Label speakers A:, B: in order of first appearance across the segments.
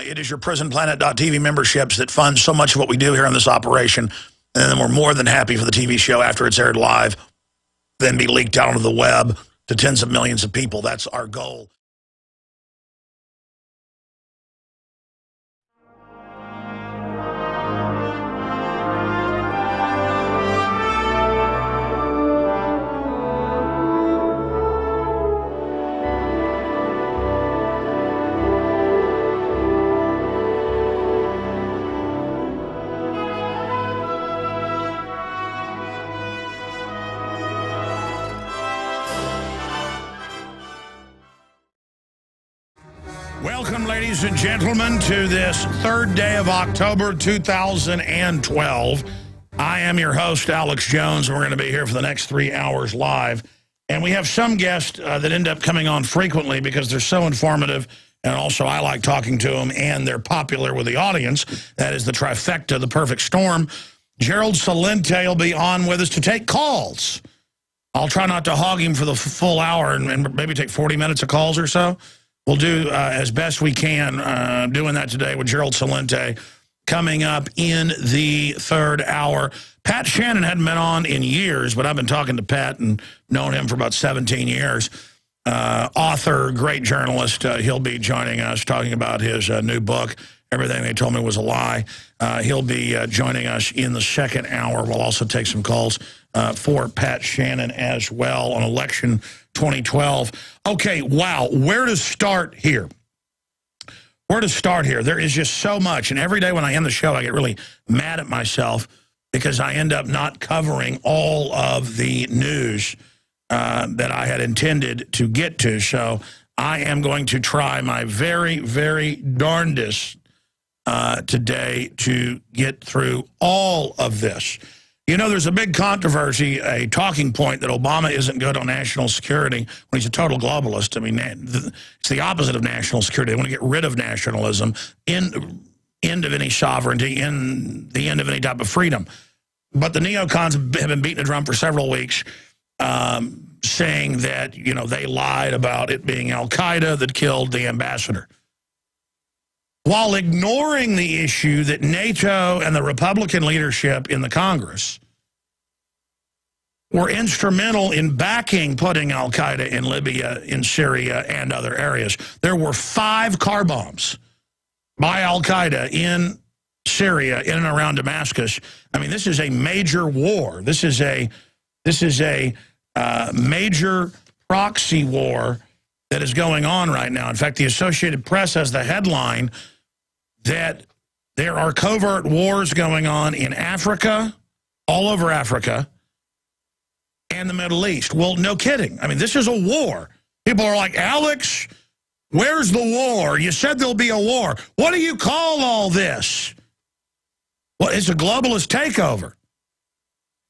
A: It is your prisonplanet.tv memberships that fund so much of what we do here in this operation. And then we're more than happy for the TV show after it's aired live, then be leaked out onto the web to tens of millions of people. That's our goal. Welcome, ladies and gentlemen, to this third day of October 2012. I am your host, Alex Jones, and we're going to be here for the next 3 hours live. And we have some guests that end up coming on frequently because they're so informative, and also I like talking to them, and they're popular with the audience. That is the trifecta, the perfect storm. Gerald Celente will be on with us to take calls. I'll try not to hog him for the full hour and maybe take 40 minutes of calls or so. We'll do as best we can doing that today with Gerald Celente coming up in the third hour. Pat Shannan hadn't been on in years, but I've been talking to Pat and known him for about 17 years. Author, great journalist. He'll be joining us talking about his new book, Everything They Told Me Was a Lie. He'll be joining us in the second hour. We'll also take some calls for Pat Shannan as well on election 2012. Okay, wow, where to start here? Where to start here? There is just so much, and every day when I end the show, I get really mad at myself because I end up not covering all of the news that I had intended to get to. So I am going to try my very, very darndest today to get through all of this. You know, there's a big controversy, a talking point that Obama isn't good on national security when he's a total globalist. I mean, it's the opposite of national security. They want to get rid of nationalism, end of any sovereignty, in the end of any type of freedom. But the neocons have been beating the drum for several weeks, saying that, you know, they lied about it being al-Qaeda that killed the ambassador, while ignoring the issue that NATO and the Republican leadership in the Congress were instrumental in backing putting al-Qaeda in Libya, in Syria, and other areas. There were 5 car bombs by al-Qaeda in Syria, in and around Damascus. I mean, this is a major war. This is a major proxy war that is going on right now. In fact, the Associated Press has the headline that there are covert wars going on in Africa, all over Africa, and the Middle East. Well, no kidding. I mean, this is a war. People are like, Alex, where's the war? You said there'll be a war. What do you call all this? Well, it's a globalist takeover.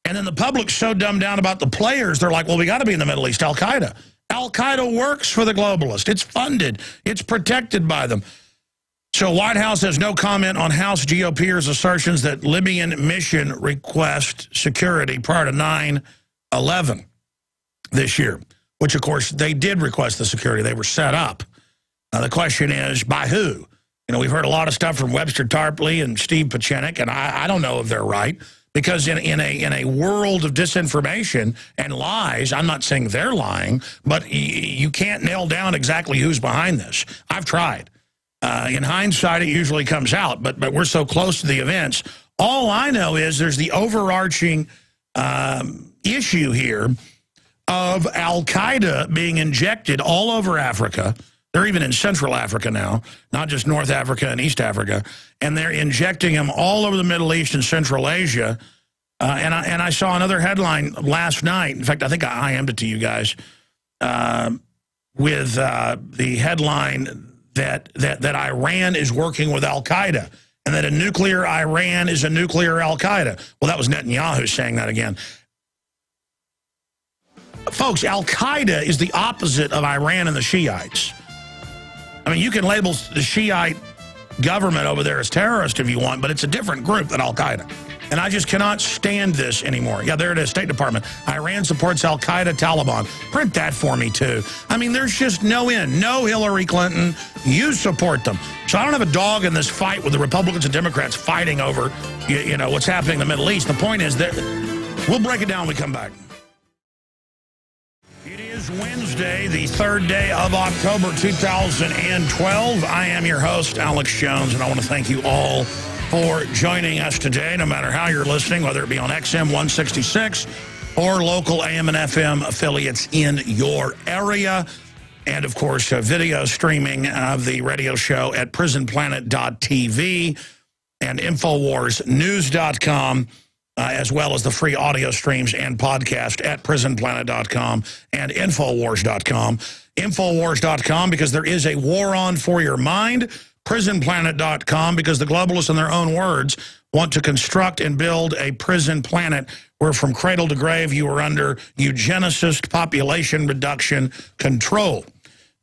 A: And then the public's so dumbed down about the players, they're like, well, we got to be in the Middle East, al-Qaeda. Al-Qaeda works for the globalist. It's funded. It's protected by them. So White House has no comment on House GOPers' assertions that Libyan mission request security prior to 9/11 this year, which, of course, they did request the security. They were set up. The question is, by who? You know, we've heard a lot of stuff from Webster Tarpley and Steve Pachenik, and I don't know if they're right, because in a world of disinformation and lies, I'm not saying they're lying, but you can't nail down exactly who's behind this. I've tried. In hindsight, it usually comes out, but we're so close to the events. All I know is there's the overarching issue here of al-Qaeda being injected all over Africa. They're even in Central Africa now, not just North Africa and East Africa, and they're injecting them all over the Middle East and Central Asia. And I saw another headline last night. In fact, I think I IM'd it to you guys with the headline that Iran is working with al-Qaeda, and that a nuclear Iran is a nuclear al-Qaeda. Well, that was Netanyahu saying that again. Folks, al-Qaeda is the opposite of Iran and the Shiites. I mean, you can label the Shiite government over there as terrorist if you want, but it's a different group than al-Qaeda. And I just cannot stand this anymore. Yeah, there it is, State Department. Iran supports al-Qaeda, Taliban. Print that for me, too. I mean, there's just no end. No Hillary Clinton. You support them. So I don't have a dog in this fight with the Republicans and Democrats fighting over, you know, what's happening in the Middle East. The point is that we'll break it down when we come back. It is Wednesday, the 3rd day of October 2012. I am your host, Alex Jones, and I want to thank you all for joining us today, no matter how you're listening, whether it be on XM 166 or local AM and FM affiliates in your area. And, of course, video streaming of the radio show at prisonplanet.tv and InfoWarsNews.com, as well as the free audio streams and podcast at prisonplanet.com and InfoWars.com. InfoWars.com because there is a war on for your mind. PrisonPlanet.com because the globalists, in their own words, want to construct and build a prison planet where from cradle to grave you are under eugenicist population reduction control.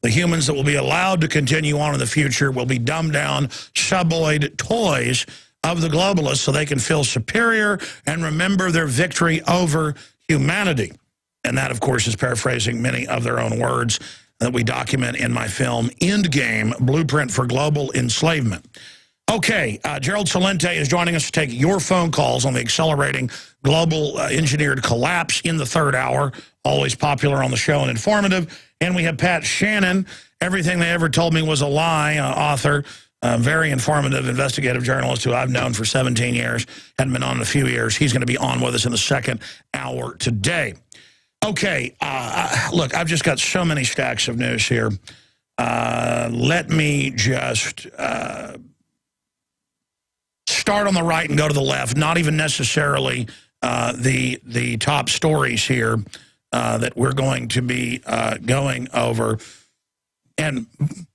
A: The humans that will be allowed to continue on in the future will be dumbed down, suboid toys of the globalists so they can feel superior and remember their victory over humanity. And that, of course, is paraphrasing many of their own words that we document in my film, Endgame, Blueprint for Global Enslavement. Okay, Gerald Celente is joining us to take your phone calls on the accelerating global engineered collapse in the 3rd hour, always popular on the show and informative. And we have Pat Shannan, Everything They Ever Told Me Was a Lie, author, very informative investigative journalist who I've known for 17 years, hadn't been on in a few years. He's going to be on with us in the 2nd hour today. Okay, look, I've just got so many stacks of news here. Let me just start on the right and go to the left, not even necessarily the top stories here that we're going to be going over. And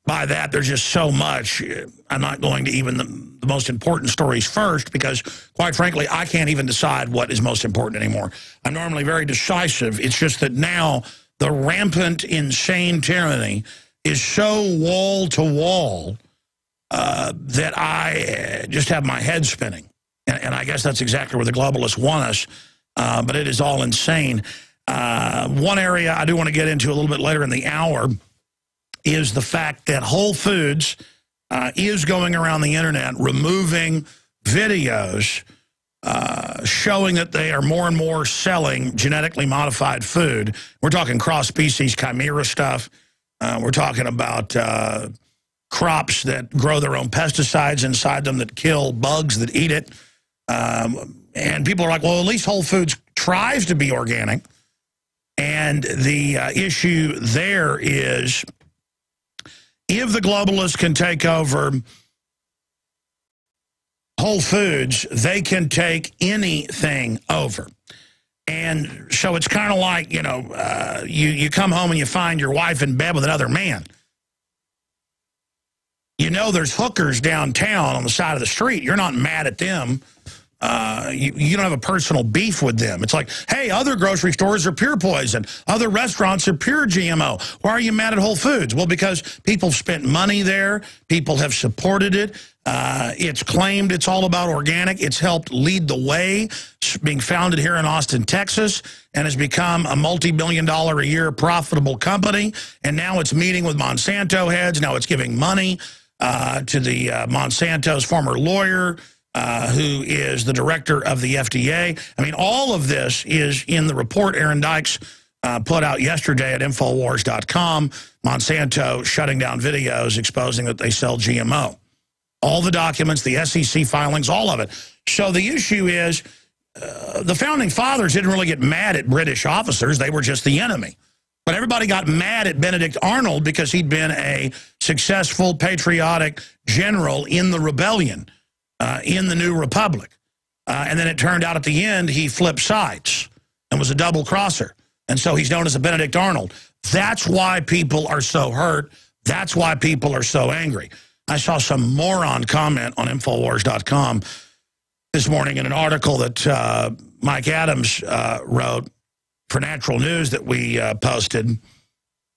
A: by that, there's just so much. I'm not going to even the most important stories first because, quite frankly, I can't even decide what is most important anymore. I'm normally very decisive. It's just that now the rampant, insane tyranny is so wall-to-wall that I just have my head spinning. And I guess that's exactly where the globalists want us, but it is all insane. One area I do want to get into a little bit later in the hour is the fact that Whole Foods is going around the internet removing videos showing that they are more and more selling genetically modified food. We're talking cross-species chimera stuff. We're talking about crops that grow their own pesticides inside them that kill bugs that eat it. And people are like, well, at least Whole Foods tries to be organic. And the issue there is, if the globalists can take over Whole Foods, they can take anything over. And so it's kind of like, you know, you come home and you find your wife in bed with another man. You know there's hookers downtown on the side of the street. You're not mad at them. You don't have a personal beef with them. It's like, hey, other grocery stores are pure poison. Other restaurants are pure GMO. Why are you mad at Whole Foods? Well, because people have spent money there. People have supported it. It's claimed it's all about organic. It's helped lead the way. It's being founded here in Austin, Texas, and has become a multi-billion-dollar-a-year profitable company. And now it's meeting with Monsanto heads. Now it's giving money to the Monsanto's former lawyer, who is the director of the FDA. I mean, all of this is in the report Aaron Dykes put out yesterday at Infowars.com. Monsanto shutting down videos exposing that they sell GMO. All the documents, the SEC filings, all of it. So the issue is the founding fathers didn't really get mad at British officers. They were just the enemy. But everybody got mad at Benedict Arnold because he'd been a successful, patriotic general in the rebellion. In the New Republic. And then it turned out at the end he flipped sides and was a double-crosser. And so he's known as a Benedict Arnold. That's why people are so hurt. That's why people are so angry. I saw some moron comment on Infowars.com this morning in an article that Mike Adams wrote for Natural News that we posted.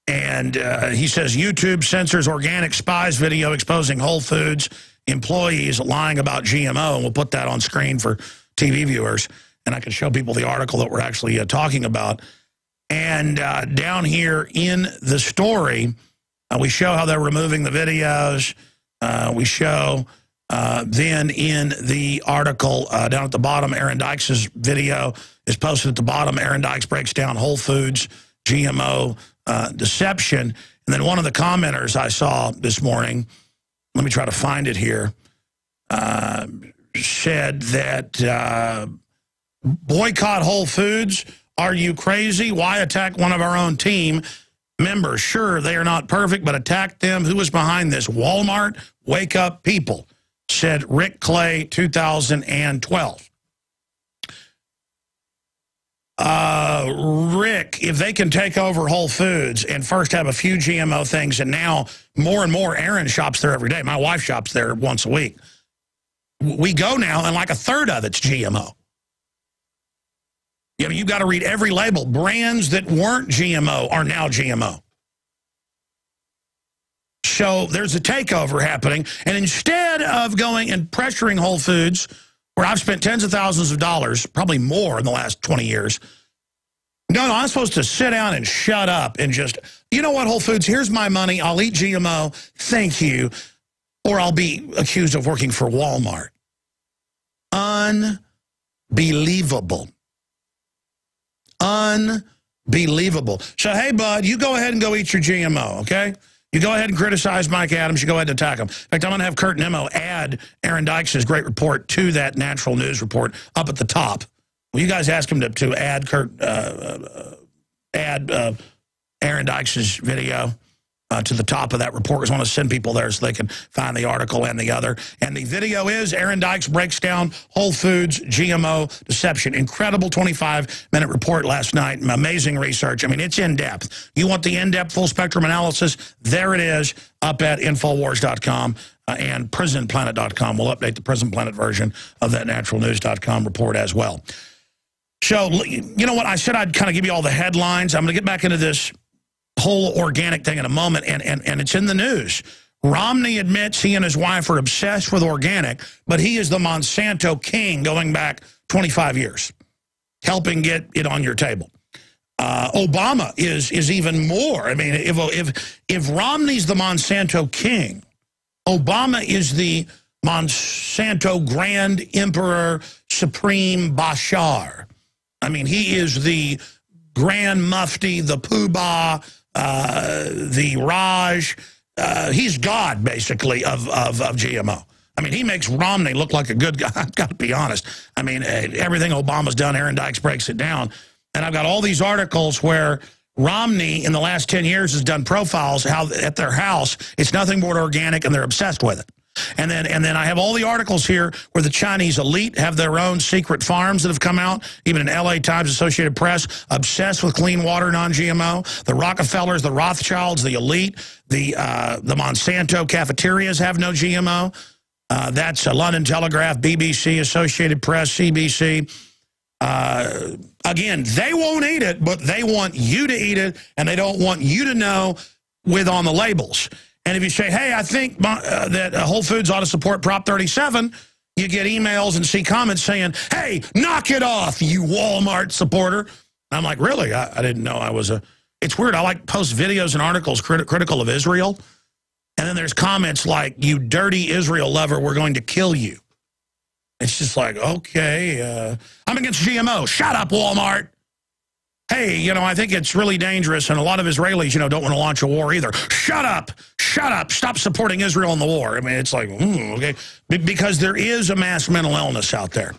A: And he says, YouTube censors organic spies video exposing Whole Foods employees lying about GMO. And we'll put that on screen for TV viewers, and I can show people the article that we're actually talking about. And down here in the story, we show how they're removing the videos. We show then in the article down at the bottom, Aaron Dykes' video is posted at the bottom. Aaron Dykes breaks down Whole Foods GMO deception. And then one of the commenters I saw this morning, let me try to find it here, said that boycott Whole Foods. Are you crazy? Why attack one of our own team members? Sure, they are not perfect, but attack them. Who is behind this? Walmart? Wake up, people, said Rick Clay, 2012. Rick, if they can take over Whole Foods and first have a few GMO things, and now more and more, Aaron shops there every day. My wife shops there once a week. We go now, and like a third of it's GMO. You know, you've got to read every label. Brands that weren't GMO are now GMO. So there's a takeover happening. And instead of going and pressuring Whole Foods, where I've spent tens of thousands of dollars, probably more in the last 20 years, no, I'm supposed to sit down and shut up and just, you know what, Whole Foods, here's my money. I'll eat GMO. Thank you. Or I'll be accused of working for Walmart. Unbelievable. Unbelievable. So, hey, bud, you go ahead and go eat your GMO, okay? You go ahead and criticize Mike Adams. You go ahead and attack him. In fact, I'm going to have Kurt Nimmo add Aaron Dykes' great report to that Natural News report up at the top. Will you guys ask him to add Aaron Dykes' video to the top of that report? Because I want to send people there so they can find the article and the other. And the video is Aaron Dykes breaks down Whole Foods GMO deception. Incredible 25-minute report last night. Amazing research. I mean, it's in-depth. You want the in-depth full-spectrum analysis? There it is up at Infowars.com and PrisonPlanet.com. We'll update the Prison Planet version of that naturalnews.com report as well. So, you know what? I said I'd kind of give you all the headlines. I'm going to get back into this whole organic thing in a moment, and it's in the news. Romney admits he and his wife are obsessed with organic, but he is the Monsanto king going back 25 years, helping get it on your table. Obama is even more. I mean, if Romney's the Monsanto king, Obama is the Monsanto Grand Emperor Supreme Bashar. I mean, he is the Grand Mufti, the Poobah, the Raj. He's God, basically, of GMO. I mean, he makes Romney look like a good guy. I've got to be honest. I mean, everything Obama's done, Aaron Dykes breaks it down. And I've got all these articles where Romney, in the last 10 years, has done profiles how at their house, it's nothing but organic, and they're obsessed with it. And then I have all the articles here where the Chinese elite have their own secret farms that have come out, even in LA Times, Associated Press, obsessed with clean water, non-GMO. The Rockefellers, the Rothschilds, the elite, the Monsanto cafeterias have no GMO. That's London Telegraph, BBC, Associated Press, CBC. Again, they won't eat it, but they want you to eat it, and they don't want you to know on the labels. And if you say, hey, I think that Whole Foods ought to support Prop 37, you get emails and see comments saying, hey, knock it off, you Walmart supporter. And I'm like, really? I didn't know I was a... It's weird. I like post videos and articles critical of Israel. And then there's comments like, you dirty Israel lover, we're going to kill you. It's just like, okay, I'm against GMO. Shut up, Walmart. Hey, you know, I think it's really dangerous, and a lot of Israelis, you know, don't want to launch a war either. Shut up. Shut up. Stop supporting Israel in the war. I mean, it's like, okay. Because there is a mass mental illness out there.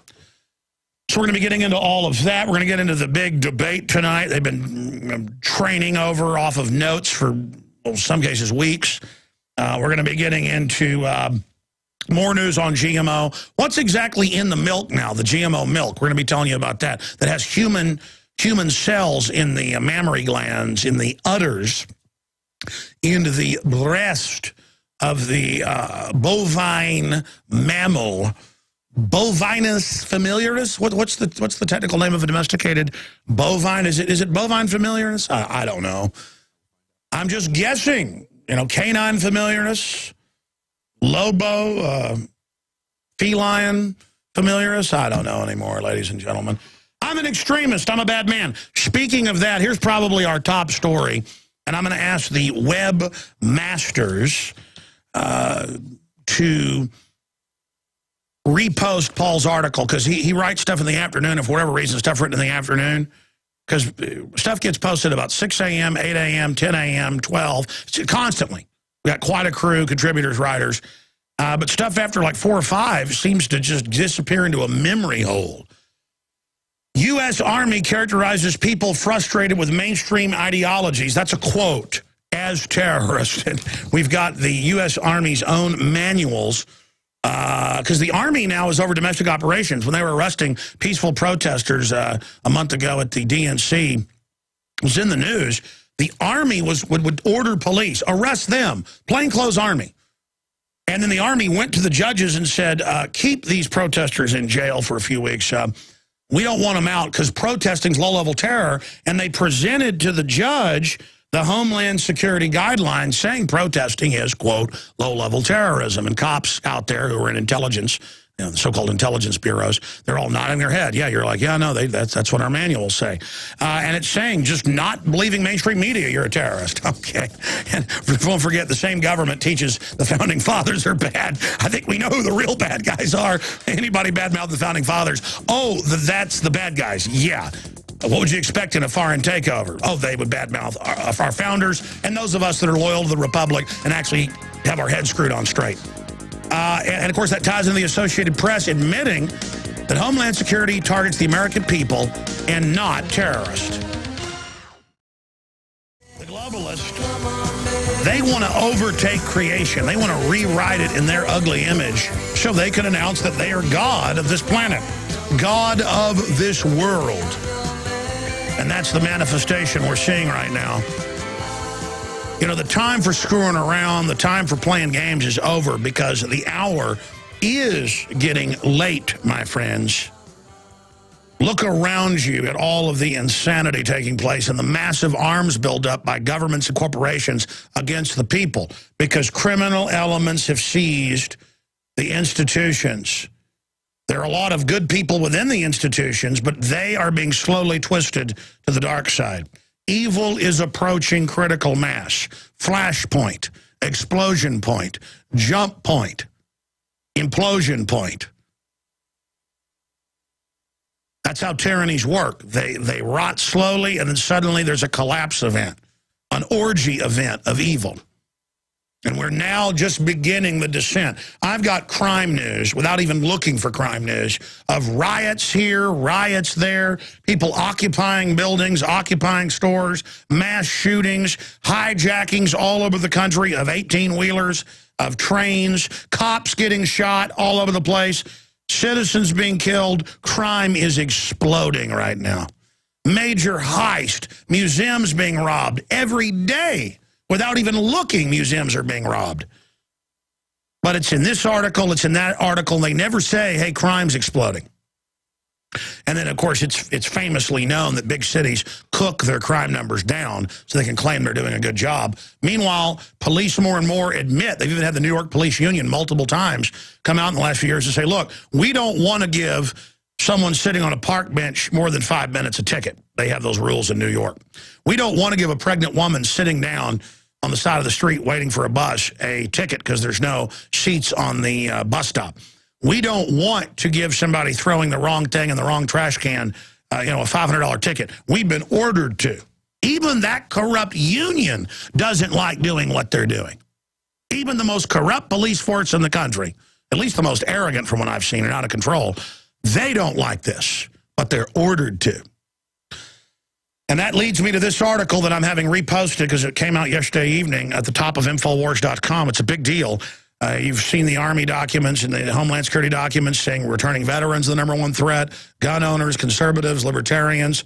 A: So we're going to be getting into all of that. We're going to get into the big debate tonight. They've been training over off of notes for, well, in some cases, weeks. We're going to be getting into more news on GMO. What's exactly in the milk now, the GMO milk? We're going to be telling you about that. That has human cells in the mammary glands, in the udders, into the breast of the bovine mammal, Bovinus familiaris. What's the technical name of a domesticated bovine? Is it bovine familiaris? I don't know. I'm just guessing. You know, canine familiaris, lobo, feline familiar as? I don't know anymore, ladies and gentlemen. I'm an extremist. I'm a bad man. Speaking of that, here's probably our top story, and I'm going to ask the web masters to repost Paul's article, because he writes stuff in the afternoon, and for whatever reason, stuff written in the afternoon, because stuff gets posted about 6 a.m., 8 a.m., 10 a.m., 12, constantly. We got quite a crew, contributors, writers, but stuff after like 4 or 5 seems to just disappear into a memory hole. U.S. Army characterizes people frustrated with mainstream ideologies. That's a quote, as terrorists. And we've got the U.S. Army's own manuals, because the Army now is over domestic operations. When they were arresting peaceful protesters a month ago at the DNC, it was in the news, the Army would order police, arrest them, plainclothes Army. And then the Army went to the judges and said, keep these protesters in jail for a few weeks. We don't want them out because protesting's low-level terror. And they presented to the judge the Homeland Security guidelines saying protesting is, quote, low-level terrorism. And cops out there who are in intelligence, the so-called intelligence bureaus, they're all nodding their head. Yeah, you're like, yeah, no, that's what our manuals say. And it's saying just not believing mainstream media, you're a terrorist. Okay. And don't forget, the same government teaches the Founding Fathers are bad. I think we know who the real bad guys are. Anybody badmouth the Founding Fathers? Oh, that's the bad guys. Yeah. What would you expect in a foreign takeover? Oh, they would badmouth our founders and those of us that are loyal to the Republic and actually have our heads screwed on straight. And, of course, that ties into the Associated Press admitting that Homeland Security targets the American people and not terrorists. The globalists, they want to overtake creation. They want to rewrite it in their ugly image so they can announce that they are God of this planet, God of this world. And that's the manifestation we're seeing right now. You know, the time for screwing around, the time for playing games is over, because the hour is getting late, my friends. Look around you at all of the insanity taking place and the massive arms buildup by governments and corporations against the people, because criminal elements have seized the institutions. There are a lot of good people within the institutions, but they are being slowly twisted to the dark side. Evil is approaching critical mass, flashpoint, explosion point, jump point, implosion point. That's how tyrannies work. They rot slowly, and then suddenly there's a collapse event, an orgy event of evil. And we're now just beginning the descent. I've got crime news, without even looking for crime news, of riots here, riots there, people occupying buildings, occupying stores, mass shootings, hijackings all over the country of 18-wheelers, of trains, cops getting shot all over the place, citizens being killed. Crime is exploding right now. Major heist, museums being robbed every day. Without even looking, museums are being robbed. But it's in this article, it's in that article, and they never say, hey, crime's exploding. And then, of course, it's famously known that big cities cook their crime numbers down so they can claim they're doing a good job. Meanwhile, police more and more admit, they've even had the New York Police Union multiple times come out in the last few years and say, look, we don't want to give someone sitting on a park bench more than 5 minutes a ticket. They have those rules in New York. We don't want to give a pregnant woman sitting down on the side of the street waiting for a bus a ticket because there's no seats on the bus stop. We don't want to give somebody throwing the wrong thing in the wrong trash can, a $500 ticket. We've been ordered to. Even that corrupt union doesn't like doing what they're doing. Even the most corrupt police force in the country, at least the most arrogant from what I've seen and out of control, they don't like this, but they're ordered to. And that leads me to this article that I'm having reposted because it came out yesterday evening at the top of Infowars.com. It's a big deal. You've seen the Army documents and the Homeland Security documents saying returning veterans are the #1 threat, gun owners, conservatives, libertarians.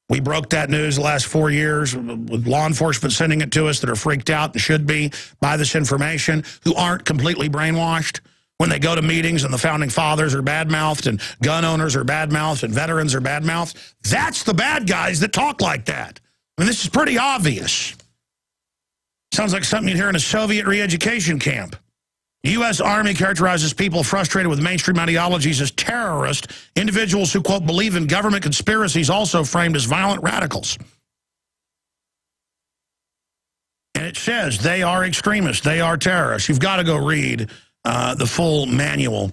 A: We broke that news the last 4 years with law enforcement sending it to us that are freaked out and should be by this information, who aren't completely brainwashed. When they go to meetings and the Founding Fathers are bad-mouthed and gun owners are bad-mouthed and veterans are bad-mouthed, that's the bad guys that talk like that. I mean, this is pretty obvious. Sounds like something you'd hear in a Soviet re-education camp. U.S. Army characterizes people frustrated with mainstream ideologies as terrorists. Individuals who, quote, believe in government conspiracies also framed as violent radicals. And it says they are extremists. They are terrorists. You've got to go read the full manual.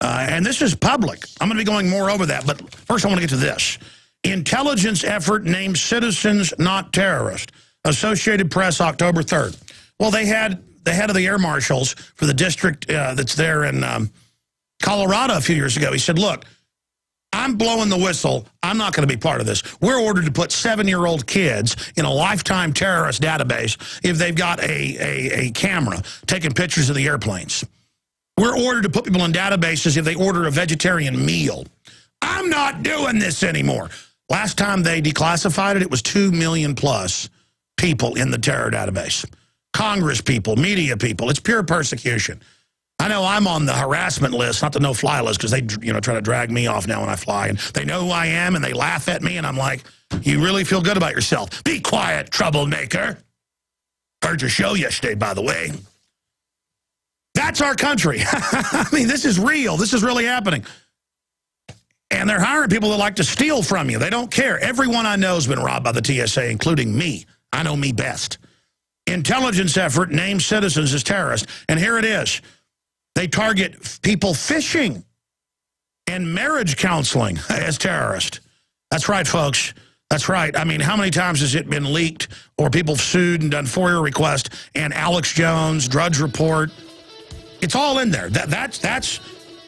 A: And this is public. I'm going to be going more over that. But first I want to get to this. Intelligence effort named citizens not terrorists. Associated Press, October 3rd. Well, they had the head of the air marshals for the district that's there in Colorado a few years ago. He said, look, I'm blowing the whistle. I'm not going to be part of this. We're ordered to put 7-year-old kids in a lifetime terrorist database if they've got a camera taking pictures of the airplanes. We're ordered to put people in databases if they order a vegetarian meal. I'm not doing this anymore. Last time they declassified it, it was 2 million plus people in the terror database. Congress people, media people. It's pure persecution. I know I'm on the harassment list, not the no-fly list, because they try to drag me off now when I fly. And they know who I am, and they laugh at me, and I'm like, you really feel good about yourself. Be quiet, troublemaker. Heard your show yesterday, by the way. That's our country. I mean, this is real. This is really happening. And they're hiring people that like to steal from you. They don't care. Everyone I know has been robbed by the TSA, including me. I know me best. Intelligence effort names citizens as terrorists. And here it is. They target people fishing and marriage counseling as terrorists. That's right, folks. That's right. I mean, how many times has it been leaked or people sued and done FOIA requests and Alex Jones, Drudge Report? It's all in there. That's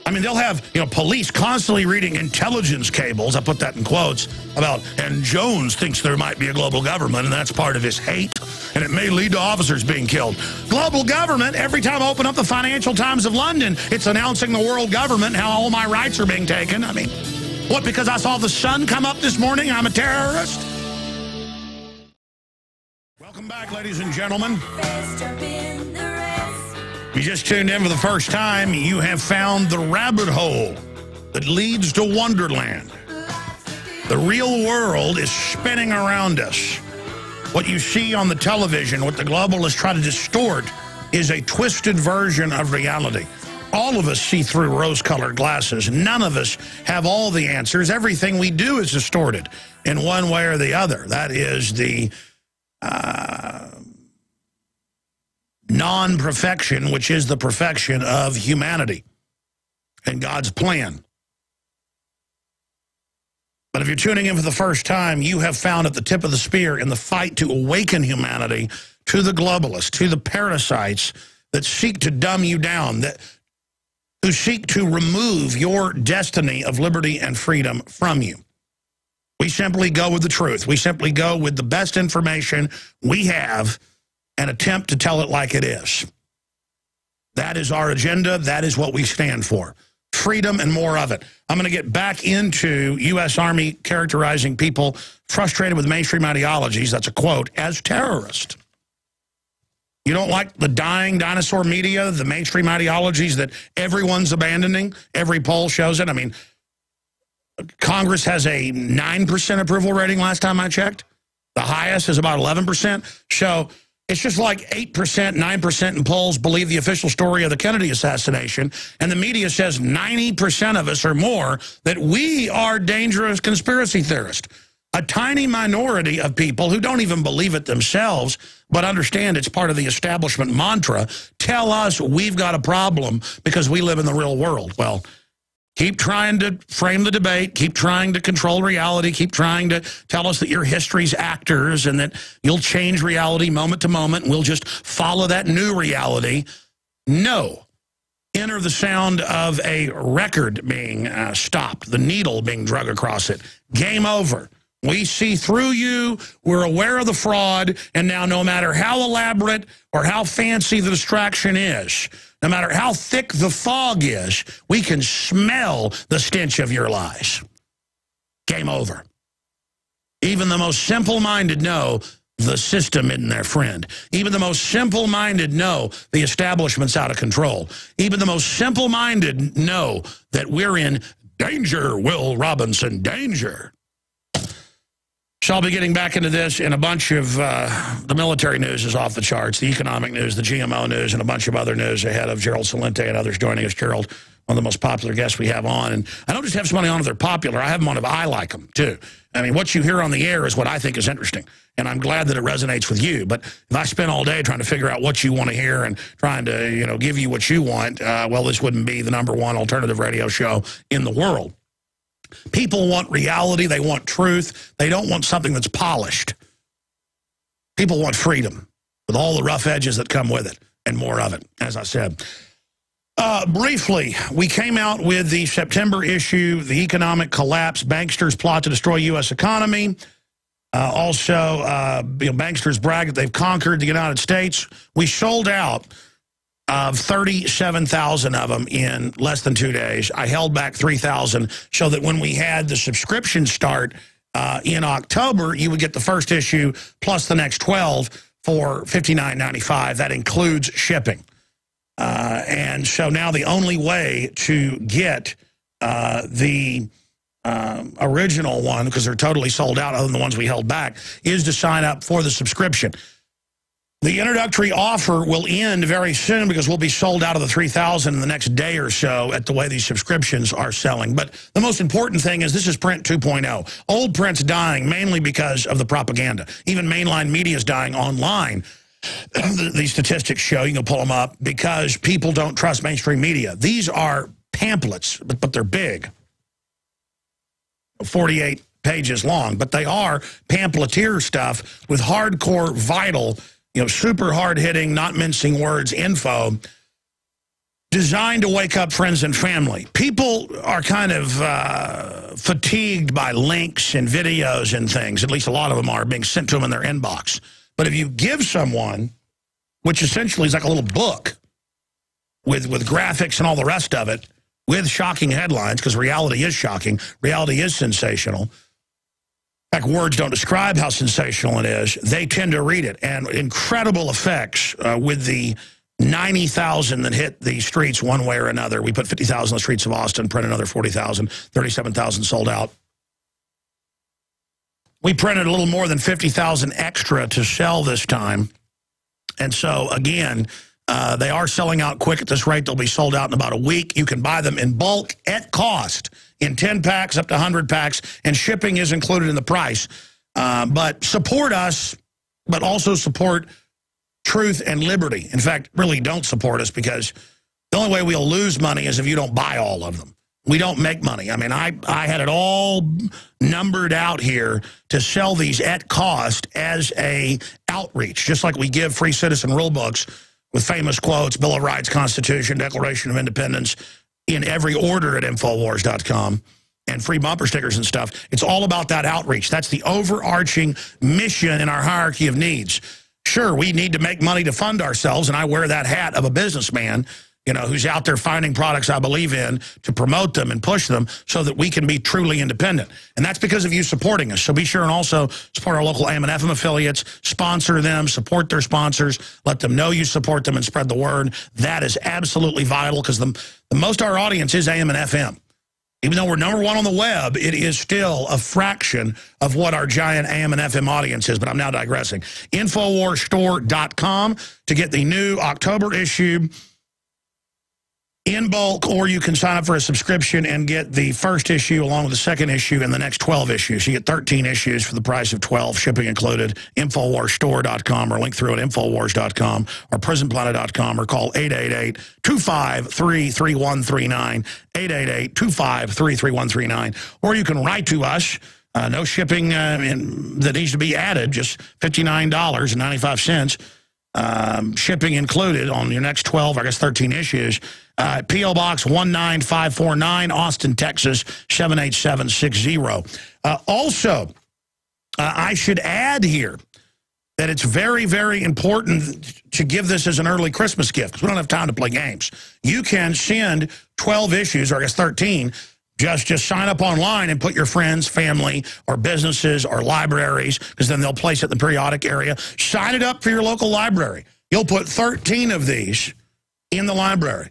A: I mean, they'll have, police constantly reading intelligence cables, I put that in quotes, about, and Jones thinks there might be a global government, and that's part of his hate, and it may lead to officers being killed. Global government, every time I open up the Financial Times of London, it's announcing the world government, how all my rights are being taken. I mean, what, because I saw the sun come up this morning, I'm a terrorist? Welcome back, ladies and gentlemen. You just tuned in for the first time, you have found the rabbit hole that leads to Wonderland. The real world is spinning around us. What you see on the television, what the globalists try to distort, is a twisted version of reality. All of us see through rose-colored glasses. None of us have all the answers. Everything we do is distorted in one way or the other. That is the non-perfection, which is the perfection of humanity and God's plan. But if you're tuning in for the first time, you have found at the tip of the spear in the fight to awaken humanity to the globalists, to the parasites that seek to dumb you down, who seek to remove your destiny of liberty and freedom from you. We simply go with the truth. We simply go with the best information we have and attempt to tell it like it is. That is our agenda. That is what we stand for. Freedom and more of it. I'm going to get back into U.S. Army characterizing people frustrated with mainstream ideologies, that's a quote, as terrorists. You don't like the dying dinosaur media, the mainstream ideologies that everyone's abandoning? Every poll shows it. I mean, Congress has a 9% approval rating last time I checked. The highest is about 11%. So it's just like 8%, 9% in polls believe the official story of the Kennedy assassination, and the media says 90% of us or more that we are dangerous conspiracy theorists. A tiny minority of people who don't even believe it themselves, but understand it's part of the establishment mantra, tell us we've got a problem because we live in the real world. Well, keep trying to frame the debate, keep trying to control reality, keep trying to tell us that you're history's actors and that you'll change reality moment to moment and we'll just follow that new reality. No. Enter the sound of a record being stopped, the needle being drug across it. Game over. We see through you, we're aware of the fraud, and now no matter how elaborate or how fancy the distraction is, no matter how thick the fog is, we can smell the stench of your lies. Game over. Even the most simple-minded know the system isn't their friend. Even the most simple-minded know the establishment's out of control. Even the most simple-minded know that we're in danger, Will Robinson, danger. So I'll be getting back into this, and a bunch of the military news is off the charts, the economic news, the GMO news, and a bunch of other news ahead of Gerald Celente and others joining us. Gerald, one of the most popular guests we have on. And I don't just have somebody on if they're popular. I have them on if I like them, too. I mean, what you hear on the air is what I think is interesting, and I'm glad that it resonates with you. But if I spend all day trying to figure out what you want to hear and trying to, you know, give you what you want, well, this wouldn't be the #1 alternative radio show in the world. People want reality. They want truth. They don't want something that's polished. People want freedom with all the rough edges that come with it and more of it, as I said. Briefly, we came out with the September issue, the economic collapse, banksters plot to destroy U.S. economy. Also, banksters brag that they've conquered the United States. We sold out of 37,000 of them in less than 2 days. I held back 3,000 so that when we had the subscription start in October, you would get the first issue plus the next 12 for $59.95. That includes shipping. And so now the only way to get the original one, because they're totally sold out other than the ones we held back, is to sign up for the subscription. The introductory offer will end very soon because we'll be sold out of the 3,000 in the next day or so at the way these subscriptions are selling. But the most important thing is this is print 2.0. Old print's dying mainly because of the propaganda. Even mainline media is dying online. These statistics show, you can pull them up, because people don't trust mainstream media. These are pamphlets, but they're big. 48 pages long, but they are pamphleteer stuff with hardcore, vital, super hard-hitting, not mincing words, info designed to wake up friends and family. People are kind of fatigued by links and videos and things. At least a lot of them are being sent to them in their inbox. But if you give someone, which essentially is like a little book with graphics and all the rest of it, with shocking headlines, because reality is shocking, reality is sensational. In fact, words don't describe how sensational it is. They tend to read it. And incredible effects with the 90,000 that hit the streets one way or another. We put 50,000 on the streets of Austin, print another 40,000, 37,000 sold out. We printed a little more than 50,000 extra to sell this time. And so, again, they are selling out quick at this rate. They'll be sold out in about a week. You can buy them in bulk at cost, in 10 packs up to 100 packs, and shipping is included in the price. But support us, but also support truth and liberty. In fact, really don't support us, because the only way we'll lose money is if you don't buy all of them. We don't make money. I mean, I had it all numbered out here to sell these at cost as a outreach, just like we give free citizen rule books with famous quotes, Bill of Rights, Constitution, Declaration of Independence, in every order at Infowars.com, and free bumper stickers and stuff. It's all about that outreach. That's the overarching mission in our hierarchy of needs. Sure, we need to make money to fund ourselves, and I wear that hat of a businessman, who's out there finding products I believe in to promote them and push them so that we can be truly independent. And that's because of you supporting us. So be sure and also support our local AM and FM affiliates, sponsor them, support their sponsors, let them know you support them, and spread the word. That is absolutely vital, because the most of our audience is AM and FM. Even though we're #1 on the web, it is still a fraction of what our giant AM and FM audience is. But I'm now digressing. Infowarsstore.com to get the new October issue in bulk, or you can sign up for a subscription and get the first issue along with the second issue and the next 12 issues. You get 13 issues for the price of 12, shipping included. Infowarsstore.com, or link through at Infowars.com or PrisonPlanet.com, or call 888-253-3139, 888-253-3139. Or you can write to us. No shipping that needs to be added, just $59.95. Shipping included on your next 12, 13 issues. P.O. Box 19549, Austin, Texas, 78760. Also, I should add here that it's very, very important to give this as an early Christmas gift, because we don't have time to play games. You can send 12 issues, or 13, just sign up online and put your friends, family, or businesses, or libraries, because then they'll place it in the periodic area. Sign it up for your local library. You'll put 13 of these in the library.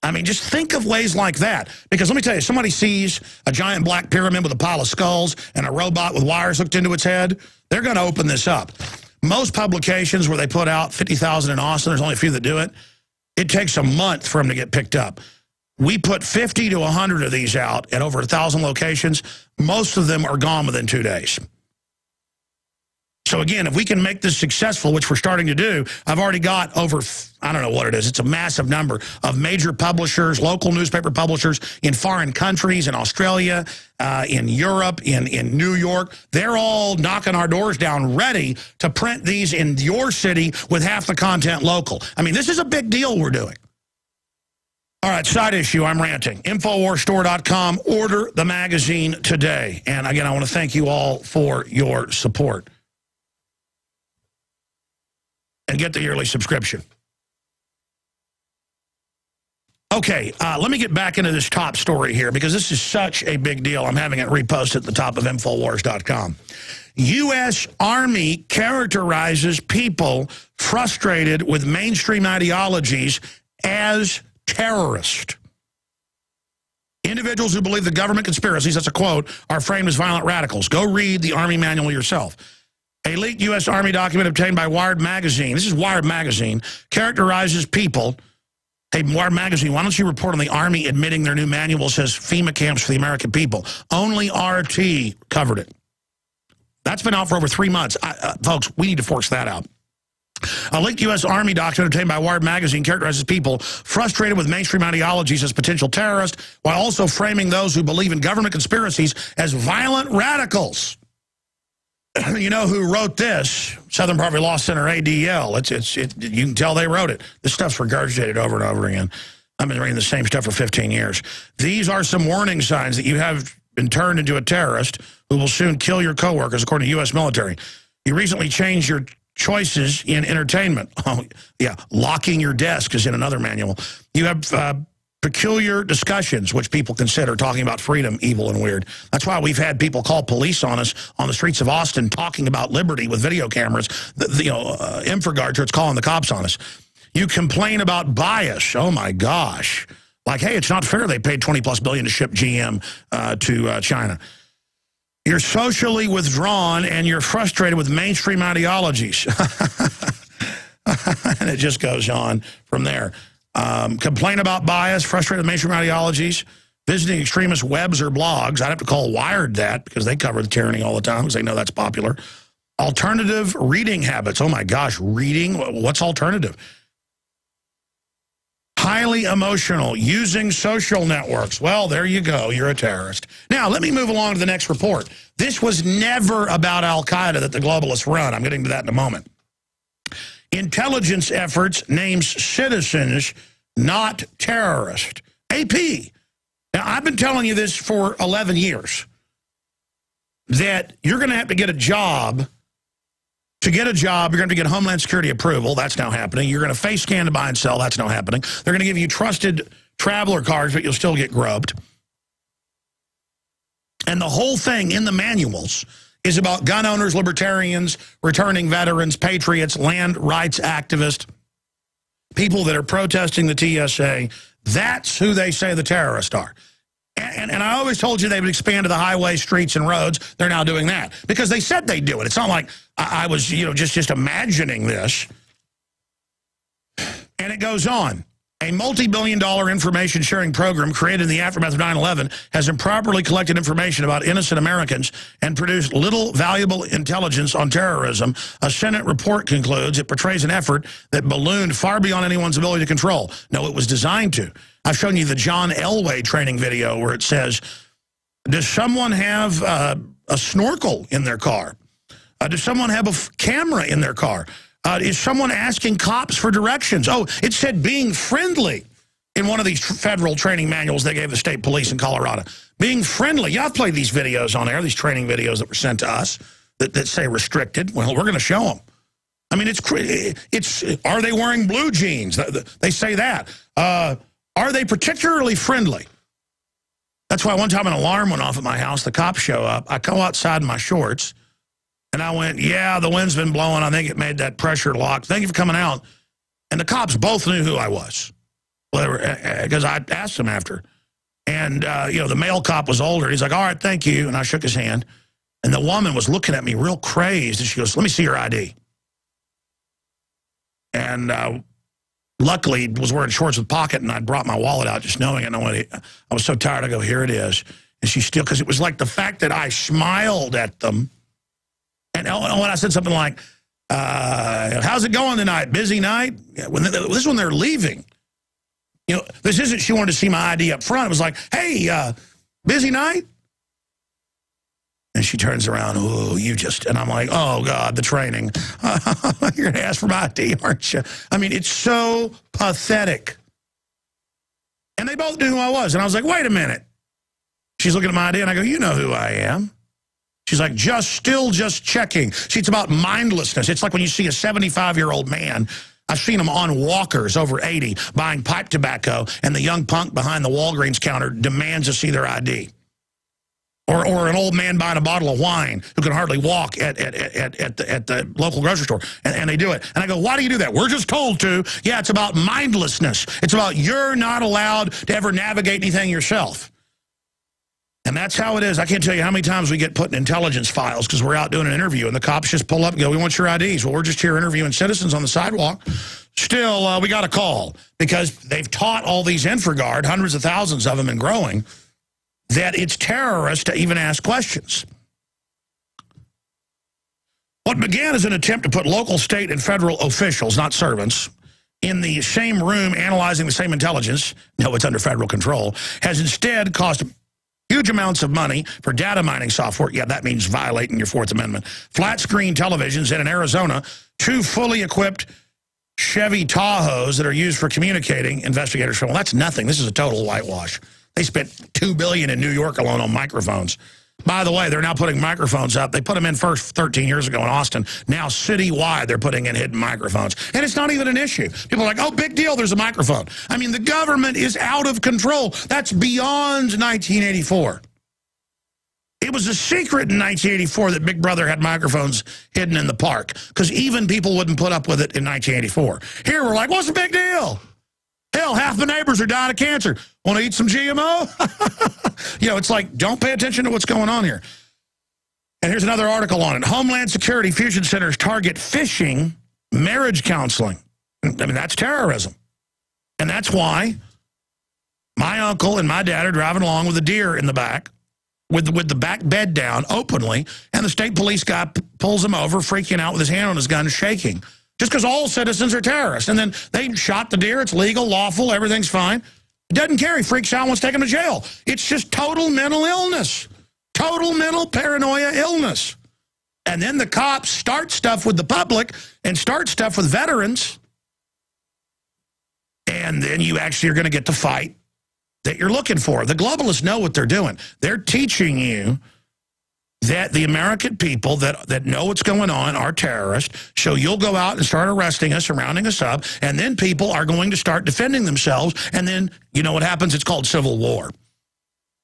A: I mean, just think of ways like that. Because let me tell you, somebody sees a giant black pyramid with a pile of skulls and a robot with wires hooked into its head, they're going to open this up. Most publications where they put out 50,000 in Austin, there's only a few that do it, it takes a month for them to get picked up. We put 50 to 100 of these out at over 1,000 locations. Most of them are gone within 2 days. So again, if we can make this successful, which we're starting to do, I've already got over, I don't know what it is, it's a massive number of major publishers, local newspaper publishers in foreign countries, in Australia, in Europe, in New York. They're all knocking our doors down, ready to print these in your city with half the content local. I mean, this is a big deal we're doing. All right, side issue, I'm ranting. InfoWarsStore.com, order the magazine today. And again, I want to thank you all for your support. And get the yearly subscription. Okay, let me get back into this top story here because this is such a big deal. I'm having it reposted at the top of Infowars.com. U.S. Army characterizes people frustrated with mainstream ideologies as terrorists. Individuals who believe the government conspiracies, that's a quote, are framed as violent radicals. Go read the Army manual yourself. A leaked U.S. Army document obtained by Wired Magazine, this is Wired Magazine, characterizes people. Hey, Wired Magazine, why don't you report on the Army admitting their new manual says FEMA camps for the American people? Only RT covered it. That's been out for over 3 months. Folks, we need to force that out. A leaked U.S. Army document obtained by Wired Magazine characterizes people frustrated with mainstream ideologies as potential terrorists, while also framing those who believe in government conspiracies as violent radicals. You know who wrote this? Southern Poverty Law Center, ADL. You can tell they wrote it. This stuff's regurgitated over and over again. I've been reading the same stuff for 15 years. These are some warning signs that you have been turned into a terrorist who will soon kill your coworkers, according to U.S. military. You recently changed your choices in entertainment. Oh, yeah, locking your desk is in another manual. You have peculiar discussions, which people consider talking about freedom, evil, and weird. That's why we've had people call police on us on the streets of Austin talking about liberty with video cameras. InfraGard shirts calling the cops on us. You complain about bias. Oh, my gosh. Like, hey, it's not fair they paid $20+ billion to ship GM to China. You're socially withdrawn and you're frustrated with mainstream ideologies. And it just goes on from there. Complain about bias, frustrated with mainstream ideologies, visiting extremist webs or blogs. I'd have to call Wired that because they cover the tyranny all the time because they know that's popular. Alternative reading habits. Oh, my gosh, reading? What's alternative? Highly emotional, using social networks. Well, there you go. You're a terrorist. Now, let me move along to the next report. This was never about al-Qaeda that the globalists run. I'm getting to that in a moment. Intelligence efforts names citizens not terrorist. AP. Now, I've been telling you this for 11 years, that you're going to have to get a job. To get a job, you're going to get Homeland Security approval. That's now happening. You're going to face scan to buy and sell. That's now happening. They're going to give you trusted traveler cards, but you'll still get grubbed. And the whole thing in the manuals is about gun owners, libertarians, returning veterans, patriots, land rights activists, people that are protesting the TSA. That's who they say the terrorists are. And I always told you they would expand to the highways, streets, and roads. They're now doing that because they said they'd do it. It's not like I was, just imagining this. And it goes on. A multi-billion-dollar information sharing program created in the aftermath of 9/11 has improperly collected information about innocent Americans and produced little valuable intelligence on terrorism. A Senate report concludes it portrays an effort that ballooned far beyond anyone's ability to control. No, it was designed to. I've shown you the John Elway training video where it says, does someone have a snorkel in their car? Does someone have a camera in their car? Is someone asking cops for directions? Oh, it said being friendly in one of these federal training manuals they gave the state police in Colorado. Being friendly. Yeah, I've played these videos on air, these training videos that were sent to us that say restricted. Well, we're going to show them. I mean, are they wearing blue jeans? They say that. Are they particularly friendly? That's why one time an alarm went off at my house. The cops show up. I go outside in my shorts. And I went, yeah, the wind's been blowing. I think it made that pressure lock. Thank you for coming out. And the cops both knew who I was. because I asked him after. And, you know, the male cop was older. He's like, all right, thank you. And I shook his hand. And the woman was looking at me real crazed. And she goes, let me see your ID. And luckily, was wearing shorts with pocket, and I brought my wallet out just knowing it. I was so tired. I go, here it is. And she still, because it was like the fact that I smiled at them. And when I said something like, how's it going tonight? Busy night? Yeah, this is when they're leaving. You know, this isn't she wanted to see my ID up front. It was like, hey, busy night? And she turns around, oh, you just, and I'm like, oh, God, the training. You're going to ask for my ID, aren't you? I mean, it's so pathetic. And they both knew who I was. And I was like, wait a minute. She's looking at my ID, and I go, you know who I am. She's like, still just checking. See, it's about mindlessness. It's like when you see a 75-year-old man. I've seen them on walkers over 80 buying pipe tobacco, and the young punk behind the Walgreens counter demands to see their ID. Or an old man buying a bottle of wine who can hardly walk at the local grocery store, and they do it. And I go, why do you do that? We're just told to. Yeah, it's about mindlessness. It's about you're not allowed to ever navigate anything yourself. And that's how it is. I can't tell you how many times we get put in intelligence files because we're out doing an interview, and the cops just pull up and go, we want your IDs. Well, we're just here interviewing citizens on the sidewalk. Still, we got a call because they've taught all these InfraGard, hundreds of thousands of them and growing, that it's terrorist to even ask questions. What began as an attempt to put local, state, and federal officials, not servants, in the same room analyzing the same intelligence, no, it's under federal control, has instead cost huge amounts of money for data mining software. Yeah, that means violating your Fourth Amendment. Flat screen televisions, and in Arizona, 2 fully equipped Chevy Tahoes that are used for communicating, investigators say, well, that's nothing. This is a total whitewash. They spent $2 billion in New York alone on microphones. By the way, they're now putting microphones up. They put them in first 13 years ago in Austin. Now citywide, they're putting in hidden microphones. And it's not even an issue. People are like, oh, big deal, there's a microphone. I mean, the government is out of control. That's beyond 1984. It was a secret in 1984 that Big Brother had microphones hidden in the park because even people wouldn't put up with it in 1984. Here, we're like, what's the big deal? Hell, half the neighbors are dying of cancer. Want to eat some GMO? You know, it's like, don't pay attention to what's going on here. And here's another article on it. Homeland Security Fusion Centers target phishing marriage counseling. I mean, that's terrorism. And that's why my uncle and my dad are driving along with a deer in the back, with the back bed down openly, and the state police guy pulls him over, freaking out with his hand on his gun, shaking. Just because all citizens are terrorists. And then they shot the deer. It's legal, lawful, everything's fine. He doesn't care. He freaks out, wants to take him to jail. It's just total mental illness. Total mental paranoia illness. And then the cops start stuff with the public and start stuff with veterans. And then you actually are going to get the fight that you're looking for. The globalists know what they're doing. They're teaching you that the American people that know what's going on are terrorists, so you'll go out and start arresting us, rounding us up, and then people are going to start defending themselves, and then, you know what happens? It's called civil war.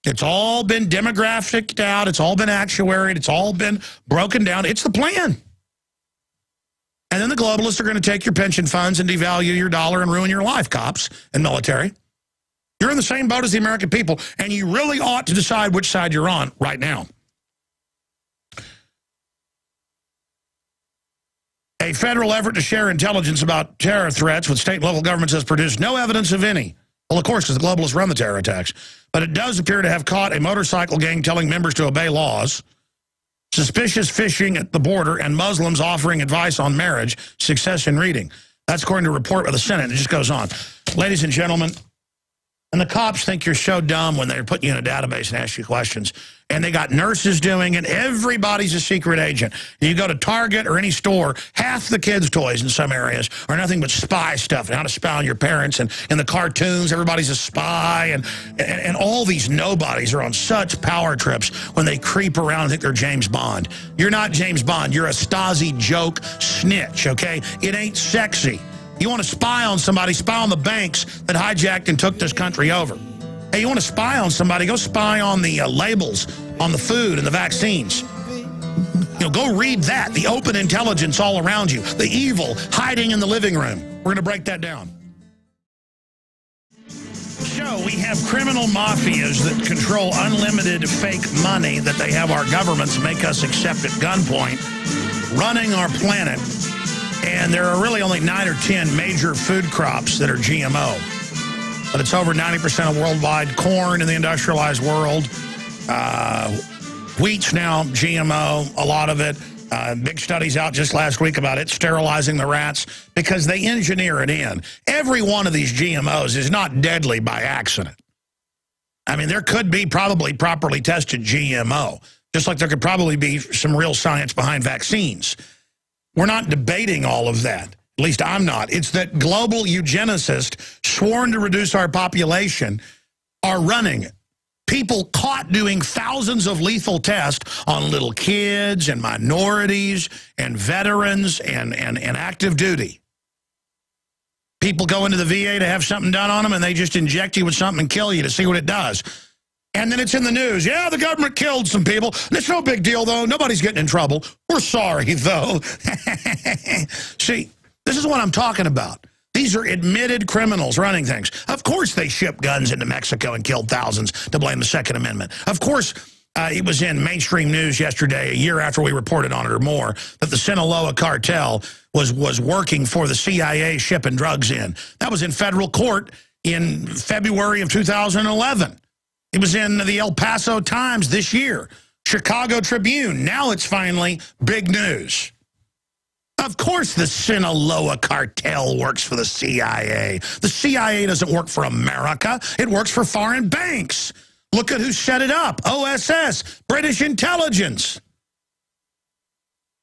A: It's all been demographicked out. It's all been actuaried. It's all been broken down. It's the plan. And then the globalists are going to take your pension funds and devalue your dollar and ruin your life, cops and military. You're in the same boat as the American people, and you really ought to decide which side you're on right now. A federal effort to share intelligence about terror threats with state and local governments has produced no evidence of any. Well, of course, because the globalists run the terror attacks. But it does appear to have caught a motorcycle gang telling members to obey laws, suspicious fishing at the border, and Muslims offering advice on marriage, success in reading. That's according to a report by the Senate. It just goes on. Ladies and gentlemen, and the cops think you're so dumb when they're putting you in a database and ask you questions. And they got nurses doing it. Everybody's a secret agent. You go to Target or any store, half the kids' toys in some areas are nothing but spy stuff and how to spy on your parents. And in the cartoons, everybody's a spy. And all these nobodies are on such power trips when they creep around and think they're James Bond. You're not James Bond. You're a Stasi joke snitch, okay? It ain't sexy. You want to spy on somebody, spy on the banks that hijacked and took this country over. Hey, you want to spy on somebody, go spy on the labels on the food and the vaccines. You know, go read that, the open intelligence all around you, the evil hiding in the living room. We're going to break that down. So we have criminal mafias that control unlimited fake money that they have our governments make us accept at gunpoint, running our planet. And there are really only 9 or 10 major food crops that are GMO. But it's over 90% of worldwide corn in the industrialized world. Wheat's now GMO, a lot of it. Big studies out just last week about it sterilizing the rats because they engineer it in. Every one of these GMOs is not deadly by accident. I mean, there could be probably properly tested GMO, just like there could probably be some real science behind vaccines. We're not debating all of that. At least I'm not. It's that global eugenicists sworn to reduce our population are running it. People caught doing thousands of lethal tests on little kids and minorities and veterans and active duty. People go into the VA to have something done on them, and they just inject you with something and kill you to see what it does. And then it's in the news. Yeah, the government killed some people. It's no big deal, though. Nobody's getting in trouble. We're sorry, though. See, this is what I'm talking about. These are admitted criminals running things. Of course they shipped guns into Mexico and killed thousands to blame the Second Amendment. Of course it was in mainstream news yesterday, a year after we reported on it or more, that the Sinaloa cartel was working for the CIA shipping drugs in. That was in federal court in February of 2011. It was in the El Paso Times this year. Chicago Tribune. Now it's finally big news. Of course the Sinaloa cartel works for the CIA. The CIA doesn't work for America. It works for foreign banks. Look at who set it up. OSS, British intelligence.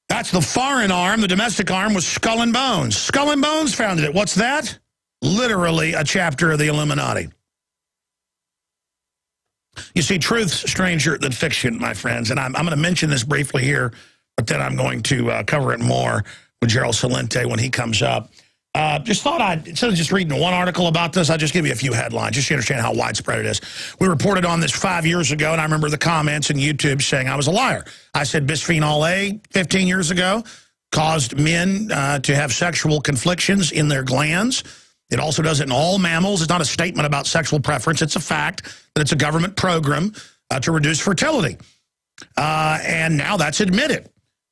A: That's the foreign arm. The domestic arm was Skull and Bones. Skull and Bones founded it. What's that? Literally a chapter of the Illuminati. You see, truth's stranger than fiction, my friends. And I'm going to mention this briefly here, but then I'm going to cover it more with Gerald Celente when he comes up. Just thought I'd, instead of just reading one article about this, I'd just give you a few headlines, just so you understand how widespread it is. We reported on this 5 years ago, and I remember the comments in YouTube saying I was a liar. I said bisphenol A 15 years ago caused men to have sexual conflictions in their glands. It also does it in all mammals. It's not a statement about sexual preference. It's a fact that it's a government program to reduce fertility. And now that's admitted.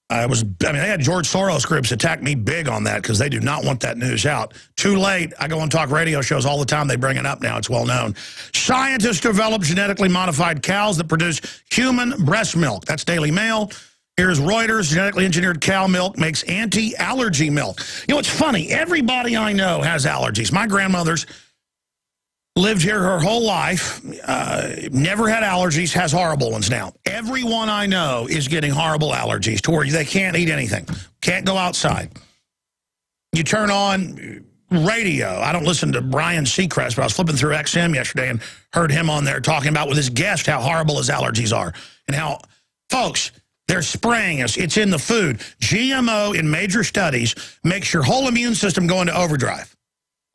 A: I mean, they had George Soros groups attack me big on that because they do not want that news out. Too late. I go on talk radio shows all the time. They bring it up now. It's well known. Scientists developed genetically modified cows that produce human breast milk. That's Daily Mail. Here's Reuters. Genetically engineered cow milk makes anti-allergy milk. You know, it's funny. Everybody I know has allergies. My grandmother's lived here her whole life, never had allergies, has horrible ones now. Everyone I know is getting horrible allergies to where they can't eat anything, can't go outside. You turn on radio. I don't listen to Brian Seacrest, but I was flipping through XM yesterday and heard him on there talking about with his guest how horrible his allergies are. And how, folks, they're spraying us. It's in the food. GMO in major studies makes your whole immune system go into overdrive,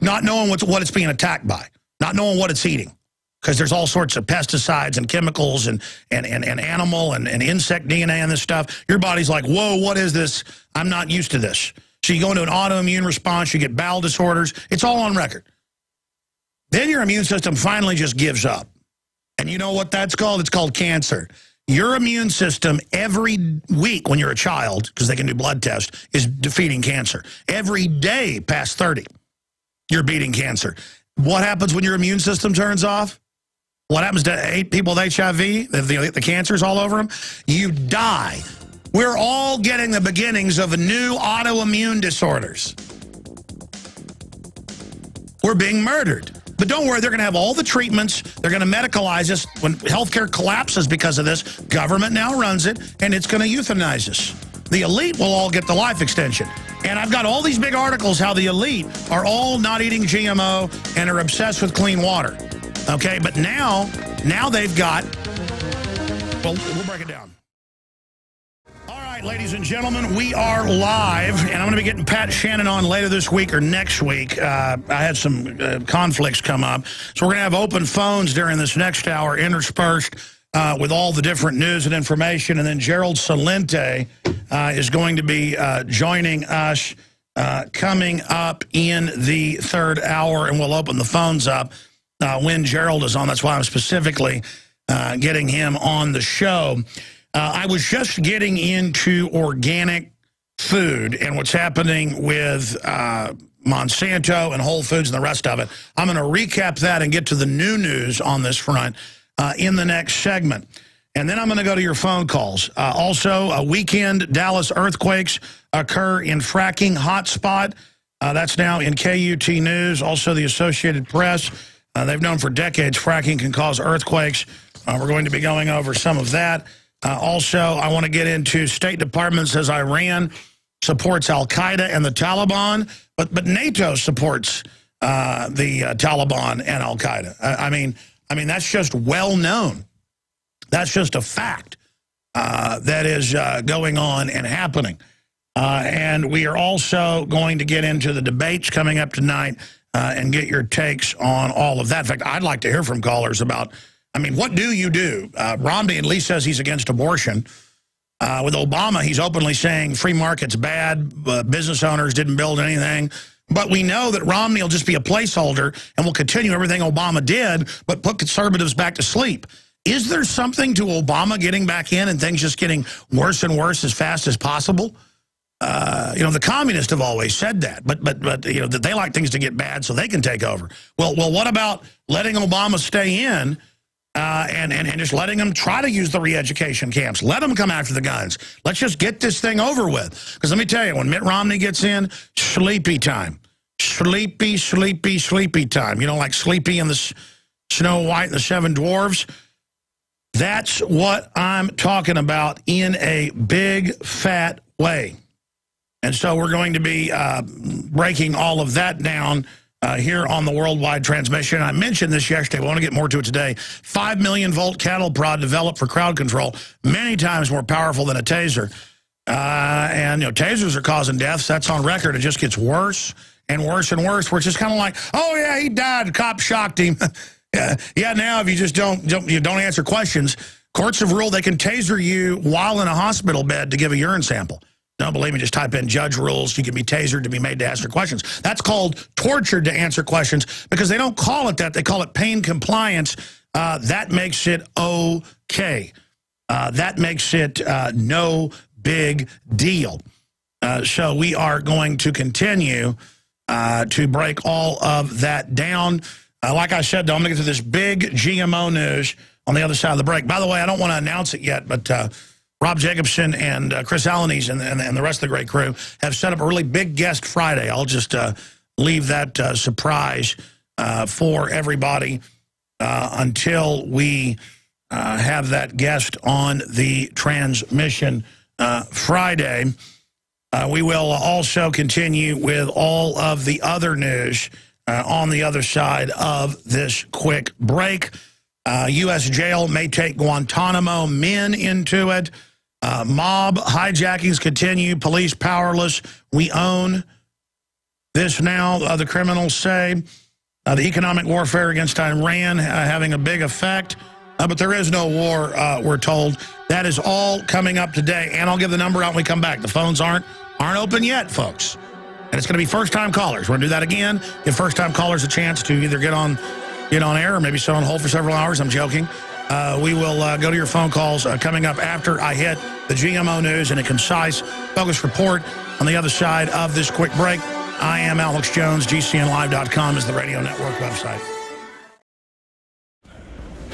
A: not knowing what it's being attacked by. Not knowing what it's eating, because there's all sorts of pesticides and chemicals and animal and insect DNA and this stuff. Your body's like, whoa, what is this? I'm not used to this. So you go into an autoimmune response, you get bowel disorders. It's all on record. Then your immune system finally just gives up. And you know what that's called? It's called cancer. Your immune system every week when you're a child, because they can do blood tests, is defeating cancer. Every day past 30, you're beating cancer. What happens when your immune system turns off? What happens to people with HIV, the cancers all over them? You die. We're all getting the beginnings of new autoimmune disorders. We're being murdered. But don't worry, they're going to have all the treatments. They're going to medicalize us. When healthcare collapses because of this, government now runs it, and it's going to euthanize us. The elite will all get the life extension. And I've got all these big articles how the elite are all not eating GMO and are obsessed with clean water. Okay, but now they've got, well, we'll break it down. All right, ladies and gentlemen, we are live, and I'm going to be getting Pat Shannan on later this week or next week. I had some conflicts come up, so we're going to have open phones during this next hour interspersed with all the different news and information. And then Gerald Celente is going to be joining us coming up in the third hour, and we'll open the phones up. when Gerald is on. That's why I'm specifically getting him on the show. I was just getting into organic food and what's happening with Monsanto and Whole Foods and the rest of it. I'm going to recap that and get to the new news on this front in the next segment. And then I'm going to go to your phone calls. Also, a weekend Dallas earthquakes occur in fracking hotspot. That's now in KUT News. Also, the Associated Press. They've known for decades fracking can cause earthquakes. We're going to be going over some of that. Also, I want to get into State Department says Iran supports al-Qaeda and the Taliban, but NATO supports the Taliban and al-Qaeda. I mean, that's just well known. That's just a fact that is going on and happening. And we are also going to get into the debates coming up tonight and get your takes on all of that. In fact, I'd like to hear from callers about, I mean, what do you do? Romney at least says he's against abortion. With Obama, he's openly saying free market's bad, business owners didn't build anything. But we know that Romney will just be a placeholder and will continue everything Obama did, but put conservatives back to sleep. Is there something to Obama getting back in and things just getting worse and worse as fast as possible? You know, the communists have always said that, but you know, that they like things to get bad so they can take over. Well, what about letting Obama stay in and just letting them try to use the re-education camps? Let them come after the guns. Let's just get this thing over with. Because let me tell you, when Mitt Romney gets in, sleepy time. Sleepy, sleepy, sleepy time. You know, like Sleepy and the Snow White and the Seven Dwarfs. That's what I'm talking about in a big, fat way. And so we're going to be breaking all of that down here on the worldwide transmission. I mentioned this yesterday. I want to get more to it today. 5 million volt cattle prod developed for crowd control, many times more powerful than a taser. And, you know, tasers are causing deaths. That's on record. It just gets worse and worse and worse, where it's just kind of like, oh, yeah, he died. The cop shocked him. Yeah, now if you just don't answer questions, courts have ruled they can taser you while in a hospital bed to give a urine sample. Don't believe me, just type in judge rules. You can be tasered to be made to answer questions. That's called tortured to answer questions because they don't call it that. They call it pain compliance. That makes it okay. That makes it no big deal. So we are going to continue to break all of that down. Like I said, though, I'm going to get to this big GMO news on the other side of the break. By the way, I don't want to announce it yet, but Rob Jacobson and Chris Alaniz and the rest of the great crew have set up a really big guest Friday. I'll just leave that surprise for everybody until we have that guest on the transmission Friday. We will also continue with all of the other news on the other side of this quick break. U.S. jail may take Guantanamo men into it. Mob hijackings continue. Police powerless. We own this now, the criminals say. The economic warfare against Iran having a big effect. But there is no war, we're told. That is all coming up today. And I'll give the number out when we come back. The phones aren't open yet, folks. And it's going to be first-time callers. We're going to do that again. Give first-time callers a chance to either get on air or maybe sit on hold for several hours. I'm joking. We will go to your phone calls coming up after I hit the GMO news and a concise, focused report on the other side of this quick break. I am Alex Jones. GCNlive.com is the radio network website.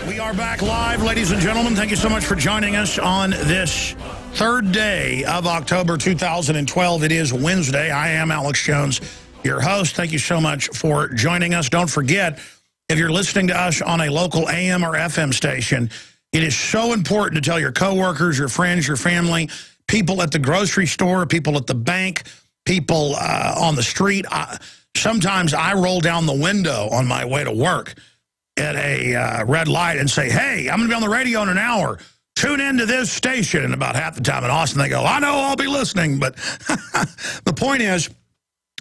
A: We are back live, ladies and gentlemen. Thank you so much for joining us on this third day of October 2012. It is Wednesday. I am Alex Jones, your host. Thank you so much for joining us. Don't forget, if you're listening to us on a local AM or FM station, it is so important to tell your coworkers, your friends, your family, people at the grocery store, people at the bank, people on the street. Sometimes I roll down the window on my way to work at a red light and say, hey, I'm going to be on the radio in an hour. Tune into this station. And about half the time in Austin, they go, I know, I'll be listening. But the point is,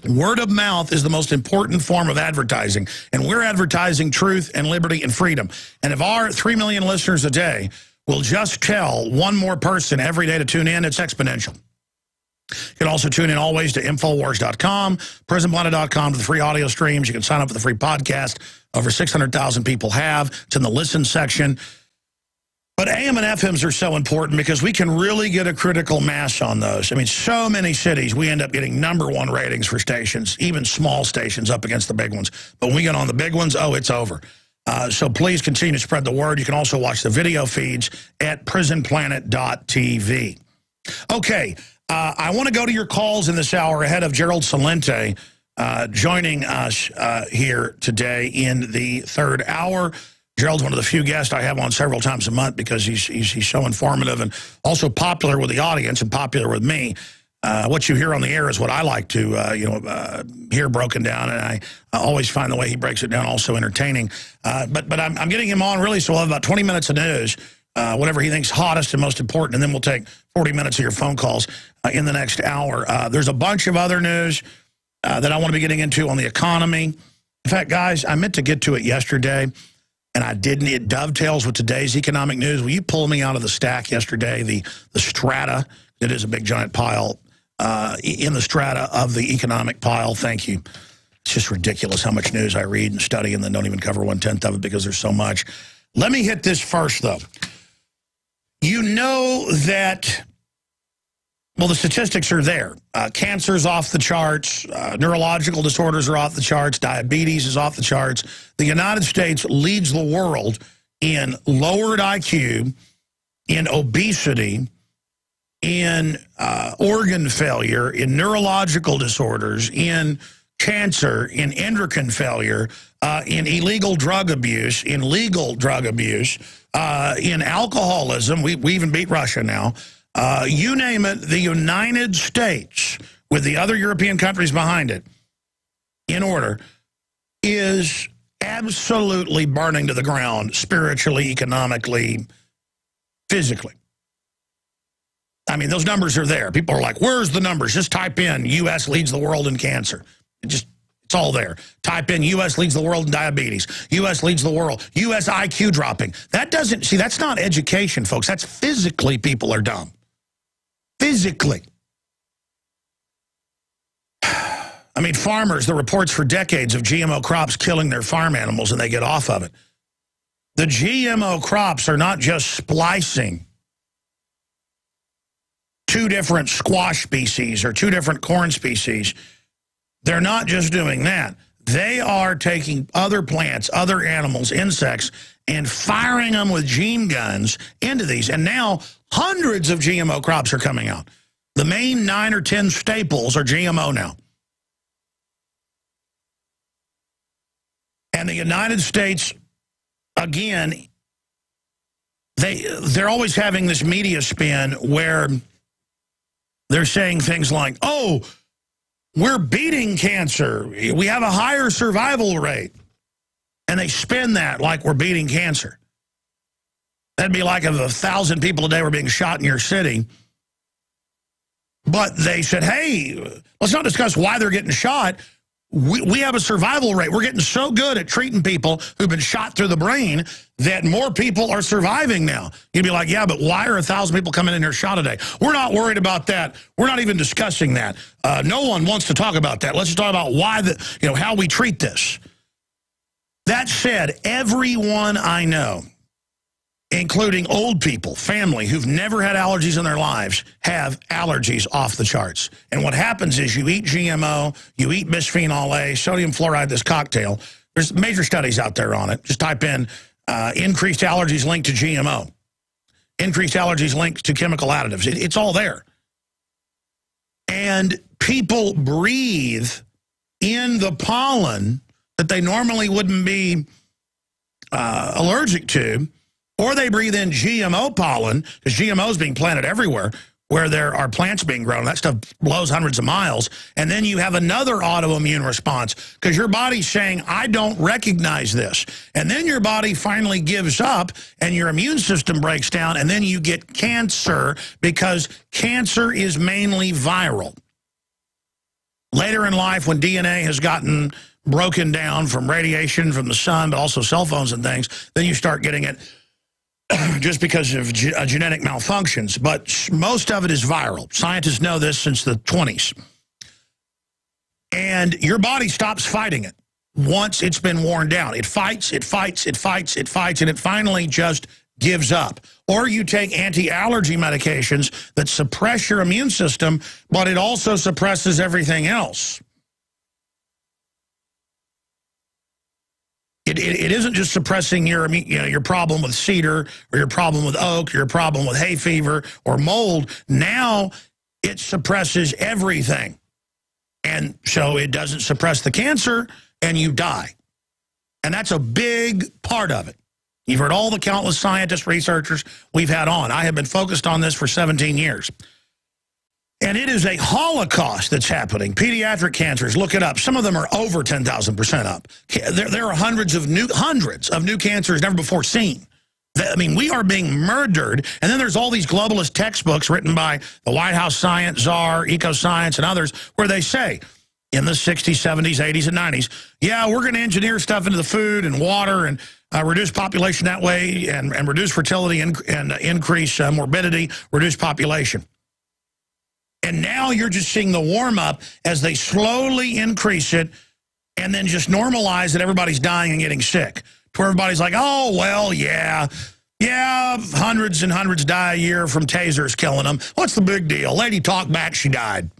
A: word of mouth is the most important form of advertising. And we're advertising truth and liberty and freedom. And if our 3 million listeners a day will just tell one more person every day to tune in, it's exponential. You can also tune in always to Infowars.com, PrisonPlanet.com to the free audio streams. You can sign up for the free podcast. Over 600,000 people have. It's in the listen section. But AM and FMs are so important because we can really get a critical mass on those. I mean, so many cities, we end up getting #1 ratings for stations, even small stations up against the big ones. But when we get on the big ones, oh, it's over. So please continue to spread the word. You can also watch the video feeds at prisonplanet.tv. Okay, I want to go to your calls in this hour ahead of Gerald Celente joining us here today in the third hour. Gerald's one of the few guests I have on several times a month because he's so informative and also popular with the audience and popular with me. What you hear on the air is what I like to hear broken down, and I always find the way he breaks it down also entertaining. But I'm getting him on really, so we'll have about 20 minutes of news, whatever he thinks hottest and most important, and then we'll take 40 minutes of your phone calls in the next hour. There's a bunch of other news that I want to be getting into on the economy. In fact, guys, I meant to get to it yesterday, and I didn't. It dovetails with today's economic news. Will you pull me out of the stack yesterday, the strata? It is a big, giant pile in the strata of the economic pile. Thank you. It's just ridiculous how much news I read and study and then don't even cover 1/10 of it because there's so much. Let me hit this first, though. You know that, well, the statistics are there. Cancer's off the charts. Neurological disorders are off the charts. Diabetes is off the charts. The United States leads the world in lowered IQ, in obesity, in organ failure, in neurological disorders, in cancer, in endocrine failure, in illegal drug abuse, in legal drug abuse, in alcoholism. We even beat Russia now. You name it, the United States, with the other European countries behind it, in order, is absolutely burning to the ground spiritually, economically, physically. I mean, those numbers are there. People are like, where's the numbers? Just type in U.S. leads the world in cancer. It's all there. Type in U.S. leads the world in diabetes. U.S. leads the world. U.S. IQ dropping. That doesn't, see, that's not education, folks. That's physically people are dumb. Physically. I mean, farmers, the reports for decades of GMO crops killing their farm animals and they get off of it. The GMO crops are not just splicing 2 different squash species or 2 different corn species. They're not just doing that. They are taking other plants, other animals, insects, and firing them with gene guns into these. And now hundreds of GMO crops are coming out. The main 9 or 10 staples are GMO now. And the United States, again, they're always having this media spin where they're saying things like, oh, we're beating cancer. We have a higher survival rate. And they spin that like we're beating cancer. That'd be like if 1,000 people a day were being shot in your city. But they said, hey, let's not discuss why they're getting shot. We have a survival rate. We're getting so good at treating people who've been shot through the brain that more people are surviving now. You'd be like, yeah, but why are 1,000 people coming in here shot a day? We're not worried about that. We're not even discussing that. No one wants to talk about that. Let's just talk about why how we treat this. That said, everyone I know, including old people, family who've never had allergies in their lives, have allergies off the charts. And what happens is you eat GMO, you eat bisphenol A, sodium fluoride, this cocktail. There's major studies out there on it. Just type in increased allergies linked to GMO, increased allergies linked to chemical additives. It's all there. And people breathe in the pollen that they normally wouldn't be allergic to, or they breathe in GMO pollen, because GMO is being planted everywhere where there are plants being grown. That stuff blows hundreds of miles. And then you have another autoimmune response because your body's saying, I don't recognize this. And then your body finally gives up and your immune system breaks down, and then you get cancer because cancer is mainly viral. Later in life, when DNA has gotten broken down from radiation from the sun, but also cell phones and things, then you start getting it just because of genetic malfunctions, but most of it is viral. Scientists know this since the 20s. And your body stops fighting it once it's been worn down. It fights, it fights, it fights, it fights, and it finally just gives up. Or you take anti-allergy medications that suppress your immune system, but it also suppresses everything else. It isn't just suppressing your, your problem with cedar or your problem with oak, or your problem with hay fever or mold. Now it suppresses everything. And so it doesn't suppress the cancer and you die. And that's a big part of it. You've heard all the countless scientists, researchers we've had on. I have been focused on this for 17 years. And it is a holocaust that's happening. Pediatric cancers, look it up. Some of them are over 10,000% up. There are hundreds of new cancers never before seen. I mean, we are being murdered. And then there's all these globalist textbooks written by the White House science czar, Ecoscience, and others, where they say in the 60s, 70s, 80s, and 90s, yeah, we're going to engineer stuff into the food and water and reduce population that way and reduce fertility and increase morbidity, reduce population. And now you're just seeing the warm-up as they slowly increase it and then just normalize that everybody's dying and getting sick. To where everybody's like, oh, well, yeah, hundreds and hundreds die a year from tasers killing them. What's the big deal? Lady talked back, she died.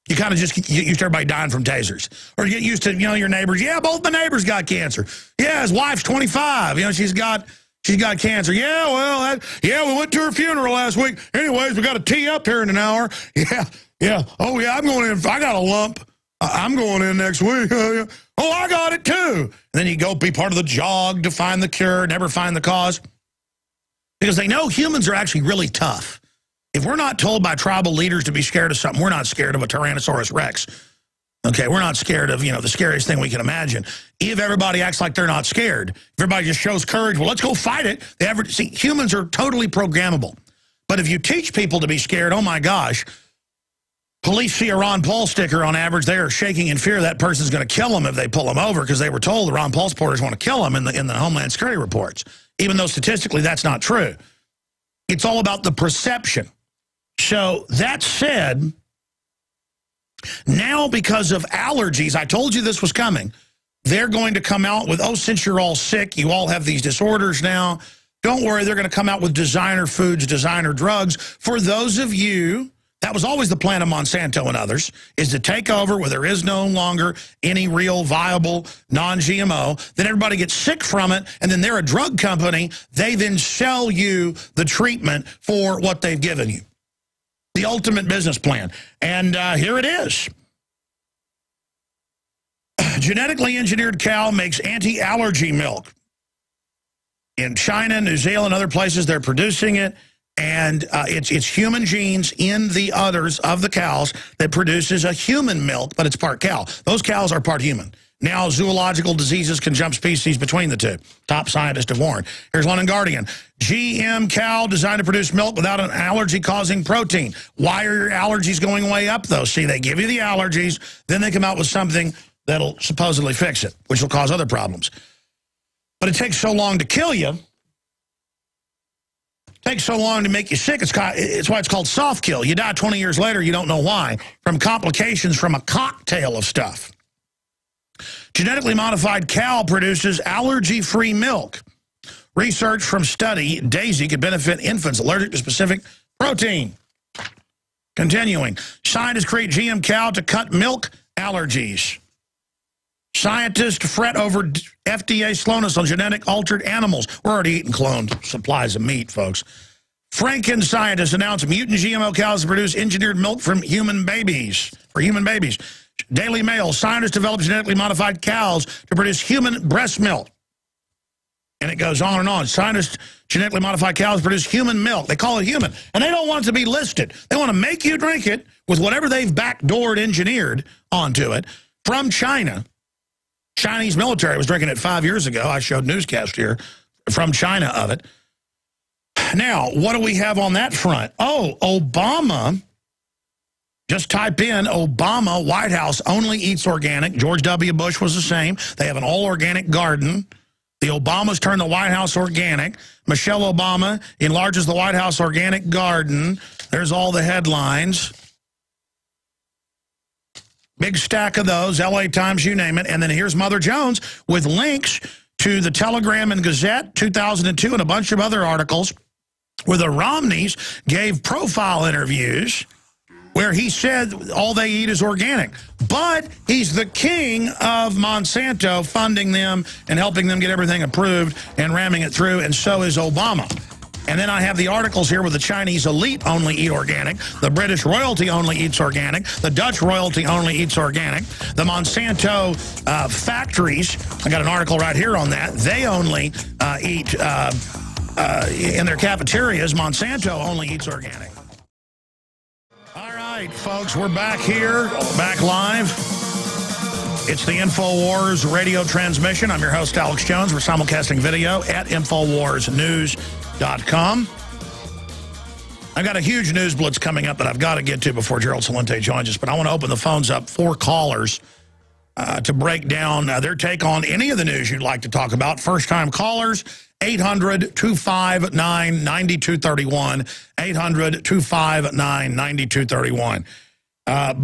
A: You kind of just get used to everybody dying from tasers. Or you get used to, your neighbors. Yeah, both my neighbors got cancer. Yeah, his wife's 25. She's got cancer. Yeah, well, we went to her funeral last week. Anyways, we got a tee up here in an hour. Yeah. Oh, yeah, I'm going in. I got a lump. I'm going in next week. Oh, I got it too. And then you go be part of the jog to find the cure, never find the cause. Because they know humans are actually really tough. If we're not told by tribal leaders to be scared of something, we're not scared of a Tyrannosaurus Rex. Okay, we're not scared of, the scariest thing we can imagine. If everybody acts like they're not scared, if everybody just shows courage, well, let's go fight it. See, humans are totally programmable. But if you teach people to be scared, oh my gosh, police see a Ron Paul sticker on average, they are shaking in fear that person's going to kill them if they pull them over because they were told the Ron Paul supporters want to kill them in the Homeland Security reports, even though statistically that's not true. It's all about the perception. So that said, now because of allergies, I told you this was coming, they're going to come out with, oh, since you're all sick, you all have these disorders now, don't worry, they're going to come out with designer foods, designer drugs. For those of you, that was always the plan of Monsanto and others, is to take over where there is no longer any real viable non-GMO. Then everybody gets sick from it, and then they're a drug company. They then sell you the treatment for what they've given you. The ultimate business plan. And here it is. Genetically engineered cow makes anti-allergy milk. In China, New Zealand, other places, they're producing it. And it's human genes in the udders of the cows that produces a human milk, but it's part cow. Those cows are part human. Now zoological diseases can jump species between the two. Top scientists have warned. Here's one in Guardian. GM cow designed to produce milk without an allergy-causing protein. Why are your allergies going way up, though? See, they give you the allergies, then they come out with something that'll supposedly fix it, which will cause other problems. But it takes so long to kill you. Takes so long to make you sick. It's why it's called soft kill. You die 20 years later, you don't know why, from complications from a cocktail of stuff. Genetically modified cow produces allergy-free milk. Research from study, Daisy could benefit infants allergic to specific protein. Continuing, scientists create GM cow to cut milk allergies. Scientists fret over FDA slowness on genetic altered animals. We're already eating cloned supplies of meat, folks. Franken scientists announce mutant GMO cows to produce engineered milk from human babies. Daily Mail, scientists develop genetically modified cows to produce human breast milk. And it goes on and on. Scientists genetically modified cows produce human milk. They call it human. And they don't want it to be listed. They want to make you drink it with whatever they've backdoored, engineered onto it from China. Chinese military was drinking it 5 years ago. I showed newscast here from China of it. Now, what do we have on that front? Oh, Obama, just type in Obama, White House only eats organic. George W. Bush was the same. They have an all-organic garden. The Obamas turn the White House organic. Michelle Obama enlarges the White House organic garden. There's all the headlines. Big stack of those, LA Times, you name it. And then here's Mother Jones with links to the Telegram and Gazette, 2002, and a bunch of other articles where the Romneys gave profile interviews where he said all they eat is organic. But he's the king of Monsanto, funding them and helping them get everything approved and ramming it through, and so is Obama. And then I have the articles here where the Chinese elite only eat organic, the British royalty only eats organic, the Dutch royalty only eats organic, the Monsanto factories, I got an article right here on that, they only eat, in their cafeterias, Monsanto only eats organic. All right, folks, we're back here, back live. It's the InfoWars radio transmission. I'm your host, Alex Jones. We're simulcasting video at InfoWarsNews.com. I've got a huge news blitz coming up that I've got to get to before Gerald Celente joins us, but I want to open the phones up for callers to break down their take on any of the news you'd like to talk about. First-time callers, 800-259-9231, 800-259-9231.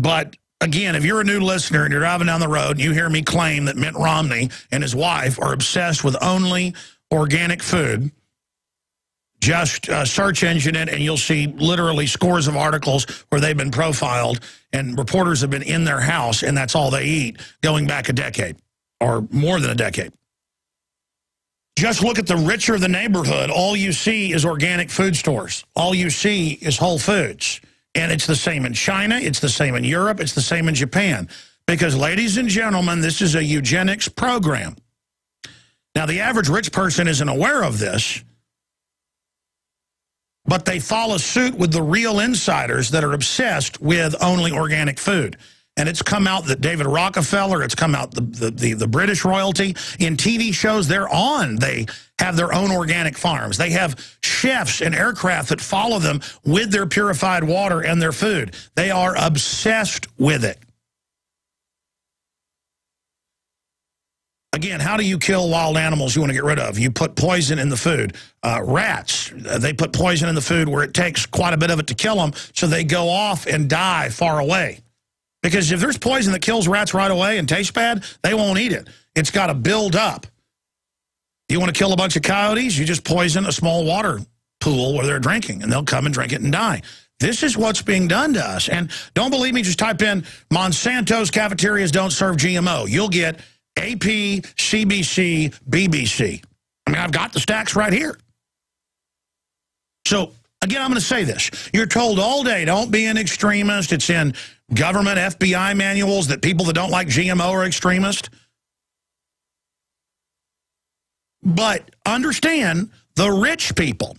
A: But again, if you're a new listener and you're driving down the road and you hear me claim that Mitt Romney and his wife are obsessed with only organic food, just search engine it and you'll see literally scores of articles where they've been profiled and reporters have been in their house and that's all they eat going back a decade or more than a decade. Just look at the richer the neighborhood. All you see is organic food stores. All you see is Whole Foods. And it's the same in China. It's the same in Europe. It's the same in Japan. Because, ladies and gentlemen, this is a eugenics program. Now, the average rich person isn't aware of this, but they follow suit with the real insiders that are obsessed with only organic food. And it's come out that David Rockefeller, it's come out the British royalty. In TV shows they're on, they have their own organic farms. They have chefs and aircraft that follow them with their purified water and their food. They are obsessed with it. Again, how do you kill wild animals you want to get rid of? You put poison in the food. Rats, they put poison in the food where it takes quite a bit of it to kill them, so they go off and die far away. Because if there's poison that kills rats right away and tastes bad, they won't eat it. It's got to build up. You want to kill a bunch of coyotes, you just poison a small water pool where they're drinking, and they'll come and drink it and die. This is what's being done to us. And don't believe me, just type in Monsanto's cafeterias don't serve GMO. You'll get AP, CBC, BBC. I mean, I've got the stacks right here. So, again, I'm going to say this. You're told all day, don't be an extremist. It's in government FBI manuals that people that don't like GMO are extremists. But understand, the rich people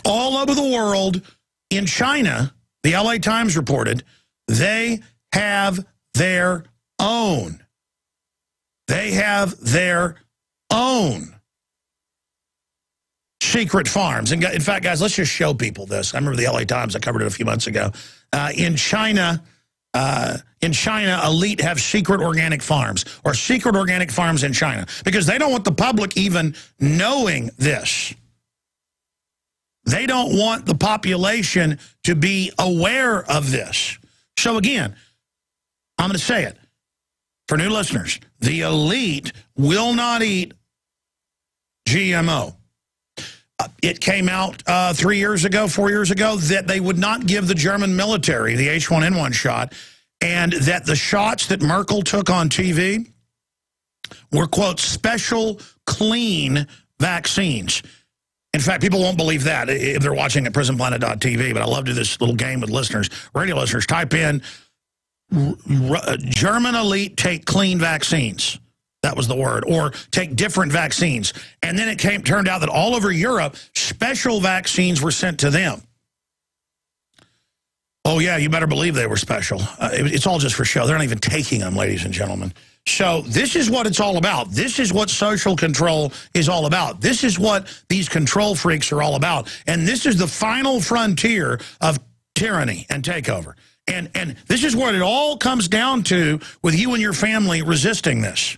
A: all over the world, in China, the LA Times reported, they have their own. They have their own secret farms. And in fact, guys, let's just show people this. I remember the LA Times, I covered it a few months ago. In China, elite have secret organic farms, or secret organic farms in China, because they don't want the public even knowing this. They don't want the population to be aware of this. So again, I'm going to say it for new listeners. The elite will not eat GMO. It came out 3 years ago, 4 years ago, that they would not give the German military the H1N1 shot, and that the shots that Merkel took on TV were, quote, special clean vaccines. In fact, people won't believe that if they're watching at prisonplanet.tv, but I love to do this little game with listeners, radio listeners. Type in German elite take clean vaccines. That was the word. Or take different vaccines. And then it turned out that all over Europe, special vaccines were sent to them. Oh, yeah, you better believe they were special. It's all just for show. They're not even taking them, ladies and gentlemen. So this is what it's all about. This is what social control is all about. This is what these control freaks are all about. And this is the final frontier of tyranny and takeover. And this is what it all comes down to with you and your family resisting this.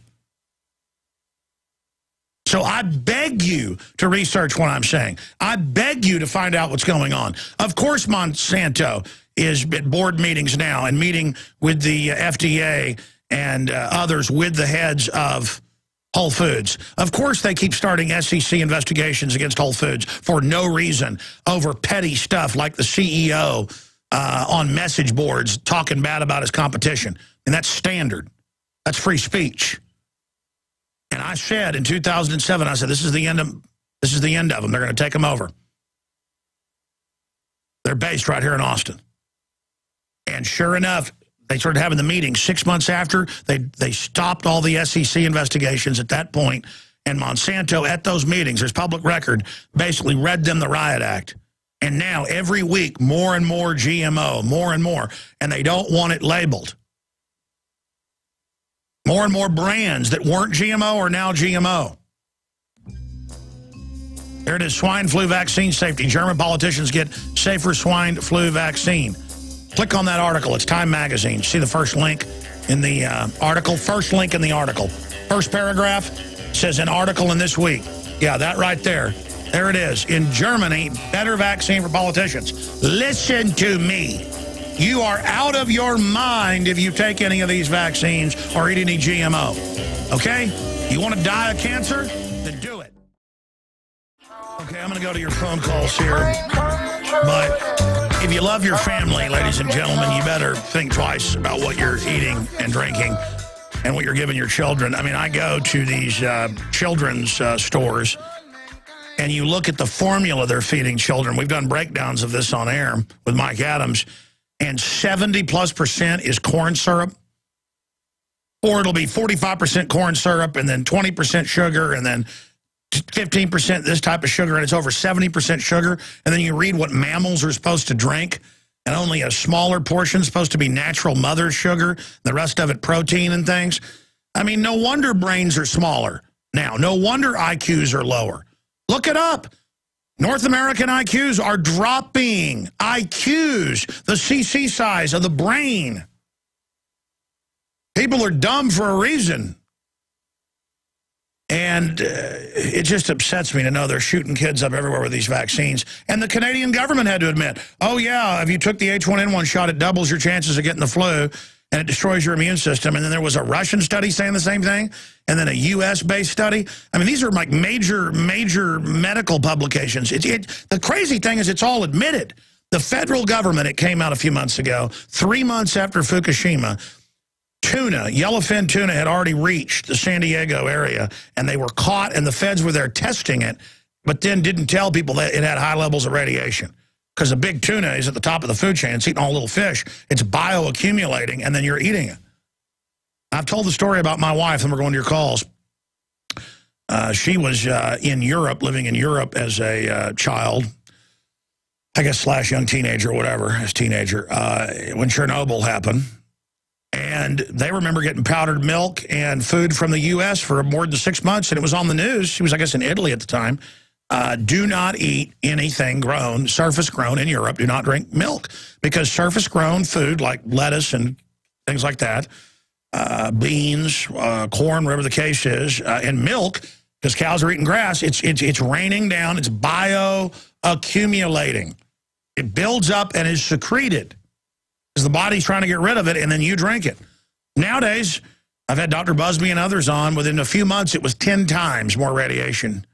A: So I beg you to research what I'm saying. I beg you to find out what's going on. Of course, Monsanto is at board meetings now and meeting with the FDA and others with the heads of Whole Foods. Of course, they keep starting SEC investigations against Whole Foods for no reason over petty stuff like the CEO on message boards talking bad about his competition. And that's standard. That's free speech. And I said in 2007, I said, this is the end of them. They're going to take them over. They're based right here in Austin. And sure enough, they started having the meeting 6 months after. They stopped all the SEC investigations at that point. And Monsanto, at those meetings, there's public record, basically read them the Riot Act. And now, every week, more and more GMO, more and more. And they don't want it labeled. More and more brands that weren't GMO are now GMO. There it is, swine flu vaccine safety. German politicians get safer swine flu vaccine. Click on that article. It's Time Magazine. See the first link in the article? First link in the article. First paragraph says an article in this week. Yeah, that right there. There it is. In Germany, better vaccine for politicians. Listen to me. You are out of your mind if you take any of these vaccines or eat any GMO. Okay? You want to die of cancer? Then do it. Okay, I'm going to go to your phone calls here. But if you love your family, ladies and gentlemen, you better think twice about what you're eating and drinking and what you're giving your children. I mean, I go to these children's stores, and you look at the formula they're feeding children. We've done breakdowns of this on air with Mike Adams. And 70+% is corn syrup. Or it'll be 45% corn syrup and then 20% sugar and then 15% this type of sugar, and it's over 70% sugar. And then you read what mammals are supposed to drink, and only a smaller portion is supposed to be natural mother sugar, the rest of it protein and things. I mean, no wonder brains are smaller now. No wonder IQs are lower. Look it up. North American IQs are dropping. IQs, the CC size of the brain. People are dumb for a reason. And it just upsets me to know they're shooting kids up everywhere with these vaccines. And the Canadian government had to admit, oh, yeah, if you took the H1N1 shot, it doubles your chances of getting the flu, and it destroys your immune system. And then there was a Russian study saying the same thing, and then a U.S.-based study. I mean, these are like major medical publications. The crazy thing is it's all admitted. The federal government, it came out a few months ago, 3 months after Fukushima, tuna, yellowfin tuna had already reached the San Diego area, and they were caught, and the feds were there testing it, but then didn't tell people that it had high levels of radiation. Because the big tuna is at the top of the food chain. It's eating all little fish. It's bioaccumulating, and then you're eating it. I've told the story about my wife, and we're going to your calls. She was in Europe, living in Europe as a child, I guess / young teenager or whatever, as teenager, when Chernobyl happened. And they remember getting powdered milk and food from the U.S. for more than 6 months, and it was on the news. She was, I guess, in Italy at the time. Do not eat anything grown, surface-grown in Europe. Do not drink milk, because surface-grown food like lettuce and things like that, beans, corn, whatever the case is, and milk, because cows are eating grass, it's raining down. It's bioaccumulating. It builds up and is secreted because the body's trying to get rid of it, and then you drink it. Nowadays, I've had Dr. Busby and others on. Within a few months, it was 10 times more radiation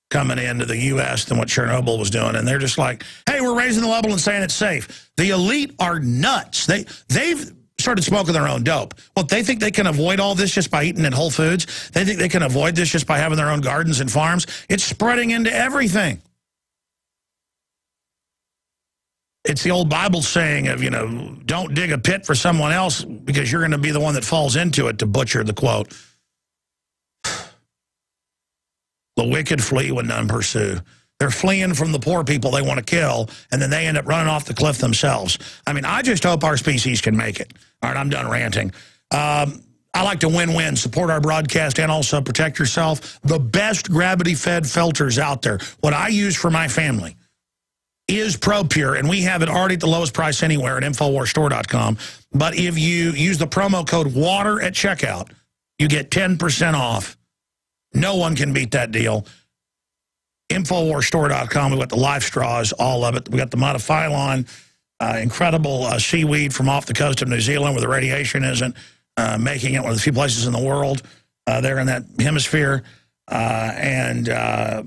A: coming into the U.S. than what Chernobyl was doing. And they're just like, hey, we're raising the level and saying it's safe. The elite are nuts. They've started smoking their own dope. Well, they think they can avoid all this just by eating at Whole Foods. They think they can avoid this just by having their own gardens and farms. It's spreading into everything. It's the old Bible saying of, don't dig a pit for someone else because you're going to be the one that falls into it, to butcher the quote. The wicked flee when none pursue. They're fleeing from the poor people they want to kill, and then they end up running off the cliff themselves. I mean, I just hope our species can make it. All right, I'm done ranting. I like to win-win, support our broadcast, and also protect yourself. The best gravity-fed filters out there, what I use for my family, is ProPure, and we have it already at the lowest price anywhere at InfoWarsStore.com. But if you use the promo code WATER at checkout, you get 10% off. No one can beat that deal. InfoWarsStore.com. We've got the life straws, all of it. We got the Modifylon, incredible seaweed from off the coast of New Zealand where the radiation isn't, making it one of the few places in the world there in that hemisphere. I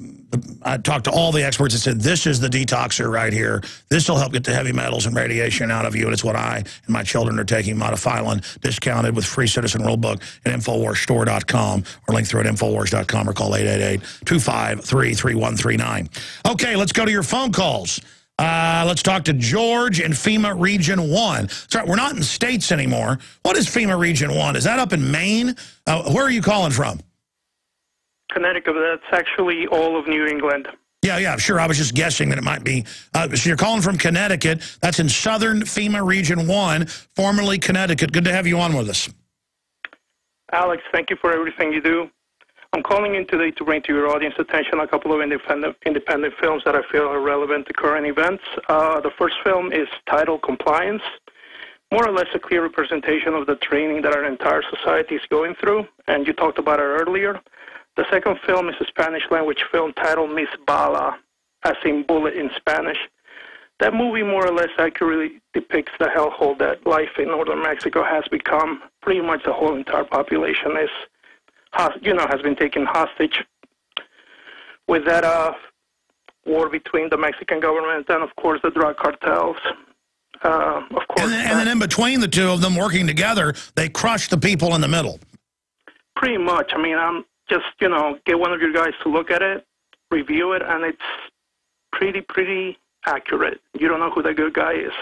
A: talked to all the experts that said, this is the detoxer right here. This will help get the heavy metals and radiation out of you. And it's what I and my children are taking, Modifylon, discounted with free Citizen Rulebook at InfoWarsStore.com or link through at InfoWars.com or call 888-253-3139. Okay, let's go to your phone calls. Let's talk to George in FEMA Region 1. Sorry, we're not in states anymore. What is FEMA Region 1? Is that up in Maine? Where are you calling from?
B: Connecticut. That's actually all of New England.
A: Yeah, sure. I was just guessing that it might be. So you're calling from Connecticut. That's in southern FEMA Region 1, formerly Connecticut. Good to have you on with us.
B: Alex, thank you for everything you do. I'm calling in today to bring to your audience attention a couple of independent films that I feel are relevant to current events. The first film is titled Compliance, more or less a clear representation of the training that our entire society is going through, and you talked about it earlier. The second film is a Spanish-language film titled Miss Bala, as in bullet in Spanish. That movie more or less accurately depicts the hellhole that life in northern Mexico has become. Pretty much the whole entire population is, has been taken hostage with that war between the Mexican government and, of course, the drug cartels. Of course,
A: and then in between the two of them working together, they crush the people in the middle.
B: Pretty much. I mean, just, get one of your guys to look at it, review it, and it's pretty accurate. You don't know who the good guy is.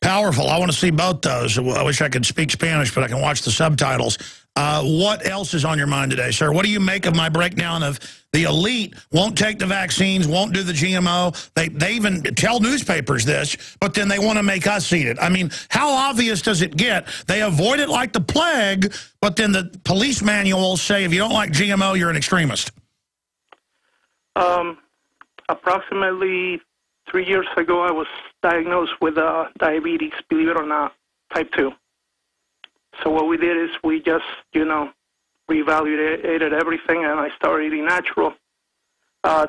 A: Powerful. I want to see both those. I wish I could speak Spanish, but I can watch the subtitles. What else is on your mind today, sir? What do you make of my breakdown of the elite won't take the vaccines, won't do the GMO? They even tell newspapers this, but then they want to make us eat it. I mean, how obvious does it get? They avoid it like the plague, but then the police manuals say if you don't like GMO, you're an extremist.
B: Approximately 3 years ago, I was diagnosed with diabetes, believe it or not, type 2. So what we did is we just, reevaluated everything, and I started eating natural.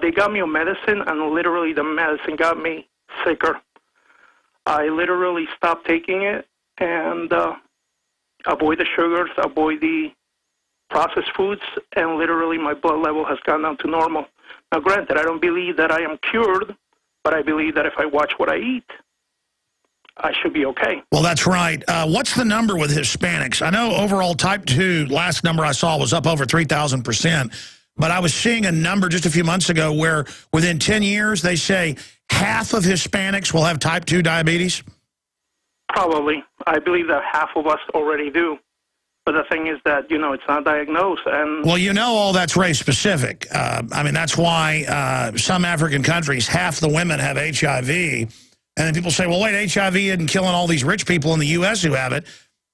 B: They got me on medicine, and literally the medicine got me sicker. I literally stopped taking it and avoid the sugars, avoid the processed foods, and literally my blood level has gone down to normal. Now, granted, I don't believe that I am cured, but I believe that if I watch what I eat, I should be okay.
A: Well, that's right. What's the number with Hispanics? I know overall type 2, last number I saw was up over 3,000%, but I was seeing a number just a few months ago where within 10 years, they say half of Hispanics will have type 2 diabetes?
B: Probably. I believe that half of us already do. But the thing is that, it's not diagnosed. And
A: well, all that's race-specific. I mean, that's why some African countries, half the women have HIV. And then people say, well, wait, HIV isn't killing all these rich people in the U.S. who have it.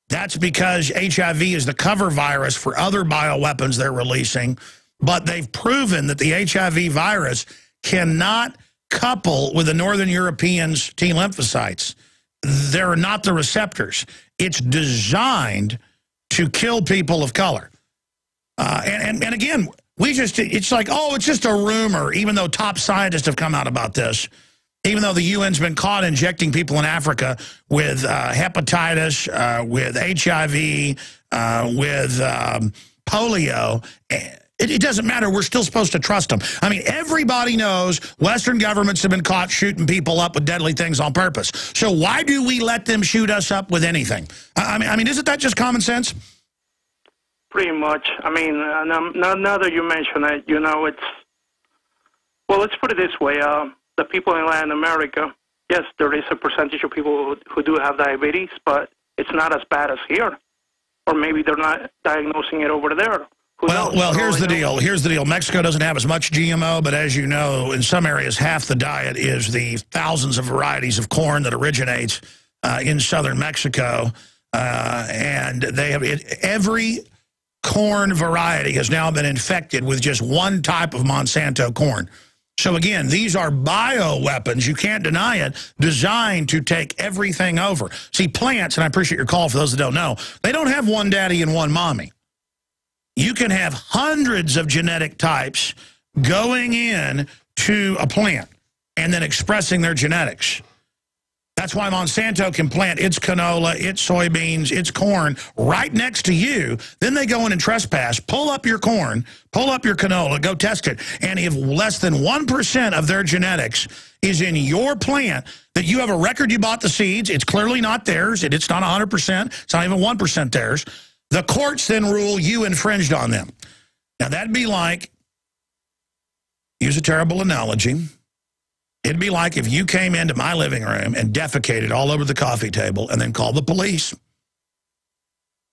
A: That's because HIV is the cover virus for other bioweapons they're releasing. But they've proven that the HIV virus cannot couple with the Northern Europeans' T lymphocytes. They're not the receptors. It's designed to kill people of color. And again, it's like, oh, it's just a rumor, even though top scientists have come out about this. Even though the UN's been caught injecting people in Africa with hepatitis, with HIV, with polio, it doesn't matter. We're still supposed to trust them. I mean, everybody knows Western governments have been caught shooting people up with deadly things on purpose. So why do we let them shoot us up with anything? I mean, isn't that just common sense?
B: Pretty much. I mean, now that you mention it, it's... Well, let's put it this way. The people in Latin America, yes, there is a percentage of people who do have diabetes, but it's not as bad as here. Or maybe they're not diagnosing it over there.
A: Well, here's the deal. Here's the deal. Mexico doesn't have as much GMO, but as you know, in some areas, half the diet is the thousands of varieties of corn that originates in southern Mexico. And they have every corn variety has now been infected with just one type of Monsanto corn. So again, these are bioweapons, you can't deny it, designed to take everything over. See, plants, and I appreciate your call for those that don't know, they don't have one daddy and one mommy. You can have hundreds of genetic types going in to a plant and then expressing their genetics. That's why Monsanto can plant its canola, its soybeans, its corn right next to you. Then they go in and trespass, pull up your corn, pull up your canola, go test it. And if less than 1% of their genetics is in your plant, that you have a record you bought the seeds, it's clearly not theirs, it's not 100%, it's not even 1% theirs, the courts then rule you infringed on them. Now that'd be like, use a terrible analogy, it'd be like if you came into my living room and defecated all over the coffee table and then called the police.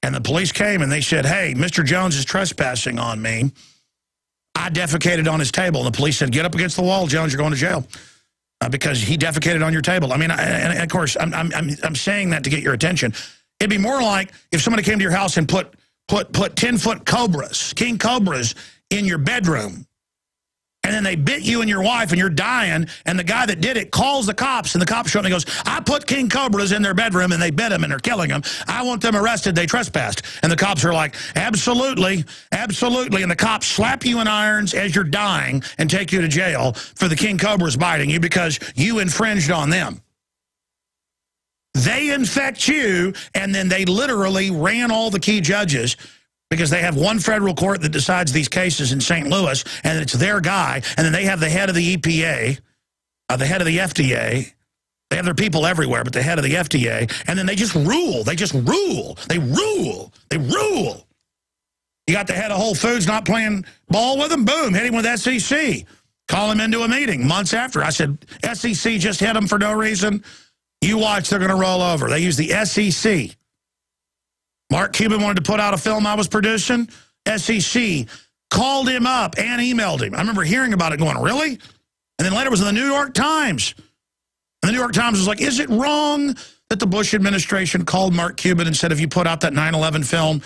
A: And the police came and they said, hey, Mr. Jones is trespassing on me. I defecated on his table. And the police said, get up against the wall, Jones, you're going to jail. Because he defecated on your table. I mean, and of course, I'm saying that to get your attention. It'd be more like if somebody came to your house and put 10-foot cobras, king cobras, in your bedroom. And then they bit you and your wife and you're dying, and the guy that did it calls the cops, and the cops show up and he goes, I put king cobras in their bedroom and they bit them and they're killing them. I want them arrested. They trespassed. And the cops are like, absolutely, absolutely. And the cops slap you in irons as you're dying and take you to jail for the king cobras biting you because you infringed on them. They infect you, and then they literally ran all the key judges because they have one federal court that decides these cases in St. Louis, and it's their guy, and then they have the head of the EPA, the head of the FDA. They have their people everywhere, but the head of the FDA, and then they just rule. They just rule. They rule. They rule. You got the head of Whole Foods not playing ball with them? Boom, hit him with SEC. Call him into a meeting months after. I said, SEC just hit him for no reason. You watch, they're going to roll over. They use the SEC. Mark Cuban wanted to put out a film I was producing. SEC called him up and emailed him. I remember hearing about it going, really? And then later it was in the New York Times. And the New York Times was like, is it wrong that the Bush administration called Mark Cuban and said, if you put out that 9/11 film,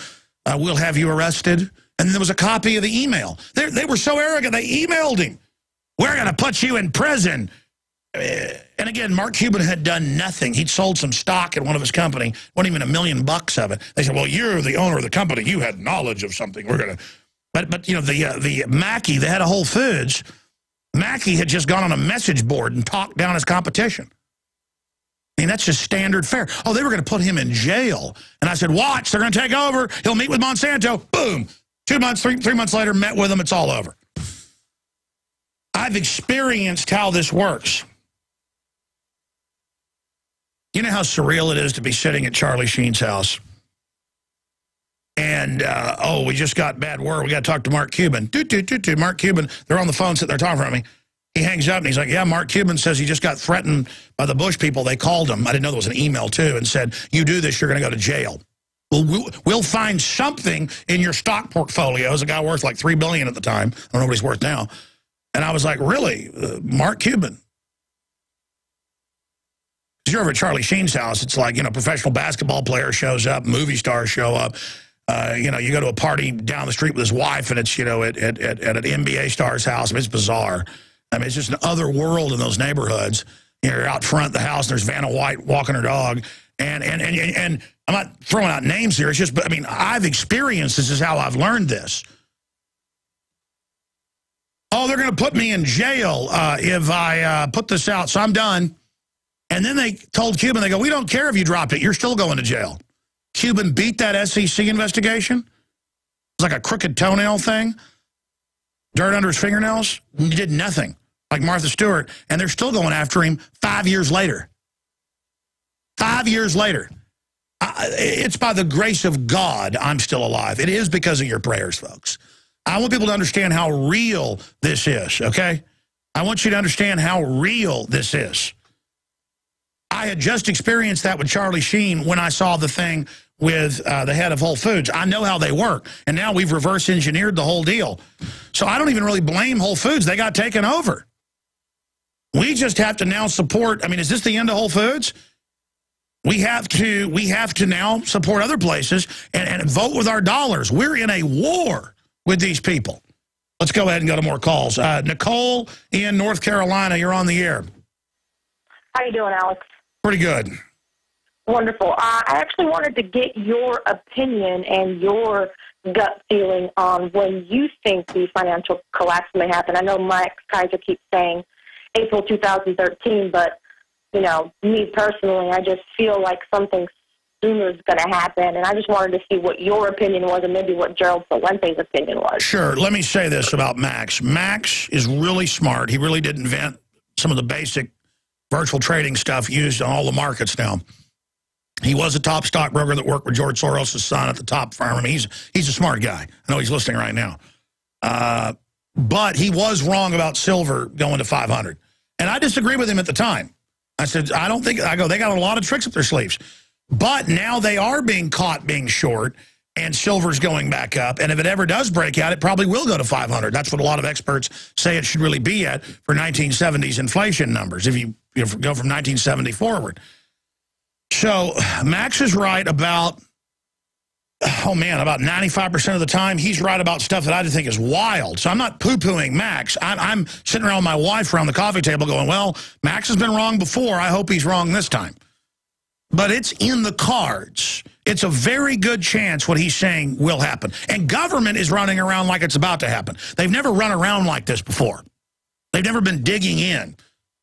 A: we'll have you arrested? And then there was a copy of the email. They were so arrogant, they emailed him. We're going to put you in prison. And again, Mark Cuban had done nothing. He'd sold some stock in one of his company, wasn't even $1 million of it. They said, well, you're the owner of the company. You had knowledge of something. We're going to, but you know, the Mackey, the head of Whole Foods, Mackey had just gone on a message board and talked down his competition. I mean, that's just standard fare. Oh, they were going to put him in jail. And I said, watch, they're going to take over. He'll meet with Monsanto. Boom. 2 months, three months later, met with them. It's all over. I've experienced how this works. You know how surreal it is to be sitting at Charlie Sheen's house and, oh, we just got bad word. We got to talk to Mark Cuban. Mark Cuban, they're on the phone sitting there talking from me. He hangs up and he's like, yeah, Mark Cuban says he just got threatened by the Bush people. They called him. I didn't know there was an email, too, and said, you do this, you're going to go to jail. Well, we'll find something in your stock portfolio. As a guy worth like $3 billion at the time. I don't know what he's worth now. And I was like, really? Mark Cuban? If you're over at Charlie Sheen's house, it's like, you know, professional basketball player shows up, movie stars show up. You know, you go to a party down the street with his wife, and it's, you know, at an NBA star's house. I mean, it's bizarre. I mean, it's just an other world in those neighborhoods. You're out front of the house, and there's Vanna White walking her dog. And I'm not throwing out names here. It's just, but I mean, I've experienced this. Is how I've learned this. Oh, they're going to put me in jail if I put this out, so I'm done. And then they told Cuban, they go, we don't care if you dropped it. You're still going to jail. Cuban beat that SEC investigation. It was like a crooked toenail thing. Dirt under his fingernails. He did nothing, like Martha Stewart. And they're still going after him 5 years later. 5 years later. It's by the grace of God I'm still alive. It is because of your prayers, folks. I want people to understand how real this is, okay? I want you to understand how real this is. I had just experienced that with Charlie Sheen when I saw the thing with the head of Whole Foods. I know how they work, and now we've reverse engineered the whole deal. So I don't even really blame Whole Foods. They got taken over. We just have to now support. I mean, is this the end of Whole Foods? We have to now support other places and vote with our dollars. We're in a war with these people. Let's go ahead and go to more calls. Nicole in North Carolina, you're on the air.
C: How you doing, Alex?
A: Pretty good.
C: Wonderful. I actually wanted to get your opinion and your gut feeling on when you think the financial collapse may happen. I know Mike Kaiser keeps saying April 2013, but, you know, me personally, I just feel like something sooner is going to happen, and I just wanted to see what your opinion was and maybe what Gerald Celente's opinion was.
A: Sure. Let me say this about Max. Max is really smart. He really did invent some of the basic virtual trading stuff used on all the markets now. He was a top stockbroker that worked with George Soros' son at the top firm. I mean, he's a smart guy. I know he's listening right now. But he was wrong about silver going to 500. And I disagreed with him at the time. I said, I don't think, I go, they got a lot of tricks up their sleeves. But now they are being caught being short, and silver's going back up. And if it ever does break out, it probably will go to 500. That's what a lot of experts say it should really be at for 1970s inflation numbers, if you go from 1970 forward. So Max is right about, oh man, about 95% of the time. He's right about stuff that I just think is wild. So I'm not poo-pooing Max. I'm sitting around with my wife around the coffee table going, well, Max has been wrong before. I hope he's wrong this time. But it's in the cards. It's a very good chance what he's saying will happen. And government is running around like it's about to happen. They've never run around like this before. They've never been digging in.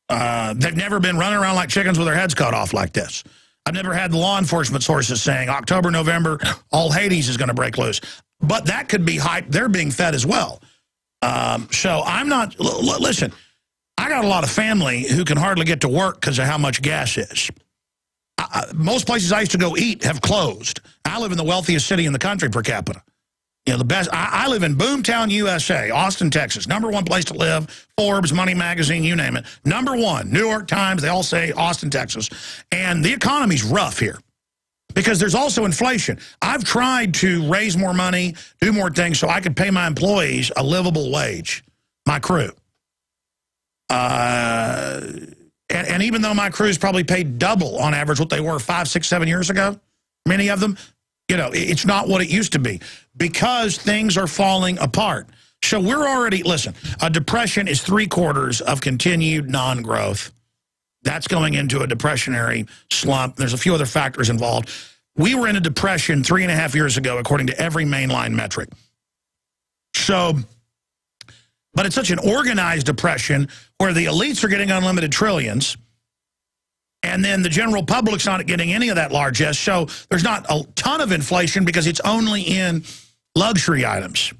A: They've never been running around like chickens with their heads cut off like this. I've never had the law enforcement sources saying October, November, all Hades is going to break loose. But that could be hype. They're being fed as well. So I'm not, listen, I got a lot of family who can hardly get to work because of how much gas is. Most places I used to go eat have closed. I live in the wealthiest city in the country per capita. You know, the best. I live in Boomtown, USA, Austin, Texas. #1 place to live. Forbes, Money Magazine, you name it. #1, New York Times, they all say Austin, Texas. And the economy's rough here because there's also inflation. I've tried to raise more money, do more things so I could pay my employees a livable wage, my crew. And even though my crews probably paid double on average what they were 5, 6, 7 years ago, many of them, you know, it's not what it used to be because things are falling apart. So we're already, listen, a depression is 3/4 of continued non-growth. That's going into a depressionary slump. There's a few other factors involved. We were in a depression 3.5 years ago, according to every mainline metric. So, but it's such an organized depression where the elites are getting unlimited trillions, and then the general public's not getting any of that largesse. So there's not a ton of inflation because it's only in luxury items.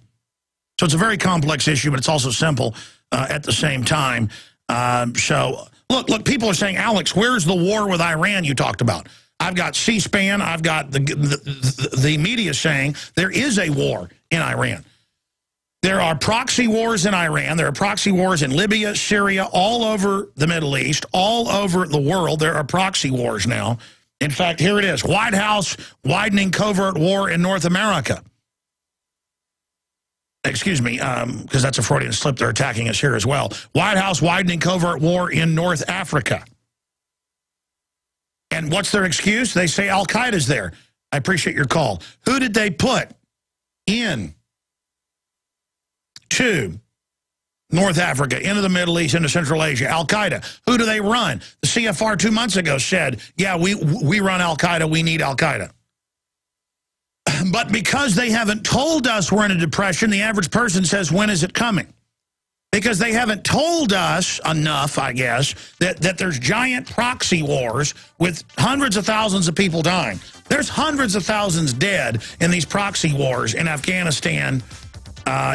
A: So it's a very complex issue, but it's also simple at the same time. So look, people are saying, Alex, where's the war with Iran you talked about? I've got C-SPAN. I've got the media saying there is a war in Iran. There are proxy wars in Iran. There are proxy wars in Libya, Syria, all over the Middle East, all over the world. There are proxy wars now. In fact, here it is. White House widening covert war in North America. Excuse me, because that's a Freudian slip. They're attacking us here as well. White House widening covert war in North Africa. And what's their excuse? They say Al-Qaeda's there. I appreciate your call. Who did they put in to North Africa, into the Middle East, into Central Asia? Al-Qaeda. Who do they run? The CFR 2 months ago said, yeah, we run Al-Qaeda, we need Al-Qaeda. But because they haven't told us we're in a depression, the average person says, when is it coming? Because they haven't told us enough, I guess, that there's giant proxy wars with hundreds of thousands of people dying. There's hundreds of thousands dead in these proxy wars in Afghanistan,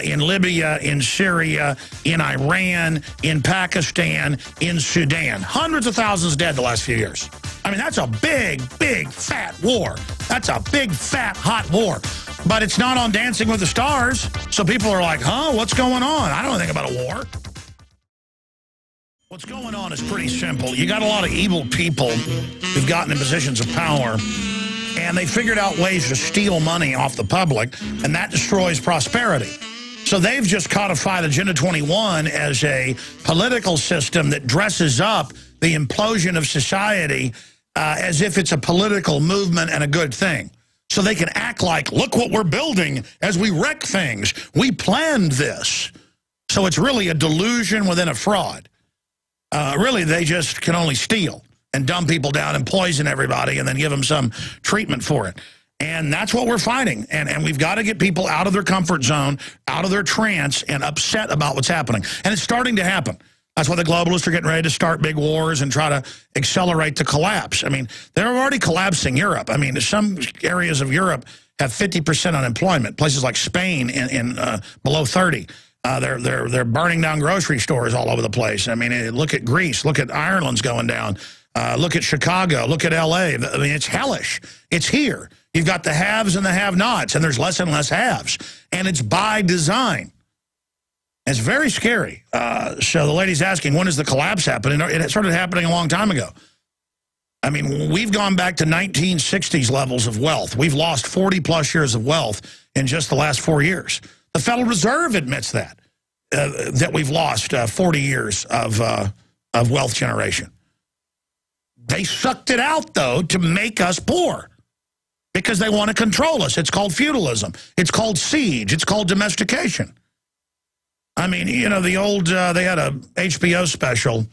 A: in Libya, in Syria, in Iran, in Pakistan, in Sudan. Hundreds of thousands dead the last few years. I mean, that's a big, big, fat war. That's a big, fat, hot war. But it's not on Dancing with the Stars. So people are like, huh, what's going on? I don't know anything about a war. What's going on is pretty simple. You got a lot of evil people who've gotten in positions of power, and they figured out ways to steal money off the public, and that destroys prosperity. So they've just codified Agenda 21 as a political system that dresses up the implosion of society as if it's a political movement and a good thing. So they can act like, look what we're building as we wreck things. We planned this. So it's really a delusion within a fraud. Really, they just can only steal and dumb people down and poison everybody and then give them some treatment for it. And that's what we're fighting. And we've got to get people out of their comfort zone, out of their trance, and upset about what's happening. And it's starting to happen. That's why the globalists are getting ready to start big wars and try to accelerate the collapse. I mean, they're already collapsing Europe. I mean, some areas of Europe have 50% unemployment. Places like Spain in below 30. They're burning down grocery stores all over the place. I mean, look at Greece. Look at Ireland's going down. Look at Chicago. Look at L.A. I mean, it's hellish. It's here. You've got the haves and the have-nots, and there's less and less haves. And it's by design. It's very scary. So the lady's asking, when does the collapse happen? And it started happening a long time ago. I mean, we've gone back to 1960s levels of wealth. We've lost 40-plus years of wealth in just the last 4 years. The Federal Reserve admits that we've lost 40 years of wealth generation. They sucked it out, though, to make us poor because they want to control us. It's called feudalism. It's called siege. It's called domestication. I mean, you know, the old, they had a HBO special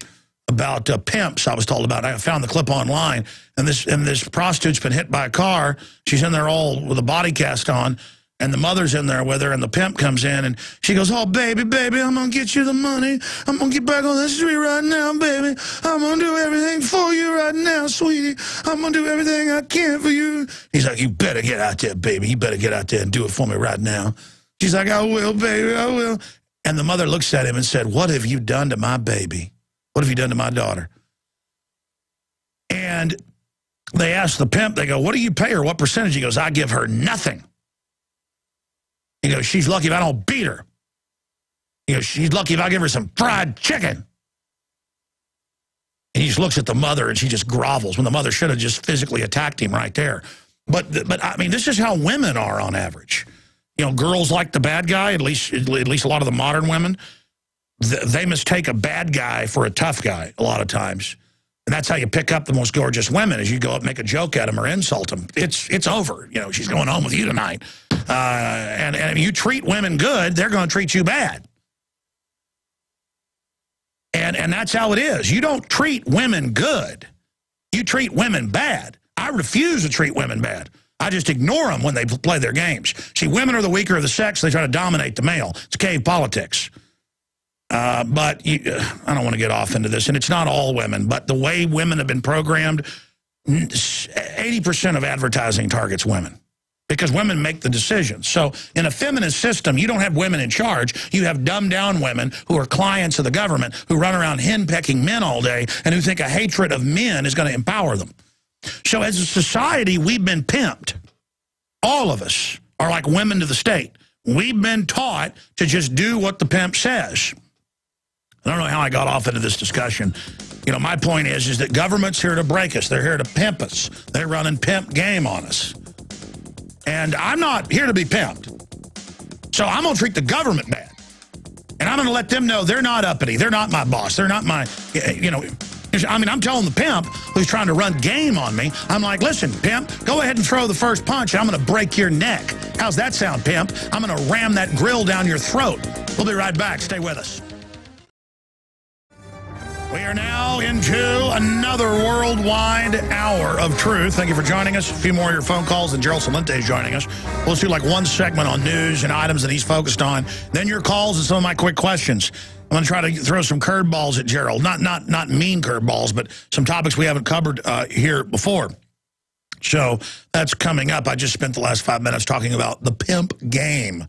A: about pimps I was told about. I found the clip online, and this prostitute's been hit by a car. She's in there all with a body cast on, and the mother's in there with her, and the pimp comes in, and she goes, oh, baby, baby, I'm going to get you the money. I'm going to get back on the street right now, baby. I'm going to do everything for you right now, sweetie. I'm going to do everything I can for you. He's like, you better get out there, baby. You better get out there and do it for me right now. She's like, I will, baby, I will. And the mother looks at him and said, what have you done to my baby? What have you done to my daughter? And they ask the pimp, they go, what do you pay her? What percentage? He goes, I give her nothing. He goes, she's lucky if I don't beat her. He goes, she's lucky if I give her some fried chicken. And he just looks at the mother and she just grovels when the mother should have just physically attacked him right there. But I mean, this is how women are on average. You know, girls like the bad guy, at least a lot of the modern women. They mistake a bad guy for a tough guy a lot of times. And that's how you pick up the most gorgeous women, is you go up and make a joke at them or insult them. It's over. You know, she's going home with you tonight. And if you treat women good, they're going to treat you bad. And that's how it is. You don't treat women good. You treat women bad. I refuse to treat women bad. I just ignore them when they play their games. See, women are the weaker of the sex. They try to dominate the male. It's cave politics. But I don't want to get off into this, and it's not all women, but the way women have been programmed, 80% of advertising targets women because women make the decisions. So in a feminist system, you don't have women in charge. You have dumbed-down women who are clients of the government who run around henpecking men all day and who think a hatred of men is going to empower them. So as a society, we've been pimped. All of us are like women to the state. We've been taught to just do what the pimp says. I don't know how I got off into this discussion. You know, my point is that government's here to break us. They're here to pimp us. They're running pimp game on us. And I'm not here to be pimped. So I'm going to treat the government bad. And I'm going to let them know they're not uppity. They're not my boss. They're not my, you know, I mean, I'm telling the pimp who's trying to run game on me, I'm like, listen, pimp, go ahead and throw the first punch. I'm going to break your neck. How's that sound, pimp? I'm going to ram that grill down your throat. We'll be right back. Stay with us. We are now into another worldwide hour of truth. Thank you for joining us. A few more of your phone calls, and Gerald Celente is joining us. We'll do like one segment on news and items that he's focused on. Then your calls and some of my quick questions. I'm going to try to throw some curveballs at Gerald. Not mean curveballs, but some topics we haven't covered here before. So that's coming up. I just spent the last 5 minutes talking about the pimp game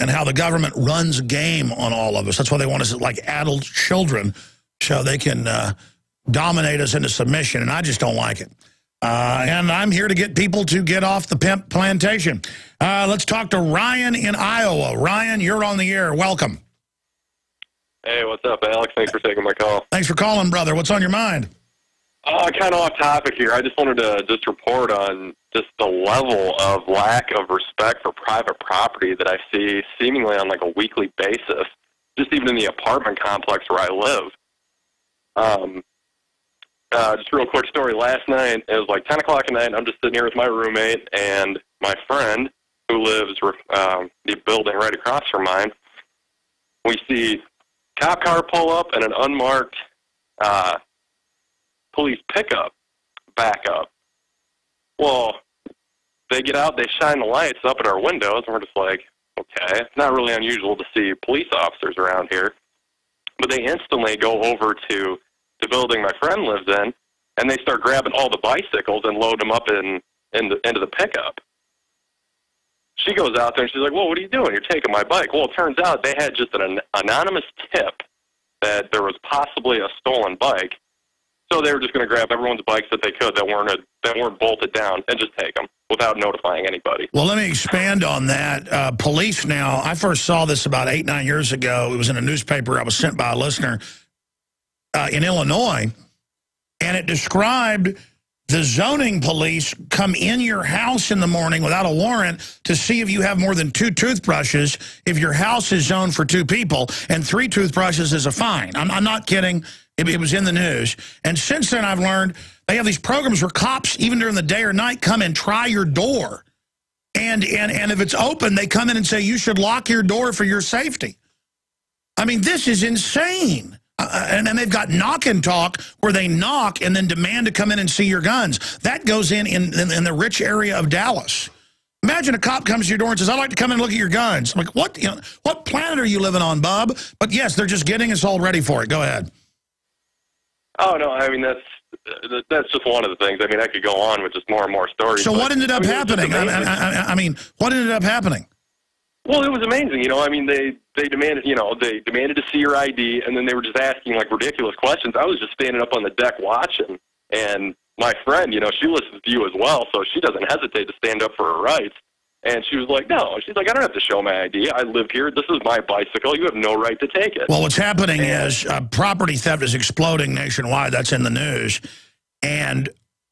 A: and how the government runs a game on all of us. That's why they want us like adult children, so they can dominate us into submission, and I just don't like it. And I'm here to get people to get off the pimp plantation. Let's talk to Ryan in Iowa. Ryan, you're on the air. Welcome.
D: Hey, what's up, Alex? Thanks for taking my call.
A: Thanks for calling, brother. What's on your mind?
D: Kind of off topic here. I just wanted to just report on just the level of lack of respect for private property that I see seemingly on like a weekly basis, just even in the apartment complex where I live. Just a real quick story. Last night, it was like 10 o'clock at night, and I'm just sitting here with my roommate and my friend who lives the building right across from mine. We see cop car pull up and an unmarked police pickup back up. Well, they get out, they shine the lights up at our windows, and we're just like, okay, it's not really unusual to see police officers around here. But they instantly go over to the building my friend lives in, and they start grabbing all the bicycles and load them up into the pickup. She goes out there and she's like, well, what are you doing? You're taking my bike. Well, it turns out they had just an anonymous tip that there was possibly a stolen bike. So they were just going to grab everyone's bikes that they could that weren't bolted down and just take them without notifying anybody.
A: Well, let me expand on that. Police now, I first saw this about 8-9 years ago. It was in a newspaper I was sent by a listener in Illinois, and it described the zoning police come in your house in the morning without a warrant to see if you have more than 2 toothbrushes, if your house is zoned for 2 people, and 3 toothbrushes is a fine. I'm not kidding. It was in the news. And since then, I've learned they have these programs where cops, even during the day or night, come and try your door. And if it's open, they come in and say, you should lock your door for your safety. I mean, this is insane. And then they've got knock and talk where they knock and then demand to come in and see your guns. That goes in the rich area of Dallas. Imagine a cop comes to your door and says, I'd like to come in and look at your guns. I'm like, what? What planet are you living on, bub? But yes, they're just getting us all ready for it. Go ahead.
D: Oh, no, I mean, that's just one of the things. I mean, I could go on with just more and more stories.
A: So what ended up happening? I mean, what ended up happening?
D: Well, it was amazing. I mean, they demanded, they demanded to see your ID, and then they were just asking, like, ridiculous questions. I was just standing up on the deck watching, and my friend, she listens to you as well, so she doesn't hesitate to stand up for her rights. And she was like, no. She's like, I don't have to show my ID. I live here. This is my bicycle. You have no right to take it.
A: Well, what's happening is property theft is exploding nationwide. That's in the news. And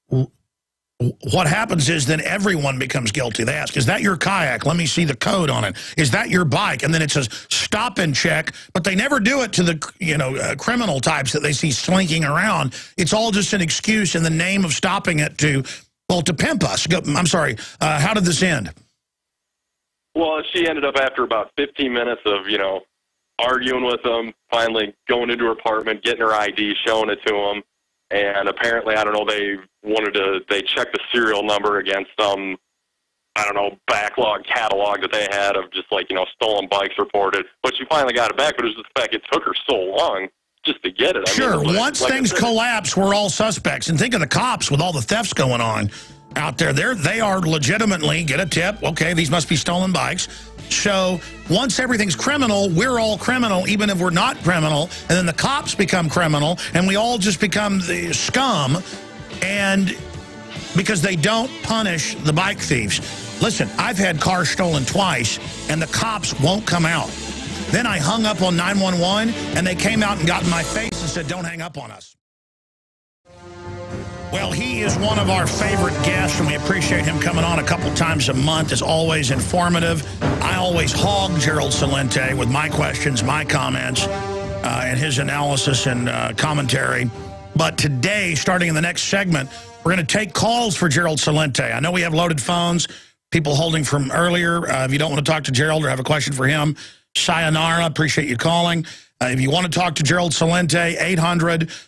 A: what happens is then everyone becomes guilty. They ask, is that your kayak? Let me see the code on it. Is that your bike? And then it says stop and check. But they never do it to the criminal types that they see slinking around. It's all just an excuse in the name of stopping it to pimp us. I'm sorry. How did this end?
D: Well, she ended up after about 15 minutes of, arguing with them, finally going into her apartment, getting her ID, showing it to them. And apparently, I don't know, they checked the serial number against some, I don't know, backlog catalog that they had of just like, stolen bikes reported. But she finally got it back, but it was just the fact it took her so long just to get it.
A: Sure, once things collapse, we're all suspects. And think of the cops with all the thefts going on out there. They are legitimately, get a tip, okay, these must be stolen bikes. So once everything's criminal, we're all criminal, even if we're not criminal. And then the cops become criminal, and we all just become the scum, and because they don't punish the bike thieves. Listen, I've had cars stolen twice, and the cops won't come out. Then I hung up on 911, and they came out and got in my face and said, don't hang up on us. Well, he is one of our favorite guests, and we appreciate him coming on a couple times a month. It's always informative. I always hog Gerald Celente with my questions, my comments, and his analysis and commentary. But today, starting in the next segment, we're going to take calls for Gerald Celente. I know we have loaded phones, people holding from earlier. If you don't want to talk to Gerald or have a question for him, sayonara, appreciate you calling. If you want to talk to Gerald Celente,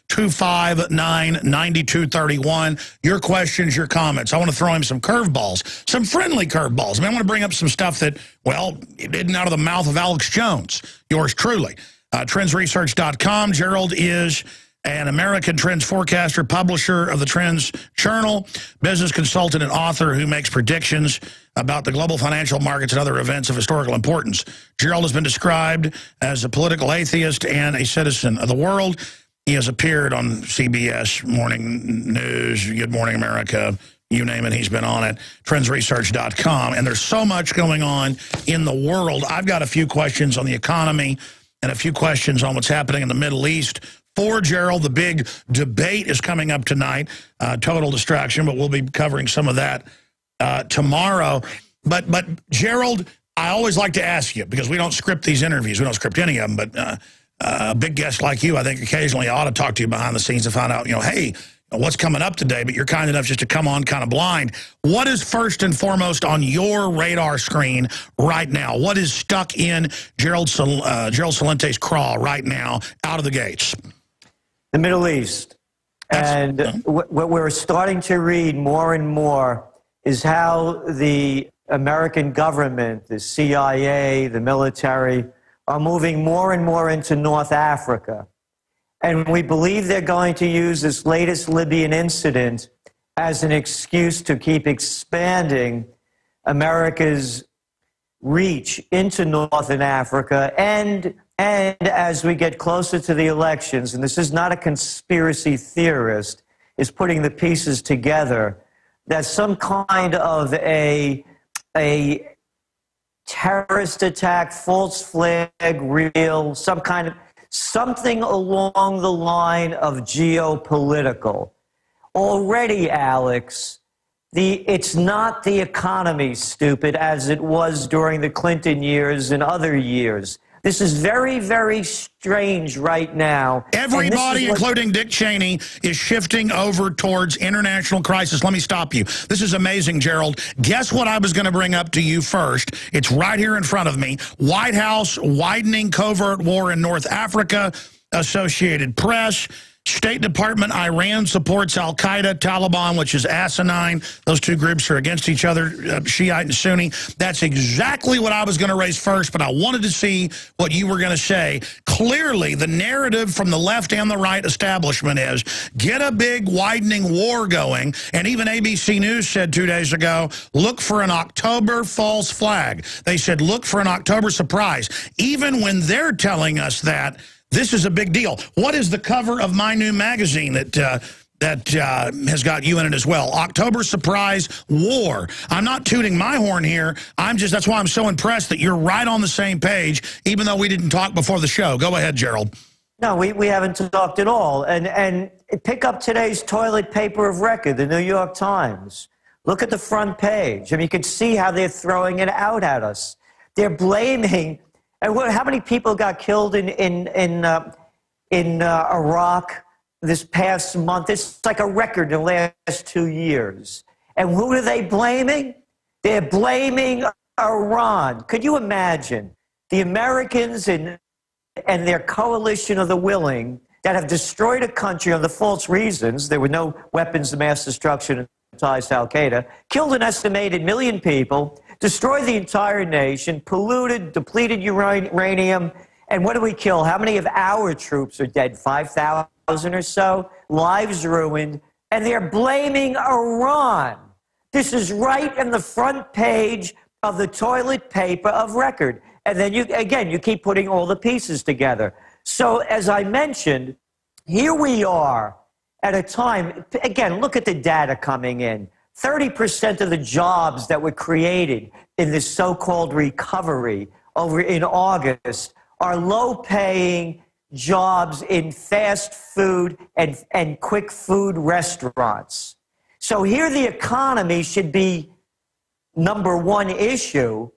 A: 800-259-9231. Your questions, your comments. I want to throw him some curveballs, some friendly curveballs. I mean, I want to bring up some stuff that, well, it isn't out of the mouth of Alex Jones, yours truly. Trendsresearch.com. Gerald is an American trends forecaster, publisher of the Trends Journal, business consultant and author who makes predictions about the global financial markets and other events of historical importance. Gerald has been described as a political atheist and a citizen of the world. He has appeared on CBS Morning News, Good Morning America, you name it, he's been on it, trendsresearch.com. And there's so much going on in the world. I've got a few questions on the economy and a few questions on what's happening in the Middle East. For Gerald, the big debate is coming up tonight. Total distraction, but we'll be covering some of that tomorrow. But Gerald, I always like to ask you, because we don't script these interviews. We don't script any of them, but a big guest like you, I think occasionally I ought to talk to you behind the scenes to find out, hey, what's coming up today, but you're kind enough just to come on kind of blind. What is first and foremost on your radar screen right now? What is stuck in Gerald Celente's craw right now out of the gates?
E: The Middle East. And what we're starting to read more and more is how the American government, the CIA, the military, are moving more and more into North Africa. And we believe they're going to use this latest Libyan incident as an excuse to keep expanding America's reach into Northern Africa. And as we get closer to the elections, and this is not a conspiracy theorist, is putting the pieces together, that some kind of a terrorist attack, false flag, real, something along the line of geopolitical. Already, Alex, it's not the economy, stupid, as it was during the Clinton years and other years. This is very, very strange right now.
A: Everybody, including Dick Cheney, is shifting over towards international crisis. Let me stop you. This is amazing, Gerald. Guess what I was going to bring up to you first? It's right here in front of me. White House, widening covert war in North Africa, Associated Press, State Department, Iran supports al-Qaeda, Taliban, which is asinine. Those two groups are against each other, Shiite and Sunni. That's exactly what I was going to raise first, but I wanted to see what you were going to say. Clearly, the narrative from the left and the right establishment is get a big widening war going, and even ABC News said 2 days ago, look for an October false flag. They said, look for an October surprise. Even when they're telling us that, this is a big deal. What is the cover of my new magazine that has got you in it as well? October Surprise War. I'm not tooting my horn here. That's why I'm so impressed that you're right on the same page, even though we didn't talk before the show. Go ahead, Gerald.
E: No, we haven't talked at all. And pick up today's toilet paper of record, the New York Times. Look at the front page. I mean, you can see how they're throwing it out at us. They're blaming. And how many people got killed in Iraq this past month? It's like a record in the last 2 years. And who are they blaming? They're blaming Iran. Could you imagine the Americans and their coalition of the willing that have destroyed a country on the false reasons? There were no weapons of mass destruction and ties to al-Qaeda, killed an estimated 1 million people, destroyed the entire nation, polluted, depleted uranium, and what do we kill? How many of our troops are dead? 5,000 or so? Lives ruined, and they're blaming Iran. This is right in the front page of the toilet paper of record. And then, you keep putting all the pieces together. So, as I mentioned, here we are at a time, again, look at the data coming in. 30% of the jobs that were created in this so-called recovery over in August are low-paying jobs in fast food and quick food restaurants. So here the economy should be number one issue,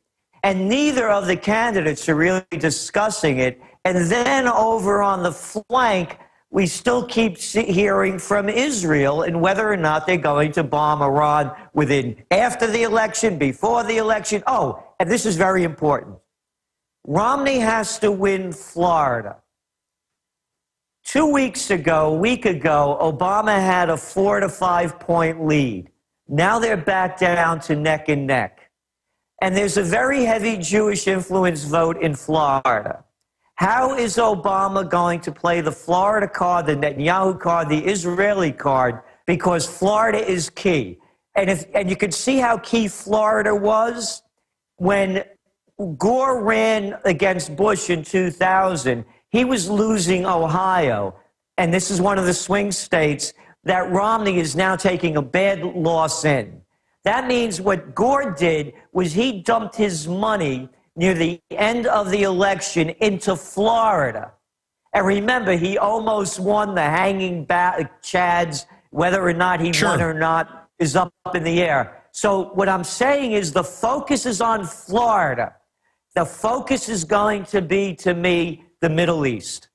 E: and neither of the candidates are really discussing it. And then over on the flank, we still keep hearing from Israel and whether or not they're going to bomb Iran after the election, before the election. Oh, and this is very important. Romney has to win Florida. 2 weeks ago, a week ago, Obama had a 4 to 5 point lead. Now they're back down to neck and neck. And there's a very heavy Jewish influence vote in Florida. How is Obama going to play the Florida card, the Netanyahu card, the Israeli card? Because Florida is key. And you can see how key Florida was when Gore ran against Bush in 2000. He was losing Ohio. And this is one of the swing states that Romney is now taking a bad loss in. That means what Gore did was he dumped his money near the end of the election into Florida. And remember, he almost won the hanging chads. Whether or not he won or not is up in the air. So what I'm saying is the focus is on Florida. The focus is going to be, to me, the Middle East.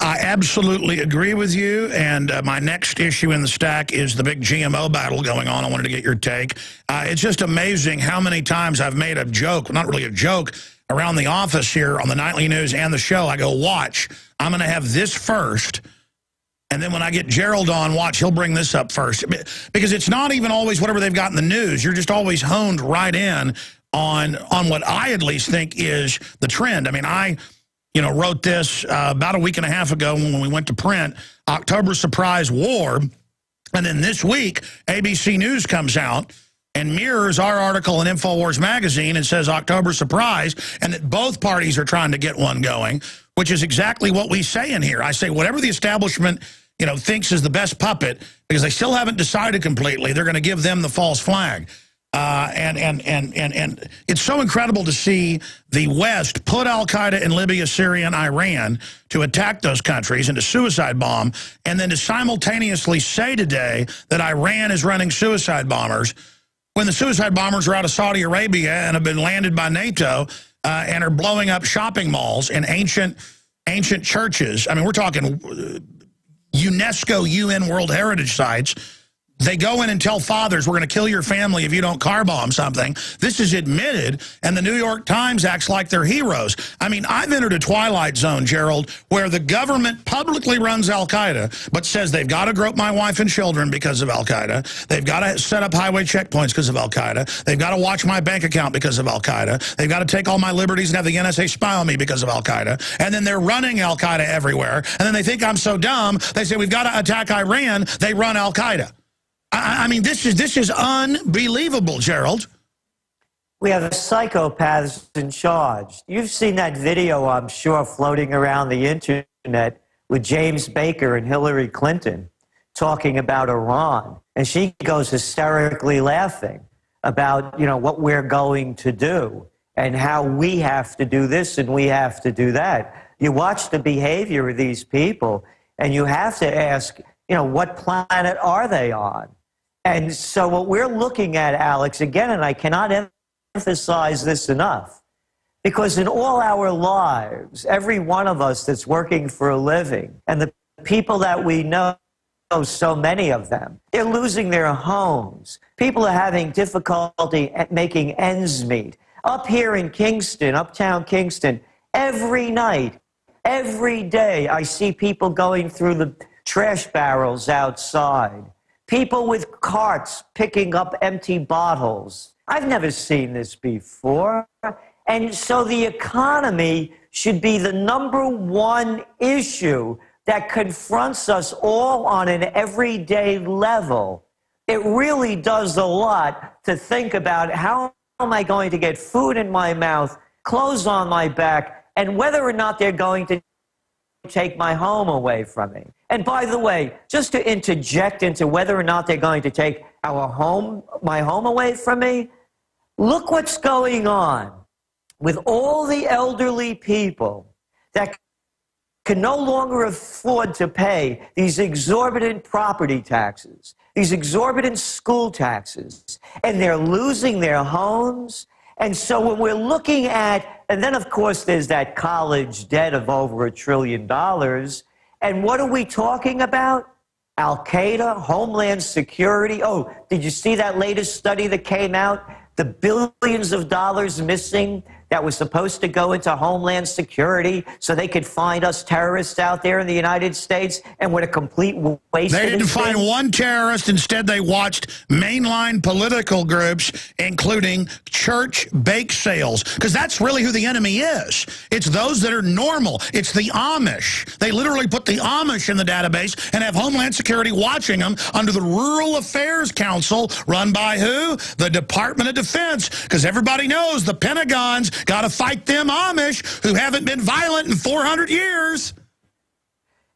A: I absolutely agree with you, and my next issue in the stack is the big GMO battle going on. I wanted to get your take. It's just amazing how many times I've made a joke, not really a joke, around the office here on the nightly news and the show. I go, watch, I'm going to have this first, And then when I get Gerald on, watch, he'll bring this up first. Because it's not even always whatever they've got in the news. You're just always honed right in on what I at least think is the trend. I mean, I wrote this about a week and a half ago when we went to print, October Surprise War. And then this week, ABC News comes out and mirrors our article in InfoWars magazine and says October Surprise, and that both parties are trying to get one going, which is exactly what we say in here. I say whatever the establishment thinks is the best puppet, because they still haven't decided completely, they're going to give them the false flag. And it's so incredible to see the West put al-Qaeda in Libya, Syria, and Iran to attack those countries and to suicide bomb, and then to simultaneously say today that Iran is running suicide bombers when the suicide bombers are out of Saudi Arabia and have been landed by NATO and are blowing up shopping malls and ancient churches. I mean, we're talking UNESCO, UN World Heritage Sites. They go in and tell fathers, we're going to kill your family if you don't car bomb something. This is admitted, and the New York Times acts like they're heroes. I mean, I've entered a twilight zone, Gerald, where the government publicly runs al-Qaeda, but says they've got to grope my wife and children because of al-Qaeda. They've got to set up highway checkpoints because of al-Qaeda. They've got to watch my bank account because of al-Qaeda. They've got to take all my liberties and have the NSA spy on me because of al-Qaeda. And then they're running al-Qaeda everywhere. And then they think I'm so dumb, they say we've got to attack Iran. They run al-Qaeda. I mean, this is unbelievable, Gerald.
E: We have psychopaths in charge. You've seen that video, I'm sure, floating around the internet with James Baker and Hillary Clinton talking about Iran. And she goes hysterically laughing about, what we're going to do and how we have to do this and we have to do that. You watch the behavior of these people and you have to ask, what planet are they on? And so what we're looking at, Alex, again, and I cannot emphasize this enough, because in all our lives, every one of us that's working for a living, and the people that we know, so many of them, they're losing their homes. People are having difficulty at making ends meet. Up here in Kingston, uptown Kingston, every night, every day, I see people going through the trash barrels outside. People with carts picking up empty bottles. I've never seen this before. And so the economy should be the #1 issue that confronts us all on an everyday level. It really does a lot to think about how am I going to get food in my mouth, clothes on my back, and whether or not they're going to take my home away from me. And by the way, just to interject into whether or not they're going to take my home away from me, look what's going on with all the elderly people that can no longer afford to pay these exorbitant property taxes, these exorbitant school taxes, and they're losing their homes. And so when we're looking at, and then of course there's that college debt of over $1 trillion, and what are we talking about? Al-Qaeda, Homeland Security. Oh, did you see that latest study that came out? The billions of dollars missing that was supposed to go into Homeland Security so they could find us terrorists out there in the United States, and what a complete waste.
A: They didn't find one terrorist. Instead, they watched mainline political groups, including church bake sales, because that's really who the enemy is. It's those that are normal. It's the Amish. They literally put the Amish in the database and have Homeland Security watching them under the Rural Affairs Council, run by who? The Department of Defense, because everybody knows the Pentagon's got to fight them Amish who haven't been violent in 400 years.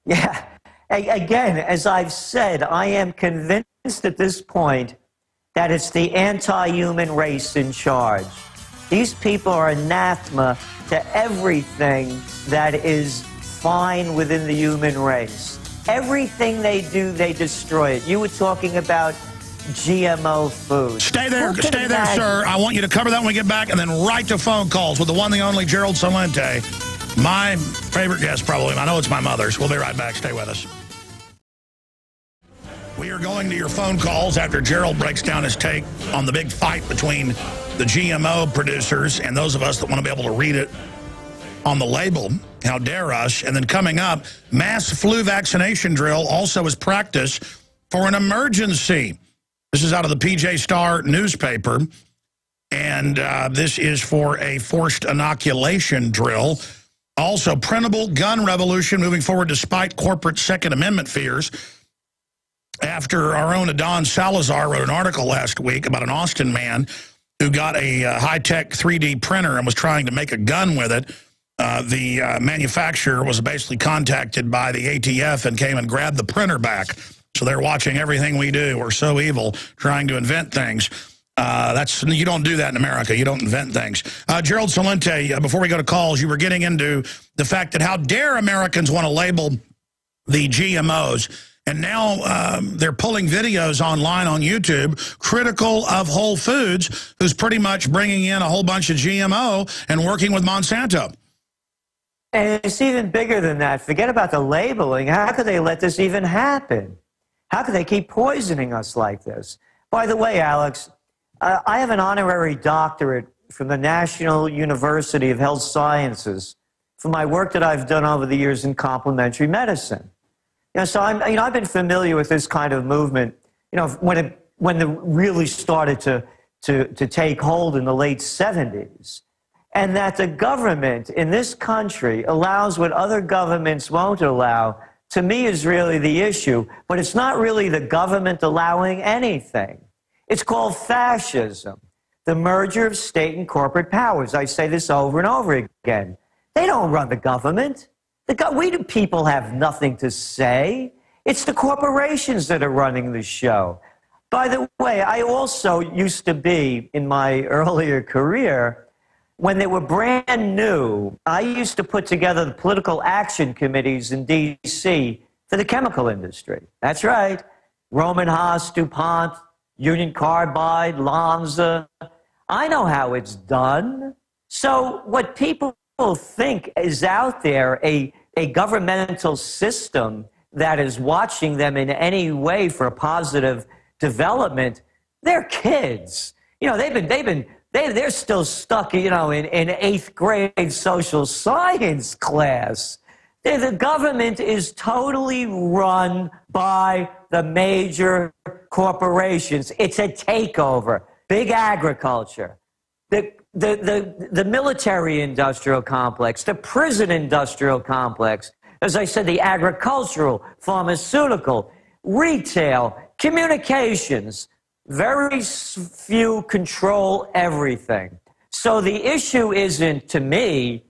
E: Yeah. Again, as I've said, I am convinced at this point that it's the anti-human race in charge. These people are anathema to everything that is fine within the human race. Everything they do, they destroy it. You were talking about GMO food.
A: Stay there, sir. I want you to cover that when we get back, and then right to phone calls with the one, the only Gerald Celente. My favorite guest, probably. I know it's my mother's. We'll be right back. Stay with us. We are going to your phone calls after Gerald breaks down his take on the big fight between the GMO producers and those of us that want to be able to read it on the label. How dare us? And then coming up, mass flu vaccination drill also is practice for an emergency. This is out of the PJ Star newspaper. And this is for a forced inoculation drill. Also, printable gun revolution moving forward despite corporate Second Amendment fears. After our own Adon Salazar wrote an article last week about an Austin man who got a high-tech 3D printer and was trying to make a gun with it. The manufacturer was basically contacted by the ATF and came and grabbed the printer back. So they're watching everything we do. We're so evil, trying to invent things. You don't do that in America. You don't invent things. Gerald Celente, before we go to calls, you were getting into the fact that how dare Americans want to label the GMOs. And now they're pulling videos online on YouTube critical of Whole Foods, who's pretty much bringing in a whole bunch of GMO and working with Monsanto.
E: And it's even bigger than that. Forget about the labeling. How could they let this even happen? How could they keep poisoning us like this? By the way, Alex, I have an honorary doctorate from the National University of Health Sciences for my work that I've done over the years in complementary medicine. So I've been familiar with this kind of movement, when it really started to take hold in the late 70s. And that the government in this country allows what other governments won't allow, to me, is really the issue. But it's not really the government allowing anything. It's called fascism, the merger of state and corporate powers. I say this over and over again. They don't run the government. We the people have nothing to say. It's the corporations that are running the show. By the way, I also used to be, in my earlier career, when they were brand new, I used to put together the political action committees in D.C. for the chemical industry. That's right. Roman Haas, DuPont, Union Carbide, Lonza. I know how it's done. So what people think is out there, a governmental system that is watching them in any way for a positive development, they're kids. They're still stuck, in 8th grade social science class. The government is totally run by the major corporations. It's a takeover. Big agriculture. The military-industrial complex, the prison-industrial complex, as I said, the agricultural, pharmaceutical, retail, communications. Very few control everything. So the issue isn't, to me,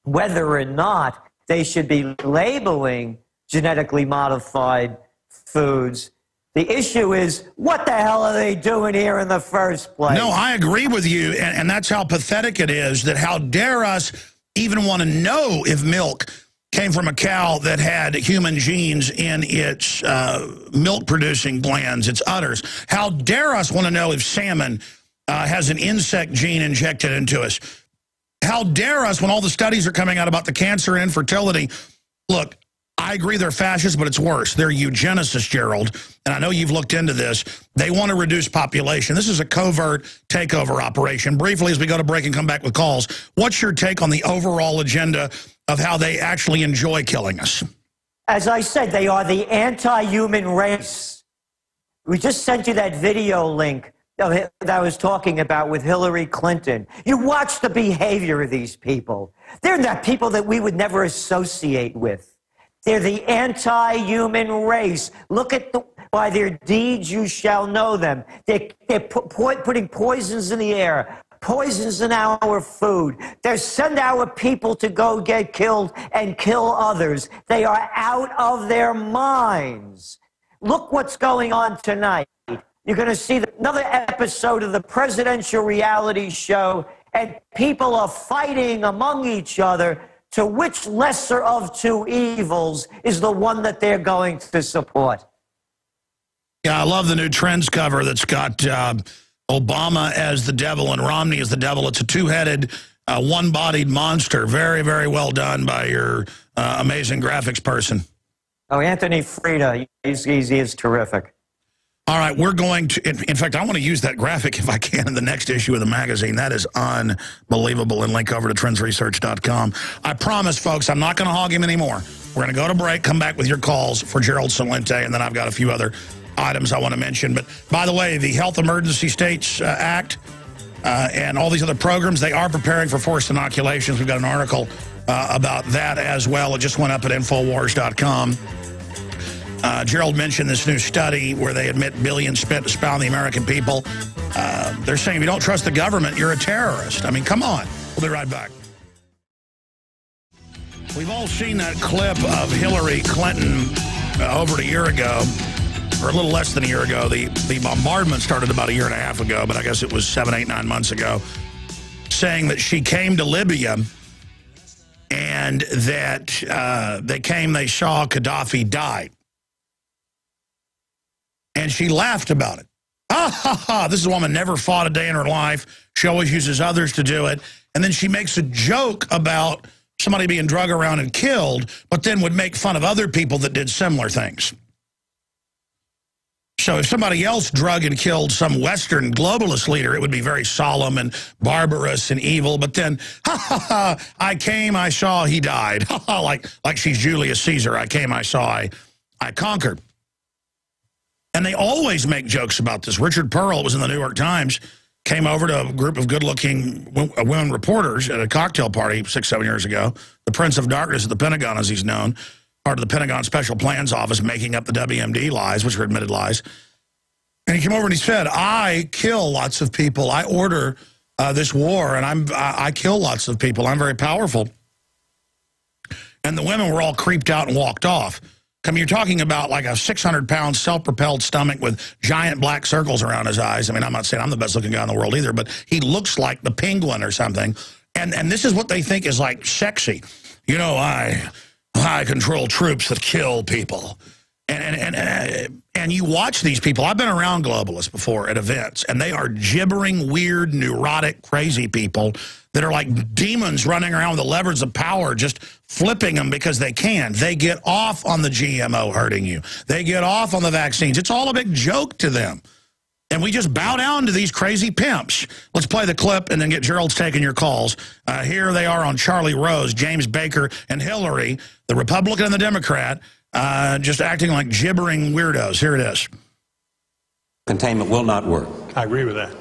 E: whether or not they should be labeling genetically modified foods. The issue is, what the hell are they doing here in the first place?
A: No, I agree with you, and that's how pathetic it is, that how dare us even want to know if milk came from a cow that had human genes in its milk-producing glands, its udders. How dare us want to know if salmon has an insect gene injected into us? How dare us, when all the studies are coming out about the cancer and infertility? Look, I agree they're fascists, but it's worse. They're eugenicists, Gerald, and I know you've looked into this. They want to reduce population. This is a covert takeover operation. Briefly, as we go to break and come back with calls, what's your take on the overall agenda of how they actually enjoy killing us?
E: As I said, they are the anti-human race. We just sent you that video link that I was talking about with Hillary Clinton. You watch the behavior of these people. They're not people that we would never associate with. They're the anti-human race. Look at by their deeds you shall know them. They're putting poisons in the air, poisons in our food. They send our people to go get killed and kill others. They are out of their minds. Look what's going on tonight. You're going to see another episode of the presidential reality show, and people are fighting among each other to which lesser of two evils is the one that they're going to support.
A: Yeah, I love the new Trends cover that's got Obama as the devil and Romney as the devil. It's a two-headed, one-bodied monster. Very, very well done by your amazing graphics person.
E: Oh, Anthony Frida, he is terrific.
A: All right, we're going to, in fact, I want to use that graphic if I can in the next issue of the magazine. That is unbelievable. And link over to trendsresearch.com. I promise, folks, I'm not going to hog him anymore. We're going to go to break, come back with your calls for Gerald Celente, and then I've got a few other items I want to mention. But by the way, the Health Emergency States Act and all these other programs, they are preparing for forced inoculations. We've got an article about that as well. It just went up at Infowars.com. Gerald mentioned this new study where they admit billions spent to spy on the American people. They're saying if you don't trust the government, you're a terrorist. I mean, come on. We'll be right back. We've all seen that clip of Hillary Clinton over a year ago, or a little less than a year ago. The bombardment started about a year and a half ago, but I guess it was 7, 8, 9 months ago, saying that she came to Libya and that they saw Gaddafi died. And she laughed about it. This is a woman never fought a day in her life. She always uses others to do it. And then she makes a joke about somebody being drug around and killed, but then would make fun of other people that did similar things. So if somebody else drug and killed some Western globalist leader, it would be very solemn and barbarous and evil. But then, I came, I saw, he died. like she's Julius Caesar. I came, I saw, I conquered. And they always make jokes about this. Richard Pearl was in the New York Times, came over to a group of good-looking women reporters at a cocktail party 6, 7 years ago. The Prince of Darkness at the Pentagon, as he's known, part of the Pentagon Special Plans Office, making up the WMD lies, which were admitted lies. And he came over and he said, I kill lots of people. I order this war, and I kill lots of people. I'm very powerful. And the women were all creeped out and walked off. I mean, you're talking about like a 600-pound self-propelled stomach with giant black circles around his eyes. I mean, I'm not saying I'm the best-looking guy in the world either, but he looks like the Penguin or something. And this is what they think is like sexy. You know, I control troops that kill people. And you watch these people. I've been around globalists before at events, and they are gibbering, weird, neurotic, crazy people that are like demons running around with the levers of power, just flipping them because they can. They get off on the GMO hurting you. They get off on the vaccines. It's all a big joke to them. And we just bow down to these crazy pimps. Let's play the clip and then get Gerald's taking your calls. Here they are on Charlie Rose, James Baker, and Hillary, the Republican and the Democrat, just acting like gibbering weirdos. Here it is.
F: Containment will not work.
G: I agree with that.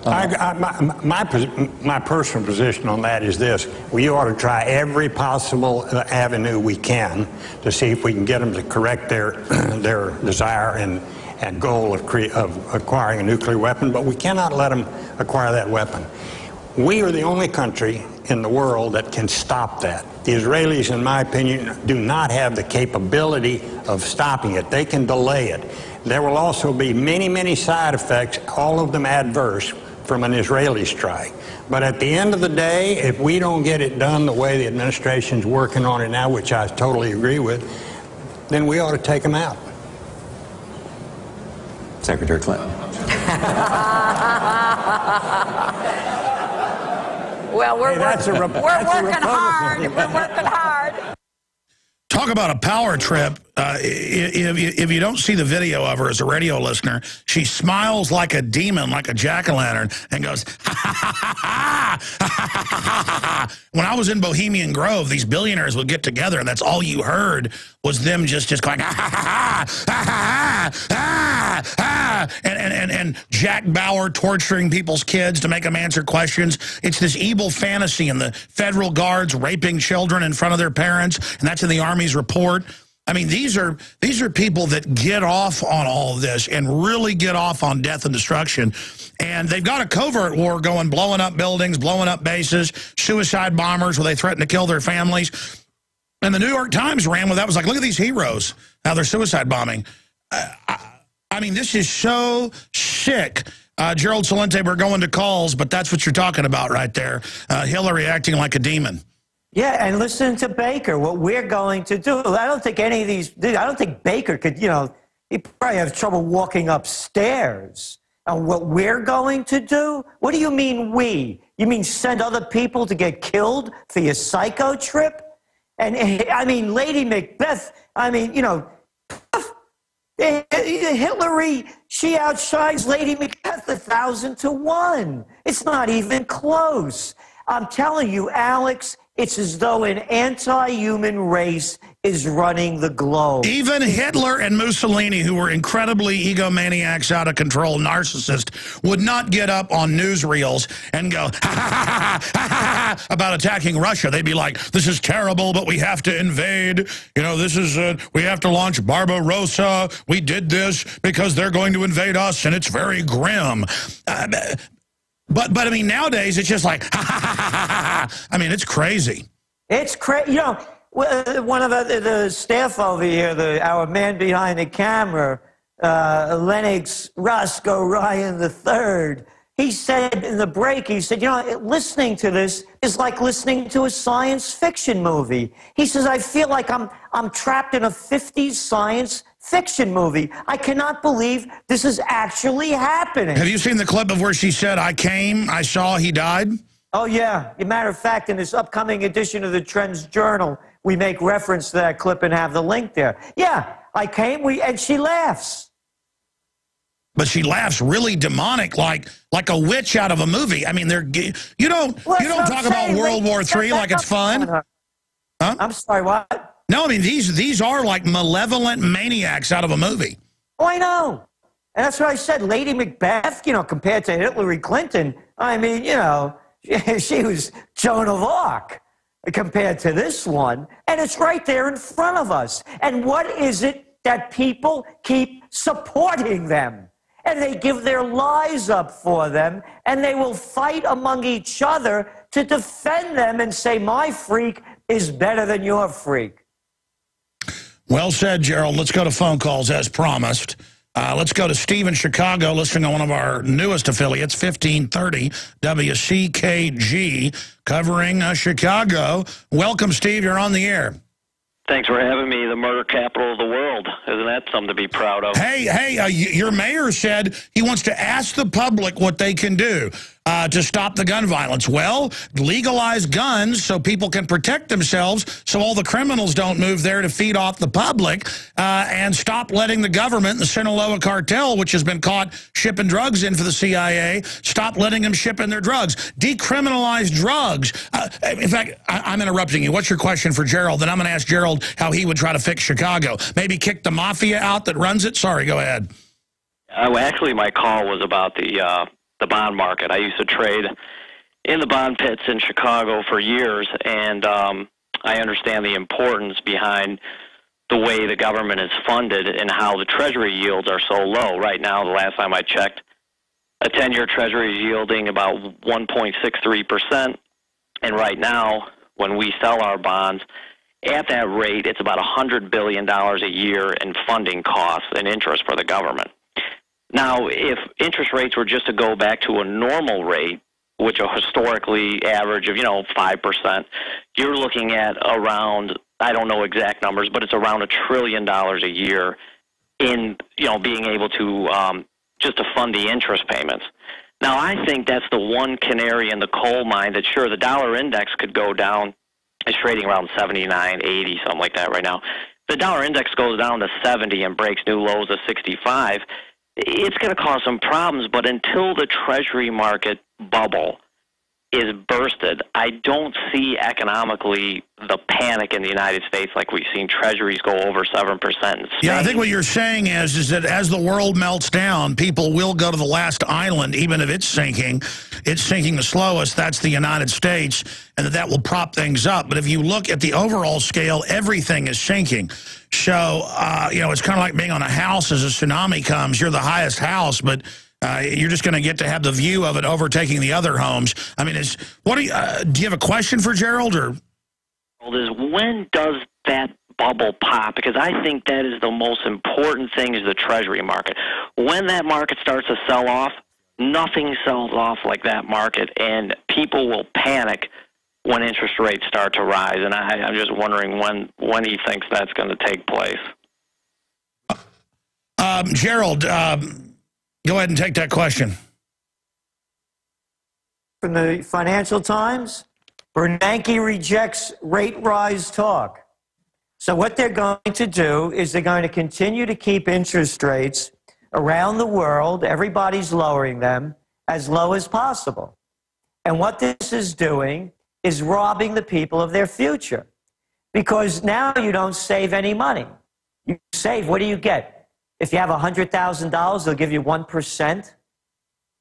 G: My personal position on that is this. We ought to try every possible avenue we can to see if we can get them to correct their desire and goal of acquiring a nuclear weapon, but we cannot let them acquire that weapon. We are the only country in the world that can stop that. The Israelis, in my opinion, do not have the capability of stopping it. They can delay it. There will also be many, many side effects, all of them adverse, from an Israeli strike. But at the end of the day, if we don't get it done the way the administration's working on it now, which I totally agree with, then we ought to take them out.
F: Secretary Clinton.
H: Well, we're
G: working
H: hard. We're working hard.
A: Talk about a power trip. If you don't see the video of her as a radio listener, she smiles like a demon, like a jack-o'-lantern, and goes, ha, ha, ha, ha, ha, ha, ha, ha. When I was in Bohemian Grove, these billionaires would get together, and that's all you heard was them just going, ha, ha, ha, ha, ha, ha, ha, and Jack Bauer torturing people's kids to make them answer questions. It's this evil fantasy, and the federal guards raping children in front of their parents, and that's in the Army's report. I mean, these are people that get off on all this and really get off on death and destruction. And they've got a covert war going, blowing up buildings, blowing up bases, suicide bombers where they threaten to kill their families. And the New York Times ran with that. It was like, look at these heroes, how they're suicide bombing. I mean, this is so sick. Gerald Celente, we're going to calls, but that's what you're talking about right there. Hillary acting like a demon.
E: Yeah, and listen to Baker, what we're going to do. I don't think any of these, I don't think Baker could, he probably has trouble walking upstairs. And what we're going to do? What do you mean we? You mean send other people to get killed for your psycho trip? And I mean, Lady Macbeth, I mean, Hillary, she outshines Lady Macbeth 1,000 to 1. It's not even close. I'm telling you, Alex, it's as though an anti-human race is running the globe.
A: Even Hitler and Mussolini, who were incredibly egomaniacs, out of control, narcissists, would not get up on newsreels and go, ha, ha, ha, ha, ha, ha, about attacking Russia. They'd be like, this is terrible, but we have to invade. You know, this is, we have to launch Barbarossa. We did this because they're going to invade us, and it's very grim. But I mean, nowadays, it's just like, ha, ha, ha, ha, ha, ha. I mean, it's crazy.
E: It's crazy. You know, one of the staff over here, our man behind the camera, Lennox Roscoe Ryan III, he said in the break, he said, you know, listening to this is like listening to a science fiction movie. He says, I feel like I'm trapped in a 50s science fiction movie. I cannot believe this is actually happening.
A: Have you seen the clip of where she said, I came, I saw, he died?
E: Oh, yeah. As a matter of fact, in this upcoming edition of the Trends Journal, we make reference to that clip and have the link there. Yeah, I came, and she laughs.
A: But she laughs really demonic, like a witch out of a movie. I mean, you don't talk about World War III like it's fun. Huh?
E: I'm sorry, what?
A: No, I mean, these are like malevolent maniacs out of a movie.
E: Oh, I know. And that's what I said. Lady Macbeth, you know, compared to Hillary Clinton, I mean, you know, she was Joan of Arc compared to this one. And it's right there in front of us. And what is it that people keep supporting them? And they give their lives up for them, and they will fight among each other to defend them and say, my freak is better than your freak.
A: Well said, Gerald. Let's go to phone calls as promised. Let's go to Steve in Chicago, listening on one of our newest affiliates, 1530 WCKG, covering Chicago. Welcome, Steve. You're on the air.
I: Thanks for having me, the murder capital of the world. Isn't that something to be proud of?
A: Hey, your mayor said he wants to ask the public what they can do to stop the gun violence. Well, legalize guns so people can protect themselves, so all the criminals don't move there to feed off the public, and stop letting the government, the Sinaloa cartel, which has been caught shipping drugs in for the CIA, stop letting them ship in their drugs. Decriminalize drugs. In fact, I'm interrupting you. What's your question for Gerald? Then I'm going to ask Gerald how he would try to fix Chicago. Maybe kick the mafia out that runs it? Sorry, go ahead.
I: Actually, my call was about the bond market. I used to trade in the bond pits in Chicago for years, and I understand the importance behind the way the government is funded and how the Treasury yields are so low. Right now, the last time I checked, a 10-year Treasury is yielding about 1.63%, and right now, when we sell our bonds, at that rate, it's about $100 billion a year in funding costs and interest for the government. Now, if interest rates were just to go back to a normal rate, which are historically average of, 5%, you're looking at around, I don't know exact numbers, but it's around $1 trillion a year in, being able to just to fund the interest payments. Now, I think that's the one canary in the coal mine that, sure, the dollar index could go down. It's trading around 79, 80, something like that right now. The dollar index goes down to 70 and breaks new lows of 65. It's going to cause some problems, but until the Treasury market bubble is bursted, I don't see economically the panic in the United States like we've seen Treasuries go over 7% in Spain.
A: Yeah, I think what you're saying is that as the world melts down, people will go to the last island, even if it's sinking. It's sinking the slowest. That's the United States, and that will prop things up. But if you look at the overall scale, everything is sinking. So, it's kind of like being on a house as a tsunami comes. You're the highest house, but you're just going to get to have the view of it overtaking the other homes. I mean, do you have a question for Gerald? Or
I: when does that bubble pop? Because I think that is the most important thing is the Treasury market. When that market starts to sell off, nothing sells off like that market, and people will panic when interest rates start to rise. And I'm just wondering when he thinks that's going to take place.
A: Gerald, go ahead and take that question.
E: From the Financial Times, Bernanke rejects rate rise talk. So what they're going to do is they're going to continue to keep interest rates around the world, everybody's lowering them, as low as possible. And what this is doing is robbing the people of their future. Because now you don't save any money. You save, what do you get? If you have $100,000, they'll give you 1%.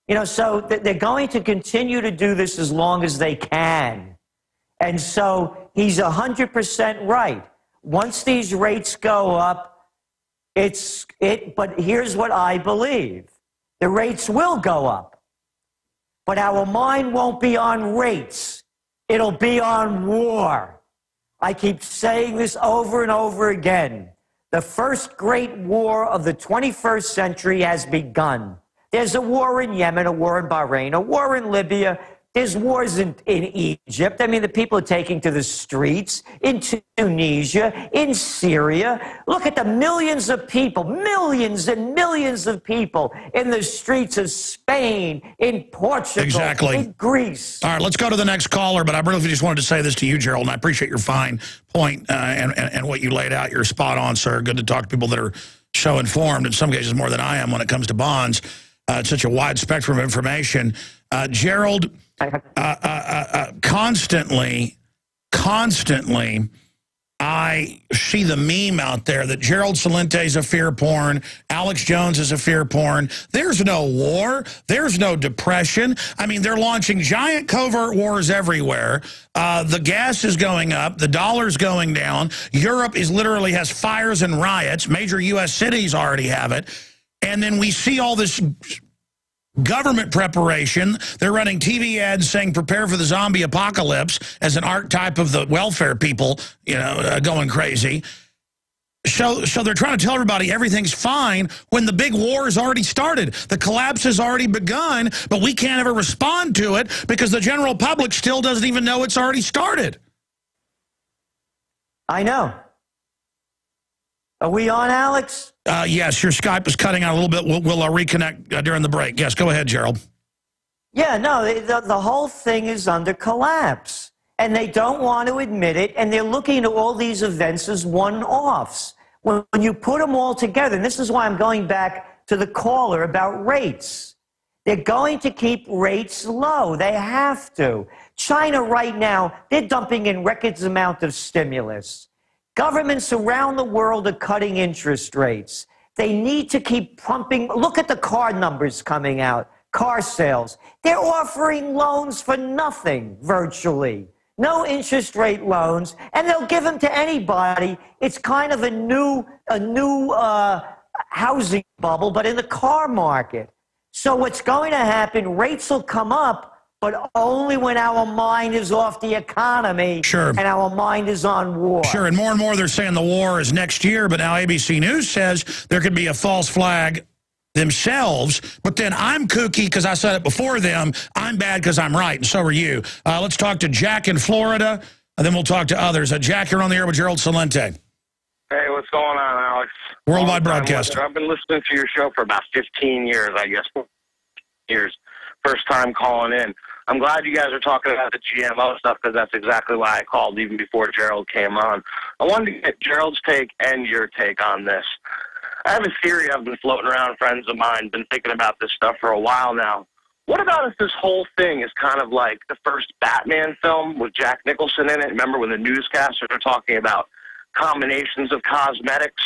E: You know, so they're going to continue to do this as long as they can. And so he's 100% right. Once these rates go up, but here's what I believe. The rates will go up. But our mind won't be on rates. It'll be on war. I keep saying this over and over again. The first great war of the 21st century has begun. There's a war in Yemen, a war in Bahrain, a war in Libya. There's wars in Egypt. I mean, the people are taking to the streets, in Tunisia, in Syria. Look at the millions of people, millions and millions of people in the streets of Spain, in Portugal, in Greece.
A: All right, let's go to the next caller, but I really just wanted to say this to you, Gerald, and I appreciate your fine point and what you laid out. You're spot on, sir. Good to talk to people that are so informed, in some cases more than I am when it comes to bonds. It's such a wide spectrum of information. Gerald, constantly, I see the meme out there that Gerald Celente is a fear porn, Alex Jones is a fear porn. There's no war. There's no depression. I mean, they're launching giant covert wars everywhere. The gas is going up. The dollar's going down. Europe literally has fires and riots. Major U.S. cities already have it. And then we see all this government preparation. They're running TV ads saying prepare for the zombie apocalypse as an archetype of the welfare people, you know, going crazy. So they're trying to tell everybody everything's fine when the big war has already started. The collapse has already begun, but we can't ever respond to it because the general public still doesn't even know it's already started.
E: I know. Are we on, Alex?
A: Yes, your Skype is cutting out a little bit. We'll reconnect during the break. Yes, go ahead, Gerald.
E: Yeah, no, the whole thing is under collapse. And they don't want to admit it, and they're looking at all these events as one-offs. When you put them all together, and this is why I'm going back to the caller about rates. They're going to keep rates low. They have to. China right now, they're dumping in record amounts of stimulus. Governments around the world are cutting interest rates. They need to keep pumping. Look at the car numbers coming out, car sales. They're offering loans for nothing, virtually. No interest rate loans, and they'll give them to anybody. It's kind of a new housing bubble, but in the car market. So what's going to happen, rates will come up, but only when our mind is off the economy and our mind is on war.
A: Sure, and more they're saying the war is next year, but now ABC News says there could be a false flag themselves, but then I'm kooky because I said it before them. I'm bad because I'm right, and so are you. Let's talk to Jack in Florida, and then we'll talk to others. Jack, you're on the air with Gerald Celente.
J: Hey, what's going on, Alex?
A: Worldwide broadcaster.
J: I've been listening to your show for about 15 years, I guess. Years. First time calling in. I'm glad you guys are talking about the GMO stuff because that's exactly why I called even before Gerald came on. I wanted to get Gerald's take and your take on this. I have a theory I've been floating around, friends of mine, been thinking about this stuff for a while now. What about if this whole thing is kind of like the first Batman film with Jack Nicholson in it? Remember when the newscasters are talking about combinations of cosmetics?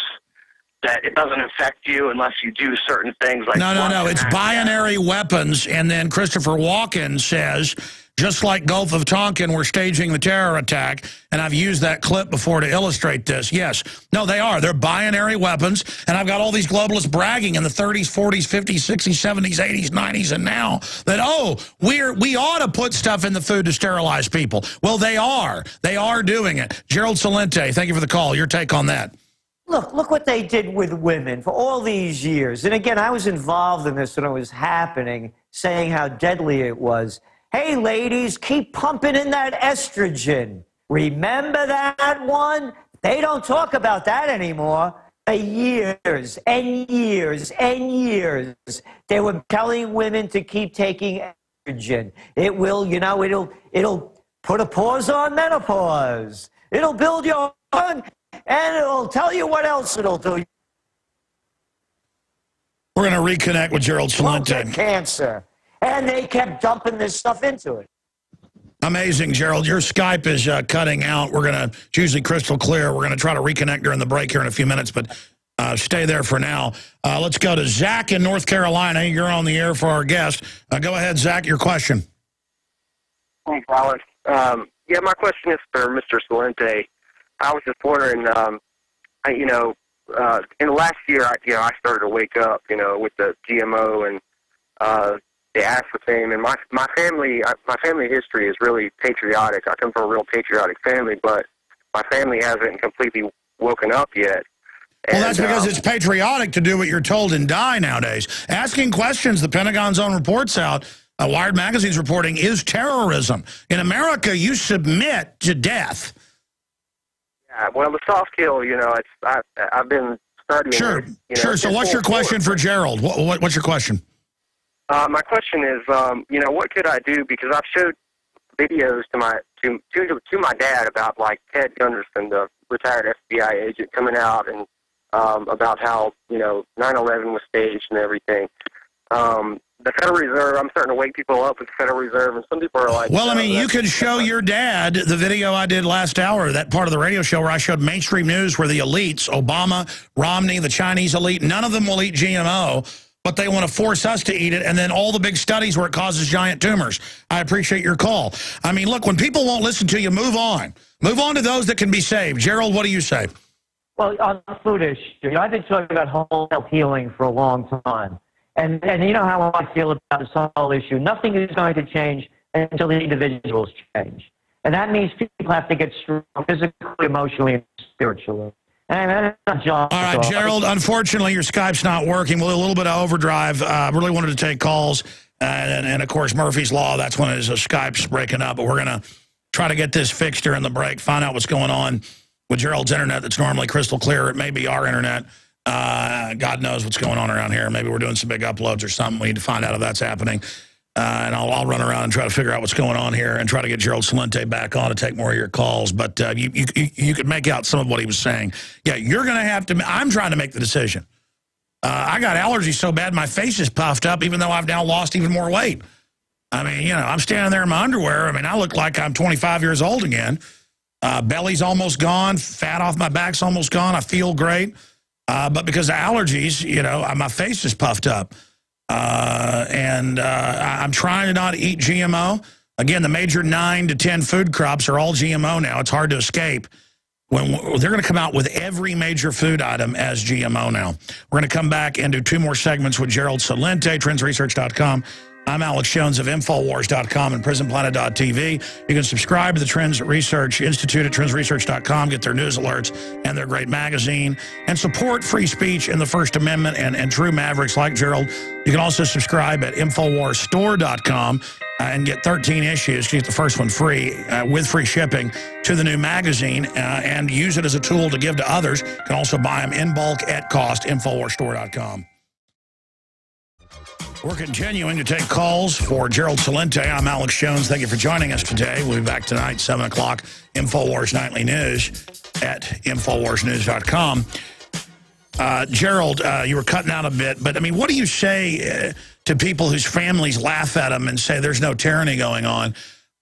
J: That it doesn't affect you unless you do certain things like...
A: No. It's binary weapons, and then Christopher Walken says, just like Gulf of Tonkin, we're staging the terror attack, and I've used that clip before to illustrate this. Yes. No, they are. They're binary weapons, and I've got all these globalists bragging in the 30s, 40s, 50s, 60s, 70s, 80s, 90s, and now that, oh, we ought to put stuff in the food to sterilize people. Well, they are. They are doing it. Gerald Celente, thank you for the call. Your take on that.
E: Look what they did with women for all these years. And again, I was involved in this when it was happening, saying how deadly it was. Hey, ladies, keep pumping in that estrogen. Remember that one? They don't talk about that anymore. For years and years and years, they were telling women to keep taking estrogen. It will, you know, it'll put a pause on menopause. It'll build your And it'll tell you what else it'll do.
A: We're going to reconnect with Gerald Celente.
E: Cancer. And they kept dumping this stuff into it.
A: Amazing, Gerald. Your Skype is cutting out. It's usually crystal clear. We're going to try to reconnect during the break here in a few minutes, but stay there for now. Let's go to Zach in North Carolina. You're on the air for our guest. Go ahead, Zach, your question.
K: Thanks, Alex. Yeah, my question is for Mr. Celente. I was just wondering, in the last year, I started to wake up, with the GMO and the aspartame, and my family history is really patriotic. I come from a real patriotic family, but my family hasn't completely woken up yet.
A: Well, that's because it's patriotic to do what you're told and die nowadays. Asking questions, the Pentagon's own reports out, Wired Magazine's reporting, is terrorism. In America, you submit to death.
K: Yeah, well, the soft kill, I've been studying.
A: Sure, sure. So what's your question for Gerald? What's your question?
K: My question is, what could I do? Because I've showed videos to my dad about, like, Ted Gunderson, the retired FBI agent, coming out and about how 9/11 was staged and everything. The Federal Reserve, I'm starting to wake people up with the Federal Reserve, and some people are like...
A: Well, I mean, you could show your dad the video I did last hour, that part of the radio show where I showed mainstream news where the elites, Obama, Romney, the Chinese elite, none of them will eat GMO, but they want to force us to eat it, and then all the big studies where it causes giant tumors. I appreciate your call. I mean, look, when people won't listen to you, move on. Move on to those that can be saved. Gerald, what do you say?
E: Well, on the food issue, I've been talking about whole health healing for a long time. And you know how I feel about this whole issue. Nothing is going to change until the individuals change. And that means people have to get strong physically, emotionally, and spiritually. And that's not
A: all right, Gerald, unfortunately, your Skype's not working. We'll do a little bit of overdrive. Really wanted to take calls. And, of course, Murphy's Law, that's when his Skype's breaking up. But we're going to try to get this fixed during the break, find out what's going on with Gerald's internet that's normally crystal clear. It may be our internet. God knows what's going on around here. Maybe we're doing some big uploads or something. We need to find out if that's happening. And I'll run around and try to figure out what's going on here and try to get Gerald Celente back on to take more of your calls. But you could make out some of what he was saying. Yeah, you're going to have to. I'm trying to make the decision. I got allergies so bad my face is puffed up, even though I've now lost even more weight. I mean, I'm standing there in my underwear. I mean, I look like I'm 25 years old again. Belly's almost gone. Fat off my back's almost gone. I feel great. But because of allergies, my face is puffed up. I'm trying to not eat GMO. Again, the major 9 to 10 food crops are all GMO now. It's hard to escape. When they're going to come out with every major food item as GMO now. We're going to come back and do 2 more segments with Gerald Celente, trendsresearch.com. I'm Alex Jones of Infowars.com and PrisonPlanet.tv. You can subscribe to the Trends Research Institute at TrendsResearch.com, get their news alerts and their great magazine, and support free speech and the First Amendment and true mavericks like Gerald. You can also subscribe at InfoWarsStore.com and get 13 issues. You get the first one free with free shipping to the new magazine and use it as a tool to give to others. You can also buy them in bulk at cost, InfoWarsStore.com. We're continuing to take calls for Gerald Celente. I'm Alex Jones. Thank you for joining us today. We'll be back tonight, 7 o'clock, InfoWars Nightly News at InfoWarsNews.com. Gerald, you were cutting out a bit, but, I mean, what do you say to people whose families laugh at them and say there's no tyranny going on?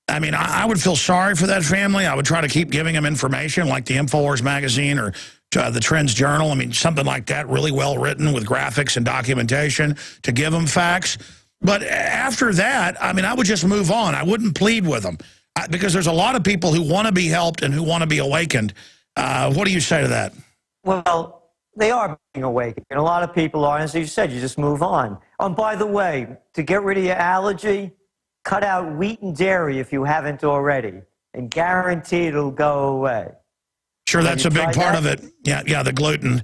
A: I mean, I would feel sorry for that family. I would try to keep giving them information like the InfoWars magazine or the Trends Journal. I mean, something like that, really well written with graphics and documentation to give them facts. But after that, I mean, I would just move on. I wouldn't plead with them because there's a lot of people who want to be helped and who want to be awakened. What do you say to that?
E: Well, they are being awakened. And a lot of people are. And as you said, you just move on. And by the way, to get rid of your allergy, cut out wheat and dairy if you haven't already. And guarantee it'll go away.
A: Sure, that's a big part of it. Yeah, the gluten.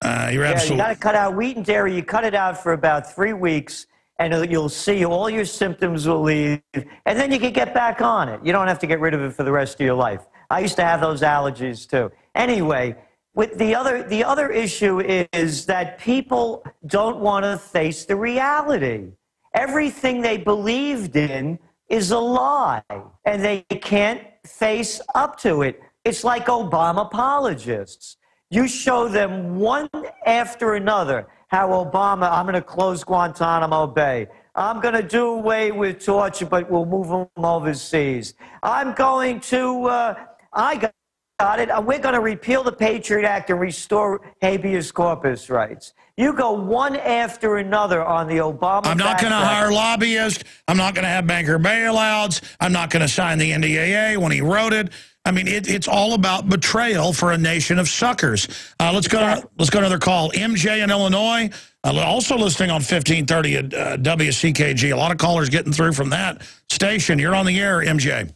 A: You're absolutely.
E: You got to cut out wheat and dairy. You cut it out for about 3 weeks, and you'll see all your symptoms will leave, and then you can get back on it. You don't have to get rid of it for the rest of your life. I used to have those allergies too. Anyway, with the other issue is that people don't want to face the reality. Everything they believed in is a lie, and they can't face up to it. It's like Obama apologists. You show them one after another how Obama, I'm going to close Guantanamo Bay. I'm going to do away with torture, but we'll move them overseas. I'm going to, I got it. We're going to repeal the Patriot Act and restore habeas corpus rights. You go one after another on the Obama.
A: I'm not going to hire lobbyists. I'm not going to have banker bailouts. I'm not going to sign the NDAA when he wrote it. I mean, it's all about betrayal for a nation of suckers. Let's go to another call. MJ in Illinois, also listening on 1530 at WCKG. A lot of callers getting through from that station. You're on the air, MJ.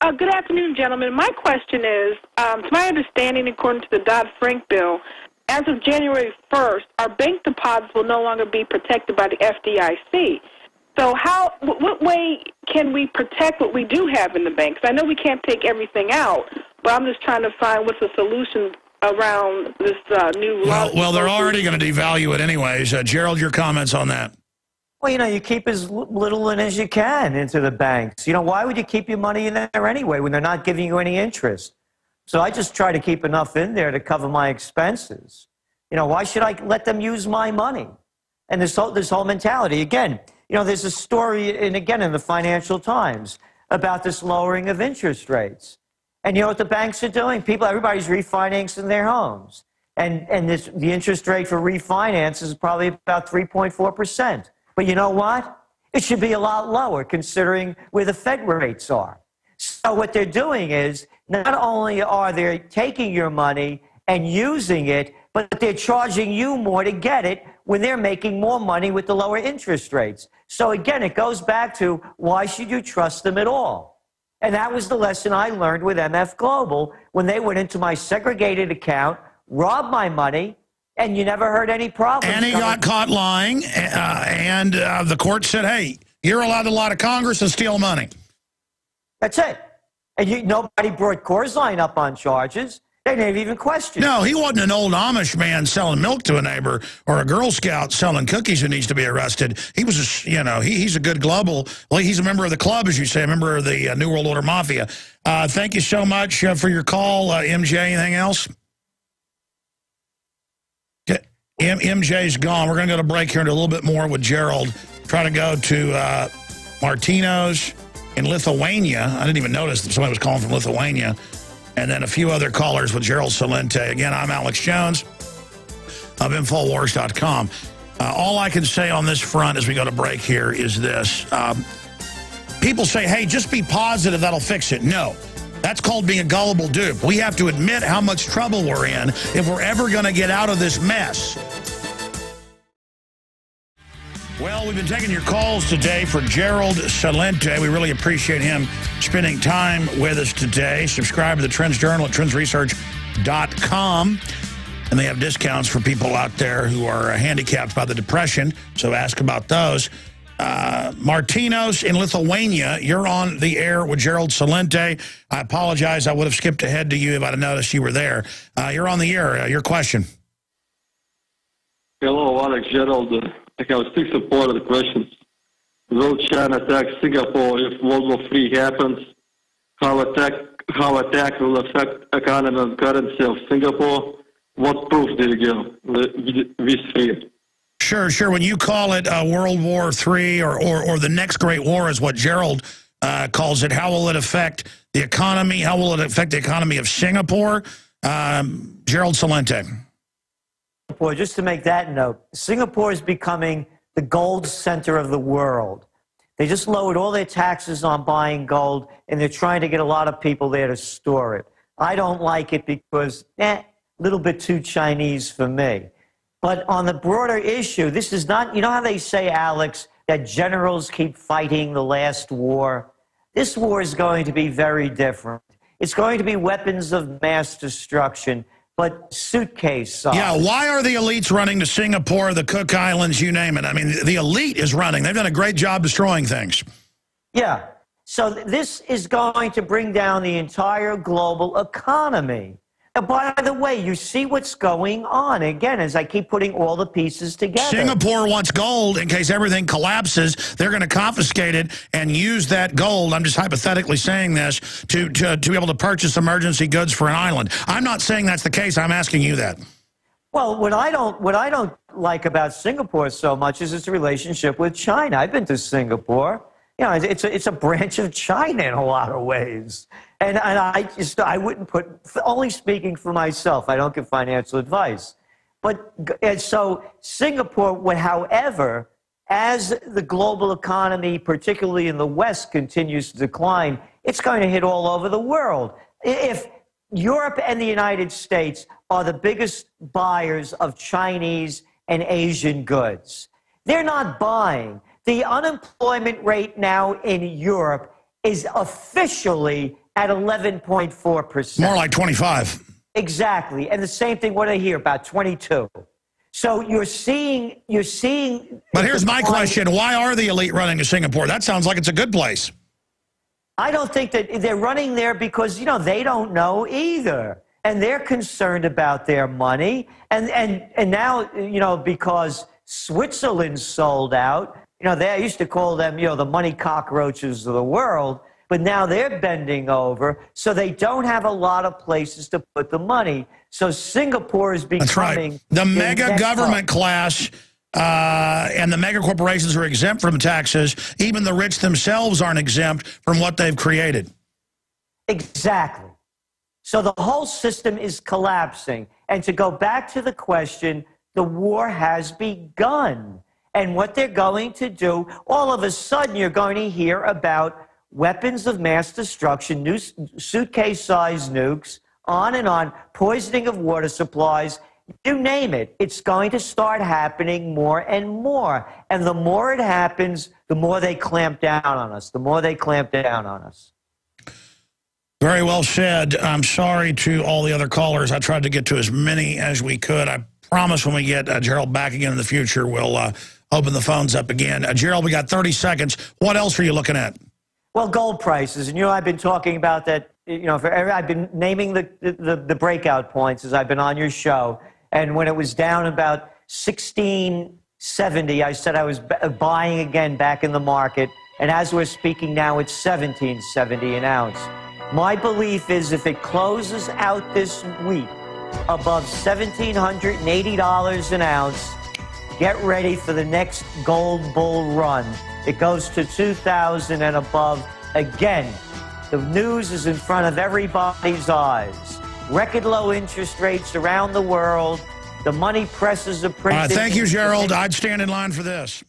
L: Good afternoon, gentlemen. My question is, to my understanding, according to the Dodd-Frank bill, as of January 1st, our bank deposits will no longer be protected by the FDIC. So what way can we protect what we do have in the banks? I know we can't take everything out, but I'm just trying to find what's the solution around this new law.
A: Well, they're already going to devalue it anyways. Gerald, your comments on that?
E: Well, you know, you keep as little in as you can into the banks. You know, why would you keep your money in there anyway when they're not giving you any interest? So I just try to keep enough in there to cover my expenses. You know, why should I let them use my money? And this whole mentality, again, you know, there's a story, and again, in the Financial Times about this lowering of interest rates. And you know what the banks are doing? Everybody's refinancing their homes. And the interest rate for refinance is probably about 3.4%. But you know what? It should be a lot lower considering where the Fed rates are. So what they're doing is not only are they taking your money and using it, but they're charging you more to get it when they're making more money with the lower interest rates. So again, it goes back to why should you trust them at all? And that was the lesson I learned with MF Global when they went into my segregated account, robbed my money, and you never heard any problems.
A: And he got caught lying, and the court said, hey, you're allowed to lie to Congress and steal money.
E: That's it. And nobody brought Corzine up on charges. They didn't even question it.
A: No, he wasn't an old Amish man selling milk to a neighbor or a Girl Scout selling cookies who needs to be arrested. He was, he's a good global. Well, he's a member of the club, as you say, a member of the New World Order Mafia. Thank you so much for your call, MJ. Anything else? MJ's gone. We're going to go to break here and do a little bit more with Gerald. Try to go to Martino's in Lithuania. I didn't even notice that somebody was calling from Lithuania. And then a few other callers with Gerald Celente. Again, I'm Alex Jones of Infowars.com. All I can say on this front as we go to break here is this. People say, hey, just be positive, that'll fix it. No. That's called being a gullible dupe. We have to admit how much trouble we're in if we're ever going to get out of this mess. Well, we've been taking your calls today for Gerald Celente. We really appreciate him spending time with us today. Subscribe to the Trends Journal at trendsresearch.com. And they have discounts for people out there who are handicapped by the depression, so ask about those. Martino's in Lithuania, you're on the air with Gerald Celente. I apologize. I would have skipped ahead to you if I'd have noticed you were there. You're on the air. Your question.
M: Hello, Alex, Gerald. I have 6 important questions. Will China attack Singapore if World War III happens? How attack will affect economy and currency of Singapore? What proof do you give with free?
A: Sure. When you call it World War III or the next great war is what Gerald calls it, how will it affect the economy? How will it affect the economy of Singapore? Gerald Celente.
E: Boy, just to make that note, Singapore is becoming the gold center of the world. They just lowered all their taxes on buying gold, and they're trying to get a lot of people there to store it. I don't like it because, a little bit too Chinese for me. But on the broader issue, this is not, you know how they say, Alex, that generals keep fighting the last war? This war is going to be very different. It's going to be weapons of mass destruction, but suitcase size.
A: Yeah, why are the elites running to Singapore, the Cook Islands, you name it? I mean, the elite is running. They've done a great job destroying things.
E: Yeah. So this is going to bring down the entire global economy. And by the way, you see what's going on. Again, as I keep putting all the pieces together.
A: Singapore wants gold in case everything collapses. They're going to confiscate it and use that gold, I'm just hypothetically saying this, to be able to purchase emergency goods for an island. I'm not saying that's the case. I'm asking you that.
E: Well, what I don't like about Singapore so much is its relationship with China. I've been to Singapore. You know, it's a branch of China in a lot of ways. And I wouldn't put, only speaking for myself, I don't give financial advice. But so Singapore, however, as the global economy, particularly in the West, continues to decline, it's going to hit all over the world. If Europe and the United States are the biggest buyers of Chinese and Asian goods, they're not buying. The unemployment rate now in Europe is officially at 11.4%.
A: More like 25.
E: Exactly. And the same thing, what I hear, about 22. So you're seeing.
A: But here's my question. Why are the elite running to Singapore? That sounds like it's a good place.
E: I don't think that they're running there because, you know, they don't know either. And they're concerned about their money. And now, you know, because Switzerland sold out, you know, they used to call them, you know, the money cockroaches of the world, but now they're bending over, so they don't have a lot of places to put the money. So Singapore is becoming...
A: That's right. The mega government class and the mega corporations are exempt from taxes. Even the rich themselves aren't exempt from what they've created.
E: Exactly. So the whole system is collapsing. And to go back to the question, the war has begun. And what they're going to do, all of a sudden you're going to hear about weapons of mass destruction, new suitcase-sized nukes, on, poisoning of water supplies, you name it. It's going to start happening more and more. And the more it happens, the more they clamp down on us, the more they clamp down on us.
A: Very well said. I'm sorry to all the other callers. I tried to get to as many as we could. I promise when we get Gerald back again in the future, we'll open the phones up again. Gerald, we got 30 seconds. What else are you looking at?
E: Well, gold prices. And, you know, I've been talking about that, you know, I've been naming the breakout points as I've been on your show. And when it was down about 1670, I said I was buying again back in the market. And as we're speaking now, it's 1770 an ounce. My belief is if it closes out this week above $1,780 an ounce, get ready for the next gold bull run. It goes to 2,000 and above. Again, the news is in front of everybody's eyes. Record low interest rates around the world. The money presses are printed.
A: Thank you, Gerald. I'd stand in line for this.